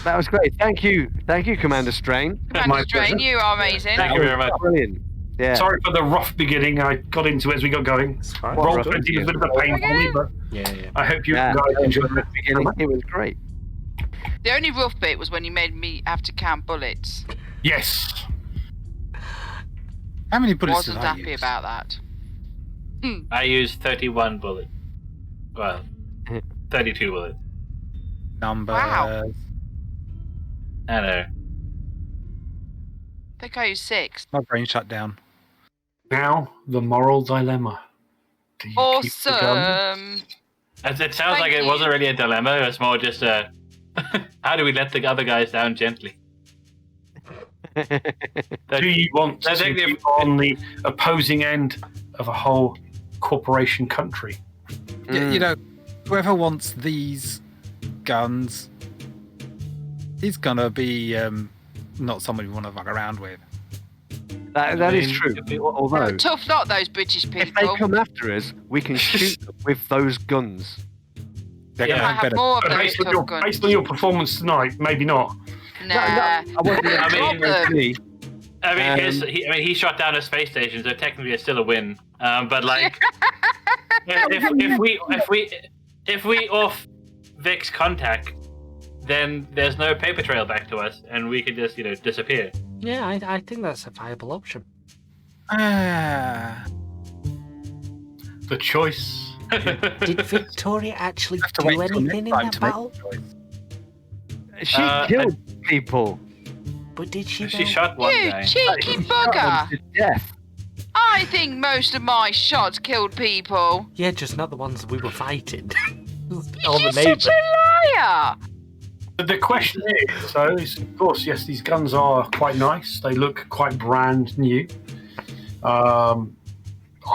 [SPEAKER 3] That was great. Thank you, Commander Strain.
[SPEAKER 4] Commander
[SPEAKER 5] My
[SPEAKER 4] Strain,
[SPEAKER 5] pleasure.
[SPEAKER 4] you are amazing.
[SPEAKER 2] Thank you very much.
[SPEAKER 3] Brilliant. Yeah.
[SPEAKER 5] Sorry for the rough beginning. I got into it as we got going.
[SPEAKER 1] It's fine.
[SPEAKER 3] Well,
[SPEAKER 5] Roll
[SPEAKER 3] rough
[SPEAKER 5] 20 was a bit of a pain for me, but
[SPEAKER 1] Yeah.
[SPEAKER 5] I hope you
[SPEAKER 3] Yeah.
[SPEAKER 5] guys enjoyed it.
[SPEAKER 3] Beginning, it was great.
[SPEAKER 4] The only rough bit was when you made me have to count bullets.
[SPEAKER 5] Yes.
[SPEAKER 6] how many bullets
[SPEAKER 4] Wasn't
[SPEAKER 6] did I
[SPEAKER 4] happy
[SPEAKER 6] use?
[SPEAKER 4] about that.
[SPEAKER 2] I used 31 bullets. Well, 32 bullets.
[SPEAKER 6] Numbers.
[SPEAKER 4] Wow.
[SPEAKER 2] I know.
[SPEAKER 4] I think I used 6.
[SPEAKER 6] My brain shut down.
[SPEAKER 5] Now, the moral dilemma. Do you keep the gun?
[SPEAKER 4] Awesome.
[SPEAKER 2] As it sounds like
[SPEAKER 4] Thank
[SPEAKER 2] it
[SPEAKER 4] you.
[SPEAKER 2] wasn't really a dilemma, it was more just a how do we let the other guys down gently?
[SPEAKER 5] Do you want
[SPEAKER 2] I
[SPEAKER 5] to
[SPEAKER 2] think
[SPEAKER 5] be
[SPEAKER 2] if-
[SPEAKER 5] on the opposing end of a whole corporation country?
[SPEAKER 6] You know, whoever wants these guns is gonna be not someone we want to fuck around with.
[SPEAKER 3] That is true. Although,
[SPEAKER 4] Tough lot, those British
[SPEAKER 3] if they
[SPEAKER 4] people.
[SPEAKER 3] come after us, we can shoot them with those guns.
[SPEAKER 6] They're
[SPEAKER 2] Yeah.
[SPEAKER 6] gonna
[SPEAKER 4] I
[SPEAKER 6] have
[SPEAKER 4] have
[SPEAKER 6] better.
[SPEAKER 4] more of
[SPEAKER 5] But
[SPEAKER 4] those
[SPEAKER 5] based on,
[SPEAKER 4] tough
[SPEAKER 5] your,
[SPEAKER 4] guns.
[SPEAKER 5] based on your performance tonight, maybe not.
[SPEAKER 4] Nah.
[SPEAKER 3] I wasn't
[SPEAKER 2] I mean-
[SPEAKER 3] actually.
[SPEAKER 2] I mean, he shot down a space station, so technically it's still a win. But like, if we off Vic's contact, then there's no paper trail back to us, and we could just disappear.
[SPEAKER 1] Yeah, I think that's a viable option.
[SPEAKER 6] Ah,
[SPEAKER 5] The choice.
[SPEAKER 1] Did Victoria actually
[SPEAKER 6] have to
[SPEAKER 1] do
[SPEAKER 6] wait till
[SPEAKER 1] anything in
[SPEAKER 6] next time
[SPEAKER 1] that
[SPEAKER 6] to make
[SPEAKER 1] battle?
[SPEAKER 6] a choice.
[SPEAKER 3] She killed people.
[SPEAKER 1] But did she?
[SPEAKER 2] She
[SPEAKER 1] though?
[SPEAKER 2] shot one
[SPEAKER 4] You
[SPEAKER 2] guy.
[SPEAKER 4] cheeky
[SPEAKER 3] Shot them
[SPEAKER 4] bugger!
[SPEAKER 3] to death.
[SPEAKER 4] I think most of my shots killed people.
[SPEAKER 1] Yeah, just not the ones we were fighting. All the
[SPEAKER 4] You're
[SPEAKER 1] neighbours.
[SPEAKER 4] such a liar!
[SPEAKER 5] But the question is, of course, yes, these guns are quite nice. They look quite brand new. Are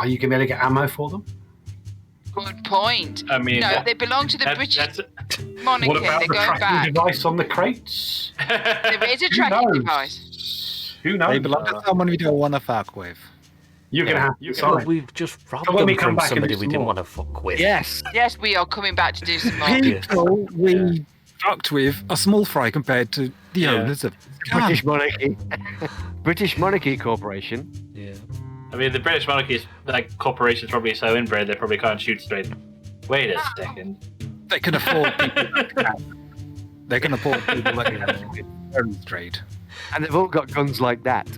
[SPEAKER 5] you going to be able to get ammo for them?
[SPEAKER 4] Good point.
[SPEAKER 2] I mean,
[SPEAKER 4] No, they belong to the British
[SPEAKER 2] that's
[SPEAKER 4] monarchy.
[SPEAKER 5] What about
[SPEAKER 4] They're
[SPEAKER 5] the
[SPEAKER 4] going
[SPEAKER 5] tracking
[SPEAKER 4] back.
[SPEAKER 5] device on the crates?
[SPEAKER 4] There is a
[SPEAKER 5] Who
[SPEAKER 4] tracking
[SPEAKER 5] knows?
[SPEAKER 4] device.
[SPEAKER 5] Who knows?
[SPEAKER 6] They belong to someone we don't want to fuck with.
[SPEAKER 5] You're going to have to
[SPEAKER 1] Well,
[SPEAKER 5] decide.
[SPEAKER 1] we've just robbed
[SPEAKER 5] So when we
[SPEAKER 1] them
[SPEAKER 5] come
[SPEAKER 1] from
[SPEAKER 5] back and
[SPEAKER 1] somebody
[SPEAKER 5] do
[SPEAKER 1] we
[SPEAKER 5] some
[SPEAKER 1] didn't
[SPEAKER 5] more.
[SPEAKER 1] want to fuck with.
[SPEAKER 3] Yes.
[SPEAKER 4] Yes, we are coming back to do some more.
[SPEAKER 6] People we fucked with are small fry compared to the owners of
[SPEAKER 3] British monarchy. British Monarchy Corporation.
[SPEAKER 1] Yeah.
[SPEAKER 2] I mean, the British monarchy is corporations probably so inbred they probably can't shoot straight. Wait a second.
[SPEAKER 6] They can afford people that can. They can afford people that can earn straight.
[SPEAKER 3] And they've all got guns like that.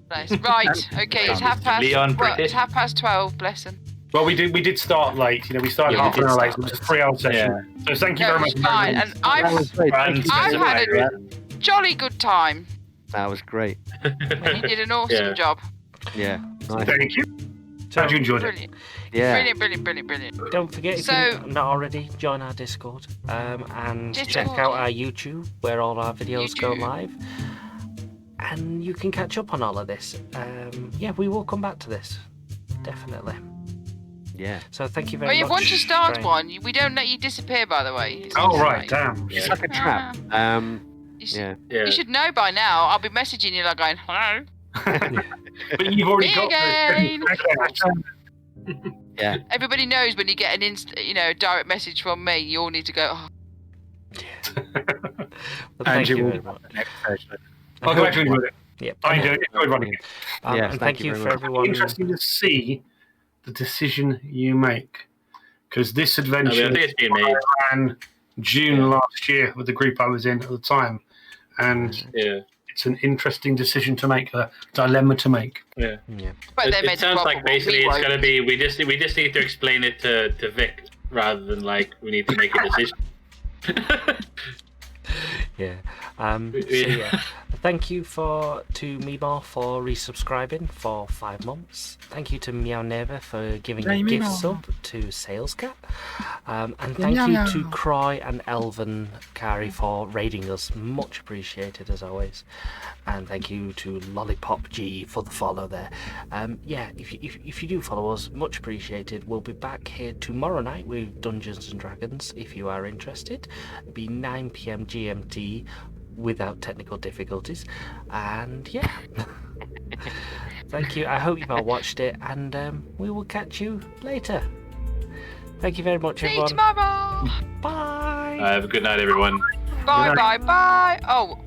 [SPEAKER 4] Nice. Right. Okay. It's
[SPEAKER 2] Leon British.
[SPEAKER 4] 12. Bless them.
[SPEAKER 5] Well, we did start late. We started
[SPEAKER 1] Yeah,
[SPEAKER 5] half
[SPEAKER 1] we
[SPEAKER 5] an
[SPEAKER 1] did
[SPEAKER 5] hour late.
[SPEAKER 1] start
[SPEAKER 5] It was a 3-hour session. So thank you
[SPEAKER 4] No,
[SPEAKER 5] very much.
[SPEAKER 4] it's fine. And
[SPEAKER 3] That was great.
[SPEAKER 2] And-
[SPEAKER 3] Thank you so
[SPEAKER 4] I've had
[SPEAKER 3] much.
[SPEAKER 4] a jolly good time.
[SPEAKER 3] That was great.
[SPEAKER 4] And you did an awesome
[SPEAKER 2] Yeah.
[SPEAKER 4] job.
[SPEAKER 3] Yeah. Nice.
[SPEAKER 5] Thank you. How'd you enjoy it?
[SPEAKER 4] Brilliant.
[SPEAKER 3] Yeah.
[SPEAKER 4] Brilliant.
[SPEAKER 1] Don't forget, if you're not already, join our Discord and check out our YouTube, where all our videos go live. And you can catch up on all of this. Yeah, we will come back to this. Definitely.
[SPEAKER 3] Yeah.
[SPEAKER 1] So thank you very much.
[SPEAKER 4] Once you start one, we don't let you disappear, by the way.
[SPEAKER 5] Right, damn.
[SPEAKER 3] It's like a trap.
[SPEAKER 4] You should know by now. I'll be messaging you like going, hello.
[SPEAKER 5] But you've already got
[SPEAKER 4] again.
[SPEAKER 3] Yeah.
[SPEAKER 4] Everybody knows when you get an direct message from me, you all need to go, oh.
[SPEAKER 1] Well,
[SPEAKER 6] And
[SPEAKER 1] thank you
[SPEAKER 6] will
[SPEAKER 1] very much.
[SPEAKER 6] next session.
[SPEAKER 5] I'll go back to it.
[SPEAKER 1] Yep.
[SPEAKER 5] I enjoyed running it.
[SPEAKER 3] Yes,
[SPEAKER 1] and thank you
[SPEAKER 3] very
[SPEAKER 1] for
[SPEAKER 3] much.
[SPEAKER 1] everyone.
[SPEAKER 5] Interesting to see the decision you make, because this adventure
[SPEAKER 2] it's been made.
[SPEAKER 5] ran June last year with the group I was in at the time, and it's an interesting decision to make, a dilemma to make.
[SPEAKER 2] Yeah.
[SPEAKER 4] But they made
[SPEAKER 2] It sounds like basically it's going to be we just need to explain it to Vic rather than like we need to make a decision.
[SPEAKER 1] Yeah. Thank you to Meemaw for resubscribing for 5 months. Thank you to Meow Never for giving a gift sub to Salescat. And thank you to Croy and Elvin Kari for raiding us. Much appreciated as always. And thank you to Lollipop G for the follow there. If you do follow us, much appreciated. We'll be back here tomorrow night with Dungeons and Dragons if you are interested. It'll be 9 PM GMT without technical difficulties. And yeah. Thank you. I hope you've all watched it, and we will catch you later. Thank you very much, everyone.
[SPEAKER 4] See you tomorrow.
[SPEAKER 1] Bye.
[SPEAKER 2] Have a good night, everyone.
[SPEAKER 4] Bye. Oh.